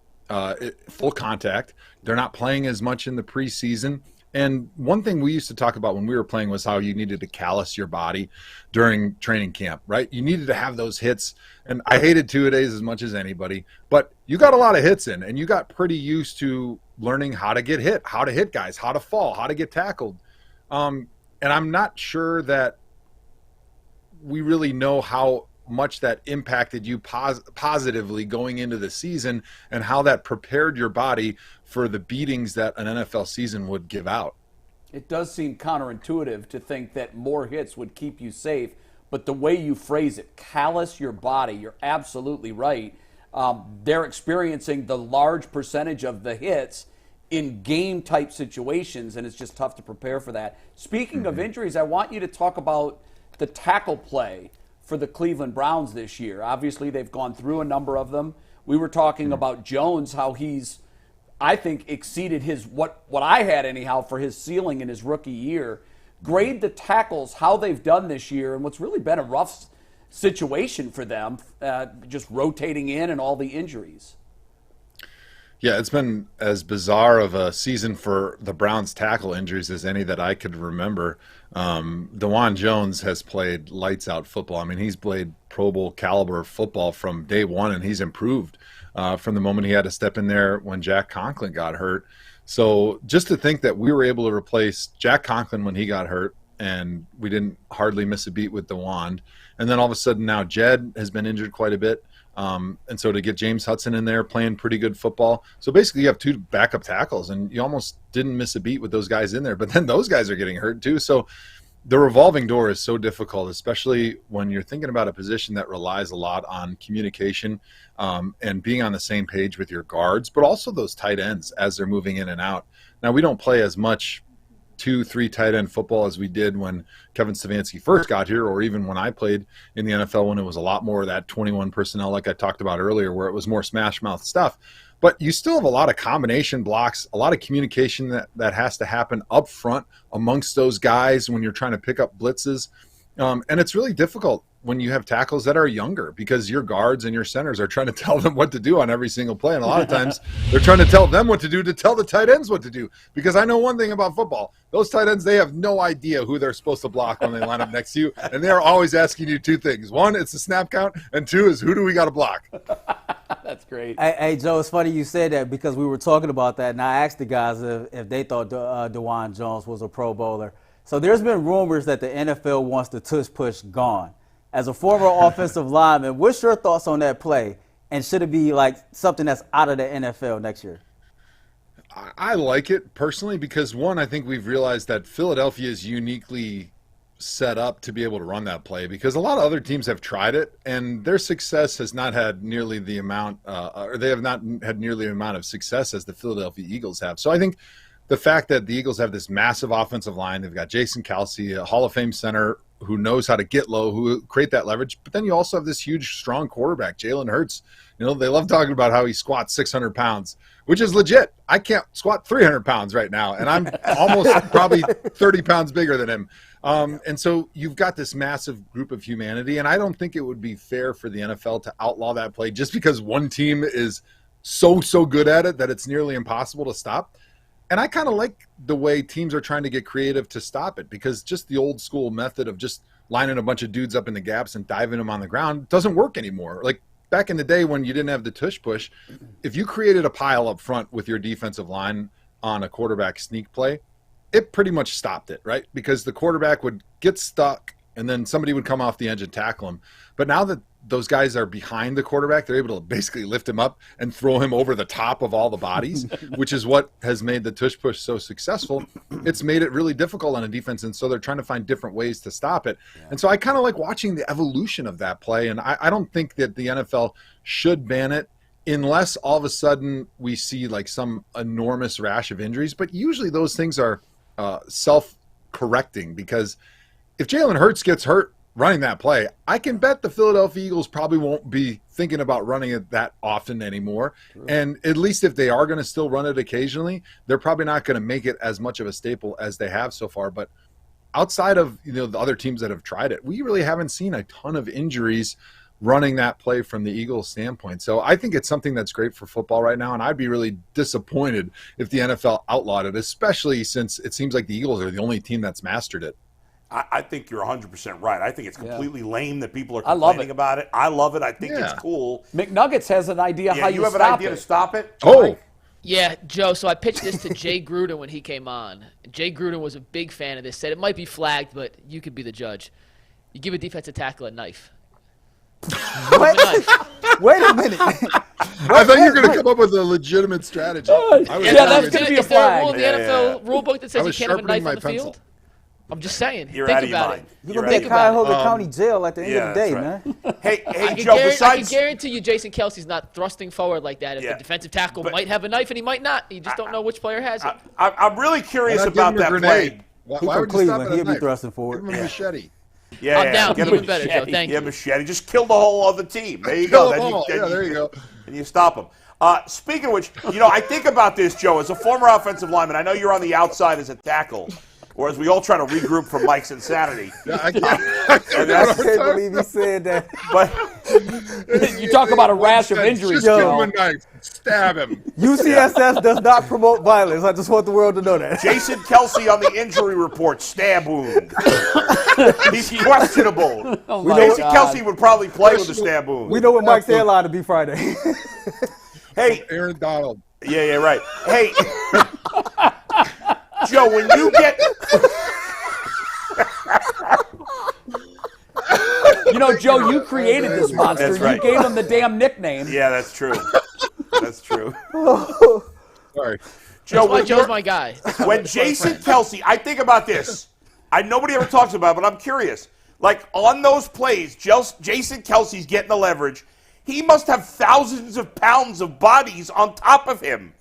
full contact. They're not playing as much in the preseason. And one thing we used to talk about when we were playing was how you needed to callous your body during training camp, right? You needed to have those hits. And I hated two-a-days as much as anybody, but you got a lot of hits in, and you got pretty used to learning how to get hit, how to hit guys, how to fall, how to get tackled. And I'm not sure that we really know how much that impacted you positively going into the season and how that prepared your body for the beatings that an NFL season would give out. It does seem counterintuitive to think that more hits would keep you safe, but the way you phrase it, callous your body, you're absolutely right. They're experiencing the large percentage of the hits in game-type situations, and it's just tough to prepare for that. Speaking of injuries, I want you to talk about the tackle play for the Cleveland Browns this year. Obviously, they've gone through a number of them. We were talking about Jones, how he's, I think, exceeded his what I had anyhow for his ceiling in his rookie year. Grade the tackles, how they've done this year, and what's really been a rough situation for them, just rotating in and all the injuries. Yeah, it's been as bizarre of a season for the Browns tackle injuries as any that I could remember. DeJuan Jones has played lights out football. I mean, he's played Pro Bowl caliber football from day one, and he's improved from the moment he had to step in there when Jack Conklin got hurt. So just to think that we were able to replace Jack Conklin when he got hurt, and we didn't hardly miss a beat with DeJuan. And then all of a sudden now Jed has been injured quite a bit. And so to get James Hudson in there playing pretty good football. So basically you have 2 backup tackles, and you almost didn't miss a beat with those guys in there. But then those guys are getting hurt too. So the revolving door is so difficult, especially when you're thinking about a position that relies a lot on communication and being on the same page with your guards, but also those tight ends as they're moving in and out. Now, we don't play as much 2-3 tight end football as we did when Kevin Stefanski first got here, or even when I played in the NFL when it was a lot more of that 21 personnel like I talked about earlier, where it was more smash mouth stuff. But you still have a lot of combination blocks, a lot of communication that has to happen up front amongst those guys when you're trying to pick up blitzes. And it's really difficult when you have tackles that are younger, because your guards and your centers are trying to tell them what to do on every single play. And a lot of times they're trying to tell them what to do to tell the tight ends what to do. Because I know one thing about football, those tight ends, they have no idea who they're supposed to block when they line up next to you. And they're always asking you 2 things. 1, it's the snap count. And 2 is who do we got to block? That's great. Hey, Joe, it's funny you said that, because we were talking about that. And I asked the guys if they thought DeJuan Jones was a Pro Bowler. So there's been rumors that the NFL wants the tush push gone. As a former offensive lineman, what's your thoughts on that play? And should it be like something that's out of the NFL next year? I like it personally because, one, I think we've realized that Philadelphia is uniquely set up to be able to run that play, because a lot of other teams have tried it and their success has not had nearly the amount, or they have not had nearly the amount of success as the Philadelphia Eagles have. So I think the fact that the Eagles have this massive offensive line, they've got Jason Kelce, a Hall of Fame center who knows how to get low, who create that leverage. But then you also have this huge, strong quarterback, Jalen Hurts. You know, they love talking about how he squats 600 pounds, which is legit. I can't squat 300 pounds right now, and I'm almost probably 30 pounds bigger than him. And so you've got this massive group of humanity, and I don't think it would be fair for the NFL to outlaw that play just because one team is so good at it that it's nearly impossible to stop. And I kind of like the way teams are trying to get creative to stop it, because just the old school method of just lining a bunch of dudes up in the gaps and diving them on the ground doesn't work anymore. Like back in the day when you didn't have the tush push, if you created a pile up front with your defensive line on a quarterback sneak play, it pretty much stopped it, right? Because the quarterback would get stuck and then somebody would come off the edge and tackle him. But now that those guys are behind the quarterback, they're able to basically lift him up and throw him over the top of all the bodies, which is what has made the tush push so successful. It's made it really difficult on a defense, and so they're trying to find different ways to stop it. Yeah. And so I kind of like watching the evolution of that play, and I don't think that the NFL should ban it unless all of a sudden we see like some enormous rash of injuries. But usually those things are self-correcting, because if Jalen Hurts gets hurt running that play, I can bet the Philadelphia Eagles probably won't be thinking about running it that often anymore. Sure. And at least if they are going to still run it occasionally, they're probably not going to make it as much of a staple as they have so far. But outside of, you know, the other teams that have tried it, we really haven't seen a ton of injuries running that play from the Eagles standpoint. So I think it's something that's great for football right now, and I'd be really disappointed if the NFL outlawed it, especially since it seems like the Eagles are the only team that's mastered it. I think you're 100% right. I think it's completely lame that people are complaining about it. I love it. I think it's cool. McNuggets has an idea how you have stop an idea to stop it? Oh. Yeah, Joe, so I pitched this to Jay Gruden when he came on. Jay Gruden was a big fan of this, said it might be flagged, but you could be the judge. You give a defensive tackle a knife. What? Wait a minute. I thought you were going to come up with a legitimate strategy. That's going to be a flag. Is there a rule in the NFL rule book that says you can't have a knife on the field? I'm just saying. You're think out of your about mind. it. You're going to be Cuyahoga County Jail at the end of the day, man. Hey, Joe, I can guarantee you Jason Kelsey's not thrusting forward like that. If the defensive tackle might have a knife and he might not. You just don't know which player has it. I'm really curious about that play. Why would Cleveland? He'll be thrusting forward. Give him a machete. Yeah, I'm down. Get Even better, Joe. Thank you. Yeah, machete. Just kill the whole other team. There you go. There you go. And you stop them. Speaking of which, I think about this, Joe, as a former offensive lineman. I know you're on the outside as a tackle, or as we all try to regroup from Mike's insanity. Yeah, I can't believe you said that. But you talk about a rash of injuries, Just give him a knife. Stab him. UCSS does not promote violence. I just want the world to know that. Jason Kelsey on the injury report, stab wound. He's questionable. Jason Kelsey would probably play with a stab wound. We know what Mike's airline to be Friday. Hey, Aaron Donald. Yeah, right. Hey, Joe, when you get... Joe, you created this monster. That's right. You gave him the damn nickname. Yeah, that's true. That's true. Sorry. Joe, Joe's my guy. When Jason Kelsey, I think about this. Nobody ever talks about it, but I'm curious. Like, on those plays, Jason Kelsey's getting the leverage. He must have thousands of pounds of bodies on top of him.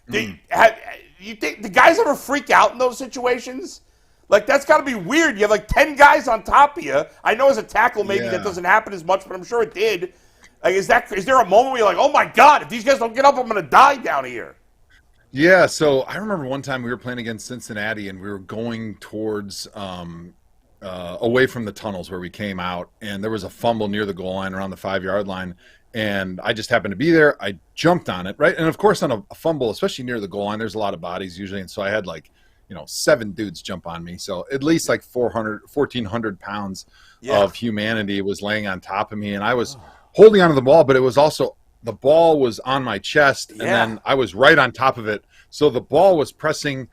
You think the guys ever freak out in those situations? Like, that's got to be weird. You have like 10 guys on top of you. I know as a tackle maybe that doesn't happen as much, but I'm sure it did. Like, is there a moment where you're like, oh my God, if these guys don't get up, I'm going to die down here? Yeah, so I remember one time we were playing against Cincinnati, and we were going towards away from the tunnels where we came out, and there was a fumble near the goal line around the 5-yard line, and I just happened to be there. I jumped on it, right? And of course, on a fumble, especially near the goal line, there's a lot of bodies usually, and so I had 7 dudes jump on me. So at least 1,400 pounds of humanity was laying on top of me, and I was holding onto the ball, but it was also the ball was on my chest, and then I was right on top of it. So the ball was pressing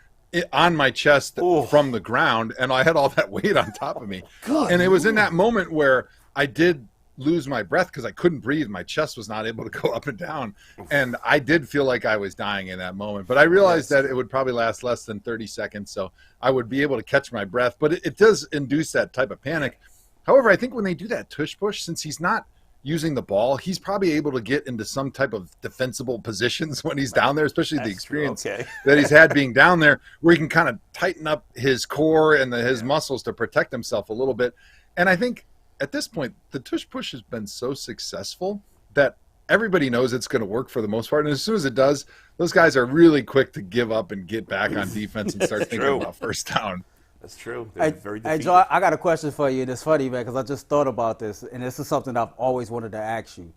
on my chest from the ground, and I had all that weight on top of me. And it was in that moment where I did lose my breath because I couldn't breathe. My chest was not able to go up and down, and I did feel like I was dying in that moment. But I realized that it would probably last less than 30 seconds, so I would be able to catch my breath. But it does induce that type of panic. However, I think when they do that tush push, since he's not using the ball, he's probably able to get into some type of defensible positions when he's down there, especially the experience that he's had being down there, where he can kind of tighten up his core and his muscles to protect himself a little bit. And I think at this point, the tush push has been so successful that everybody knows it's going to work for the most part. And as soon as it does, those guys are really quick to give up and get back on defense and start thinking about first down. That's true. Hey, Joe, I got a question for you, and it's funny, man, because I just thought about this, and this is something I've always wanted to ask you.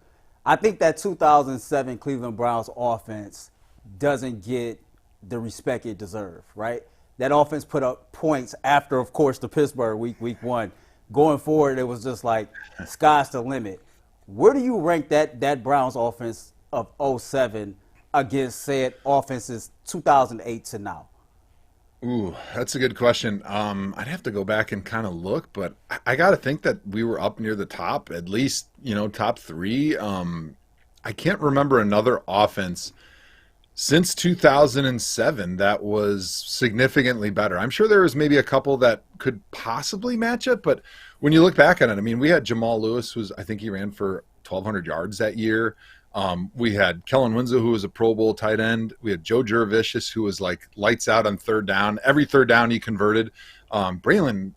I think that 2007 Cleveland Browns offense doesn't get the respect it deserves, right? That offense put up points after, of course, the Pittsburgh week 1. Going forward, it was just like sky's the limit. Where do you rank that Browns offense of 07 against said offenses 2008 to now? Ooh, that's a good question. I'd have to go back and kind of look, but I got to think that we were up near the top, at least, top 3. I can't remember another offense since 2007 that was significantly better. I'm sure there was maybe a couple that could possibly match it, but when you look back at it, I mean, we had Jamal Lewis, I think he ran for 1,200 yards that year. We had Kellen Winslow, who was a Pro Bowl tight end. We had Joe Jurevicius, who was like lights out on third down. Every third down he converted. Braylon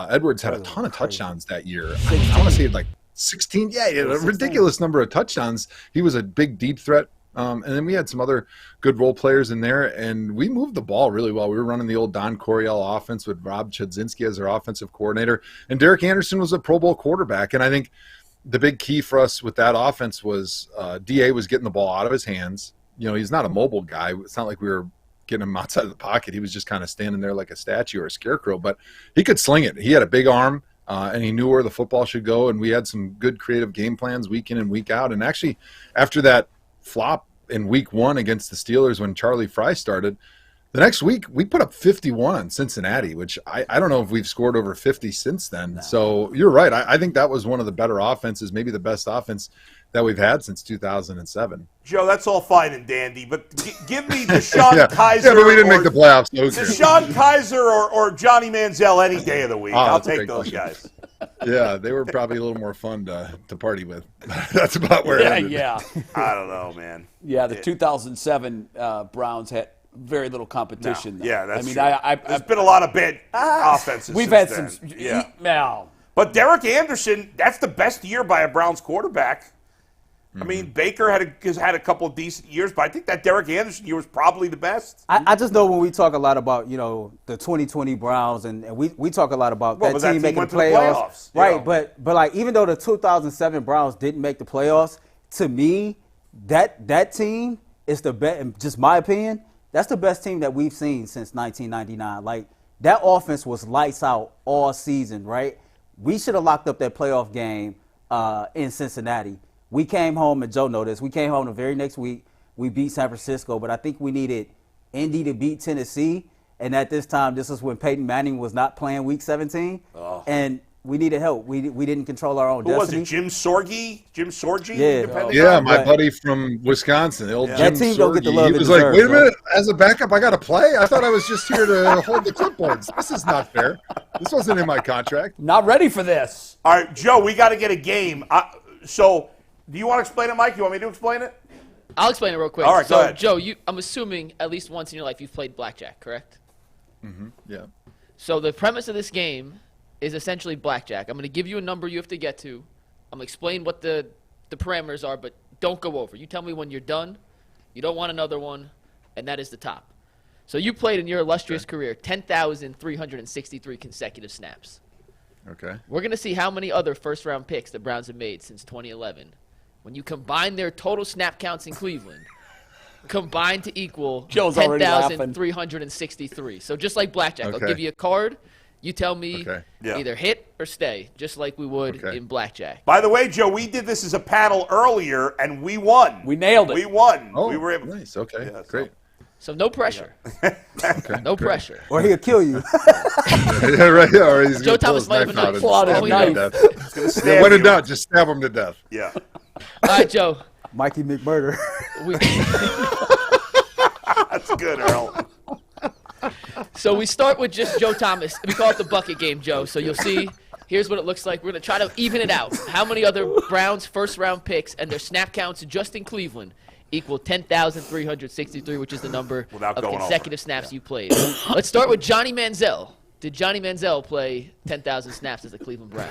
Edwards had a ton of touchdowns that year. I want to say like 16. Yeah, a ridiculous number of touchdowns. He was a big deep threat. And then we had some other good role players in there, and we moved the ball really well. We were running the old Don Coryell offense with Rob Chudzinski as our offensive coordinator, and Derek Anderson was a Pro Bowl quarterback. And I think the big key for us with that offense was DA was getting the ball out of his hands. He's not a mobile guy. It's not like we were getting him outside of the pocket. He was just kind of standing there like a statue or a scarecrow, but he could sling it. He had a big arm, and he knew where the football should go, and we had some good creative game plans week in and week out. And actually, after that flop in week 1 against the Steelers when Charlie Fry started, the next week we put up 51 on Cincinnati, which I don't know if we've scored over 50 since then. No. So you're right. I think that was one of the better offenses, maybe the best offense that we've had since 2007. Joe, that's all fine and dandy, but give me Deshaun Kaiser. Yeah, but we didn't make the playoffs. Deshaun Kaiser or Johnny Manziel any day of the week. I'll take those guys. Yeah, they were probably a little more fun to party with. That's about where it ended. Yeah. I don't know, man. Yeah, the 2007 Browns had very little competition. No. Yeah, that's true. There's been a lot of bad offenses. We've had some. Yeah. But Derek Anderson, that's the best year by a Browns quarterback. Mm-hmm. I mean, Baker has had a couple of decent years, but I think that Derek Anderson year was probably the best. I just know when we talk a lot about, the 2020 Browns, and we talk a lot about that team making the playoffs. Right, but like even though the 2007 Browns didn't make the playoffs, to me, that team is the best, in just my opinion, that's the best team that we've seen since 1999. Like, that offense was lights out all season, right? We should have locked up that playoff game in Cincinnati. We came home, and Joe noticed, we came home the very next week. We beat San Francisco, but I think we needed Indy to beat Tennessee. And at this time, this is when Peyton Manning was not playing Week 17. Oh. And we needed help. We didn't control our own destiny. Who was it, Jim Sorgi? Yeah, my buddy from Wisconsin, the old Jim that team Sorgi. Don't get the love he was deserves, like, wait a minute, as a backup, I got to play? I thought I was just here to hold the clipboards. This is not fair. This wasn't in my contract. Not ready for this. All right, Joe, we got to get a game. So do you want to explain it, Mike? You want me to explain it? I'll explain it real quick. All right, go ahead. Joe, I'm assuming at least once in your life you've played blackjack, correct? Mm-hmm, yeah. So the premise of this game is essentially blackjack. I'm going to give you a number you have to get to. I'm going to explain what the parameters are, but don't go over. You tell me when you're done. You don't want another one, and that is the top. So you played in your illustrious career 10,363 consecutive snaps. Okay. We're going to see how many other first-round picks the Browns have made since 2011. When you combine their total snap counts in Cleveland, combined to equal 10,363. So just like blackjack, I'll give you a card. You tell me either hit or stay, just like we would in blackjack. By the way, Joe, we did this as a panel earlier, and we won. We nailed it. We won. Oh, we were able nice. Okay, great. So no pressure. No pressure. Or he'll kill you. Yeah, right. Yeah, or he's Joe Thomas might have a knife. When in doubt, just stab him to death. Yeah. All right, Joe. Mikey McMurder. That's good, Earl. So we start with just Joe Thomas. We call it the bucket game, Joe. So you'll see Here's what it looks like. We're going to try to even it out. How many other Browns first-round picks and their snap counts just in Cleveland equal 10,363, which is the number of consecutive snaps you played. Let's start with Johnny Manziel. Did Johnny Manziel play 10,000 snaps as a Cleveland Brown?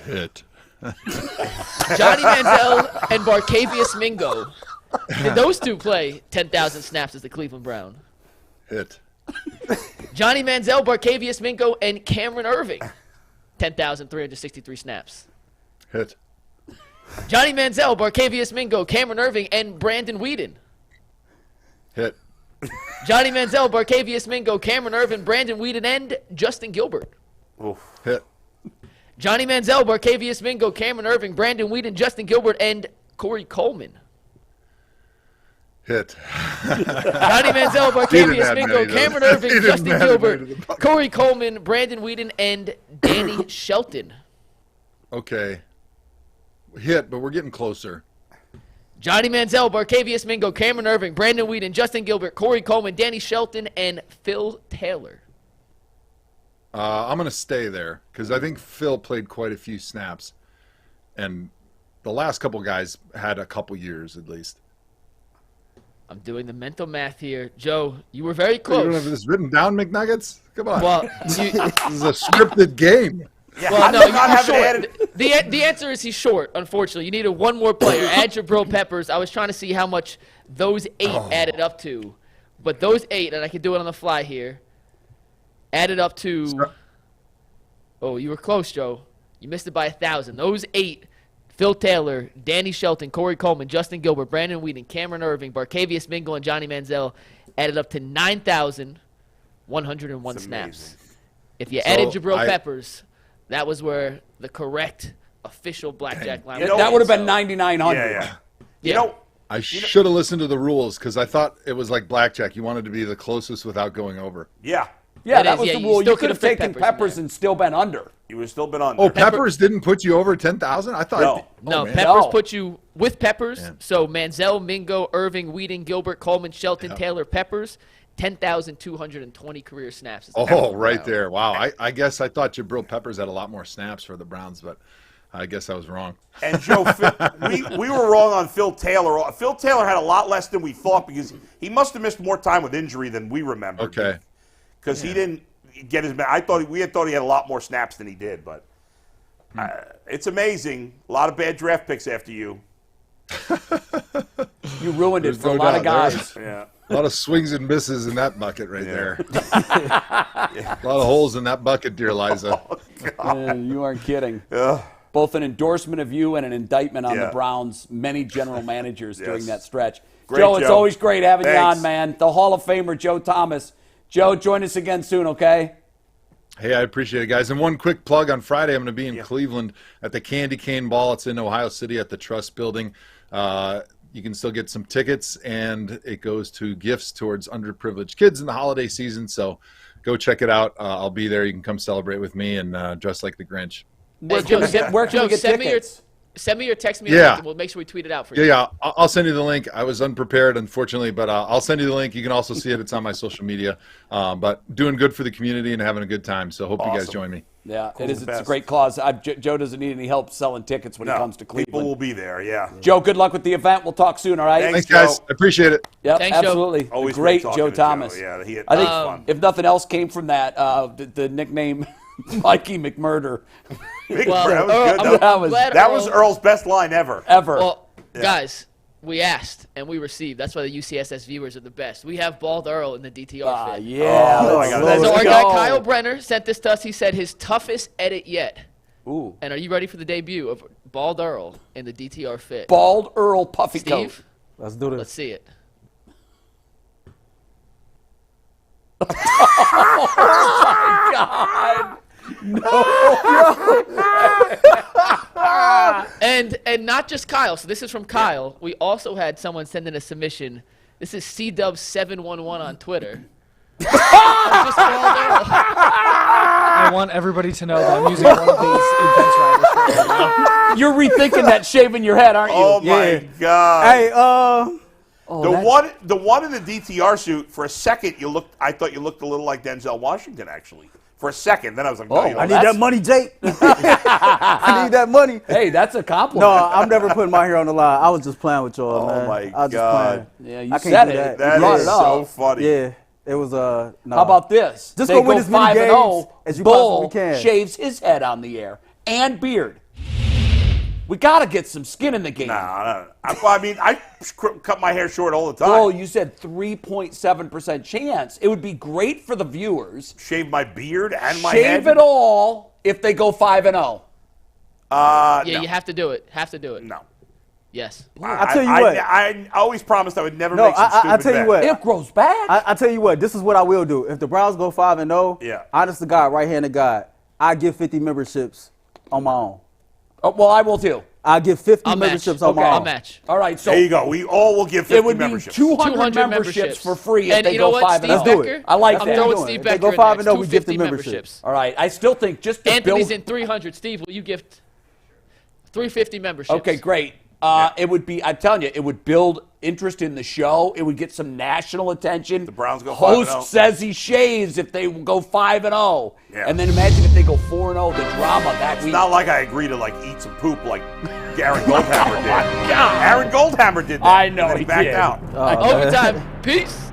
Hit. Johnny Manziel and Barkevious Mingo. Did those two play 10,000 snaps as the Cleveland Brown? Hit. Johnny Manziel, Barkevious Mingo, and Cameron Irving. 10,363 snaps. Hit. Johnny Manziel, Barkevious Mingo, Cameron Irving, and Brandon Weeden. Hit. Johnny Manziel, Barkevious Mingo, Cameron Irving, Brandon Weeden, and Justin Gilbert. Oof. Hit. Johnny Manziel, Barkevious Mingo, Cameron Irving, Brandon Weeden, Justin Gilbert, and Corey Coleman. Hit. Johnny Manziel, Barkevious Mingo, Cameron Irving, Justin Gilbert, Corey Coleman, Brandon Weeden, and Danny Shelton. Okay. Hit, but we're getting closer. Johnny Manziel, Barkevious Mingo, Cameron Irving, Brandon Weeden, Justin Gilbert, Corey Coleman, Danny Shelton, and Phil Taylor. I'm going to stay there because I think Phil played quite a few snaps. And the last couple guys had a couple years at least. I'm doing the mental math here. Joe, you were very close. You don't have this written down, McNuggets? Come on. Well, this is a scripted game. Yeah, well, no, you're short. The answer is he's short, unfortunately. You needed one more player. Add Jabril Peppers. I was trying to see how much those 8 added up to. But those 8, and I can do it on the fly here, added up to – oh, you were close, Joe. You missed it by 1,000. Those 8, Phil Taylor, Danny Shelton, Corey Coleman, Justin Gilbert, Brandon Weeden, Cameron Irving, Barkevious Mingo, and Johnny Manziel added up to 9,101 snaps. If you added Jabril Peppers – that was where the correct official blackjack line was. That would have been 9,900. Yeah. You know, I should have listened to the rules because I thought it was like blackjack. You wanted to be the closest without going over. Yeah. Yeah, that was the rule. You could have taken Peppers and still been under. You would still been under. Oh, Peppers didn't put you over 10,000? I thought. No, Peppers put you with Peppers. Man. So Manziel, Mingo, Irving, Weeden, Gilbert, Coleman, Shelton, Taylor, Peppers. 10,220 career snaps. Oh, right there. Wow. I guess I thought Jabril Peppers had a lot more snaps for the Browns, but I guess I was wrong. And, Joe, we were wrong on Phil Taylor. Phil Taylor had a lot less than we thought because he must have missed more time with injury than we remember. Okay. Because he didn't get as many. We had thought he had a lot more snaps than he did, but it's amazing. A lot of bad draft picks after you. You ruined it for a lot of guys. Yeah. A lot of swings and misses in that bucket right there. A lot of holes in that bucket, dear Liza. Oh, you aren't kidding. Both an endorsement of you and an indictment on the Browns' many general managers during that stretch. Great, Joe, it's always great having you on, Thanks. man. The Hall of Famer, Joe Thomas. Joe, join us again soon, okay? Hey, I appreciate it, guys. And one quick plug on Friday, I'm going to be in Cleveland at the Candy Cane Ball. It's in Ohio City at the Trust Building. You can still get some tickets, and it goes to gifts towards underprivileged kids in the holiday season. So go check it out. I'll be there. You can come celebrate with me and dress like the Grinch. Where can we get tickets? Send me or text me a link, and we'll make sure we tweet it out for you. Yeah, I'll send you the link. I was unprepared, unfortunately, but I'll send you the link. You can also see it. It's on my social media. But doing good for the community and having a good time. So hope you guys join me. Yeah, cool. It's a great cause. Joe doesn't need any help selling tickets when it comes to Cleveland. People will be there, Joe, good luck with the event. We'll talk soon, all right? Thanks guys. I appreciate it. Yep, Thanks, absolutely. Joe. Always great great Joe Thomas. Joe. Yeah, I think if nothing else came from that, the nickname Mikey McMurder. That was Earl's best line ever. Well, guys, we asked and we received. That's why the UCSS viewers are the best. We have Bald Earl in the DTR fit. Yeah. So our guy Kyle Brenner sent this to us. He said his toughest edit yet. Ooh. And are you ready for the debut of Bald Earl in the DTR fit? Bald Earl puffy coat. Steve, let's do this. Let's see it. Oh, my God. No. And not just Kyle. So this is from Kyle. We also had someone send in a submission. This is CDub711 on Twitter. I want everybody to know that I'm using one of these Advance Riders right now. You're rethinking that shaving your head, aren't you? Oh, my God. Hey, The one in the DTR suit, for a second, I thought you looked a little like Denzel Washington, actually. For a second. Then I was like, I need that money, Jake. I need that money. Hey, that's a compliment. No, I'm never putting my hair on the line. I was just playing with y'all, man. Oh, my I was God. Just playing. Yeah, you said it. That is so funny. Yeah. It was no. How about this? Just they go win as many games 5-0, as you Bull possibly can. shaves his head on the air and beard. We got to get some skin in the game. No. I mean, I cut my hair short all the time. Bull, you said 3.7% chance. It would be great for the viewers. Shave my beard and my head? Shave it all if they go 5-0. Yeah, no. you have to do it. Have to do it. No. Yes. I tell you what. I always promised I would never make some stupid I tell you bet. what. It grows back. I tell you what. This is what I will do. If the Browns go 5-0, honest to God, right-handed God, I give 50 memberships on my own. Oh, well, I will too. I give 50 memberships on my own. I'll match. All right, so there you go. We all will give 50 it would memberships. be 200 memberships for free if and they you know go what, 5-0. Let's do it. I like I'm that. throwing Steve Becker they go in there. 5-0, we give the memberships. All right, I still think just to Anthony's build. in 300. Steve, will you give 350 memberships? Okay, great. It would be, I'm telling you, it would build interest in the show. It would get some national attention. The Browns go 5-0. Host says he shaves if they go 5-0. Yeah. And then imagine if they go 4-0, the drama that week. It's not like I agree to eat some poop like Aaron Goldhammer did. Aaron Goldhammer did that. I know and then he backed did. out. Overtime. Peace.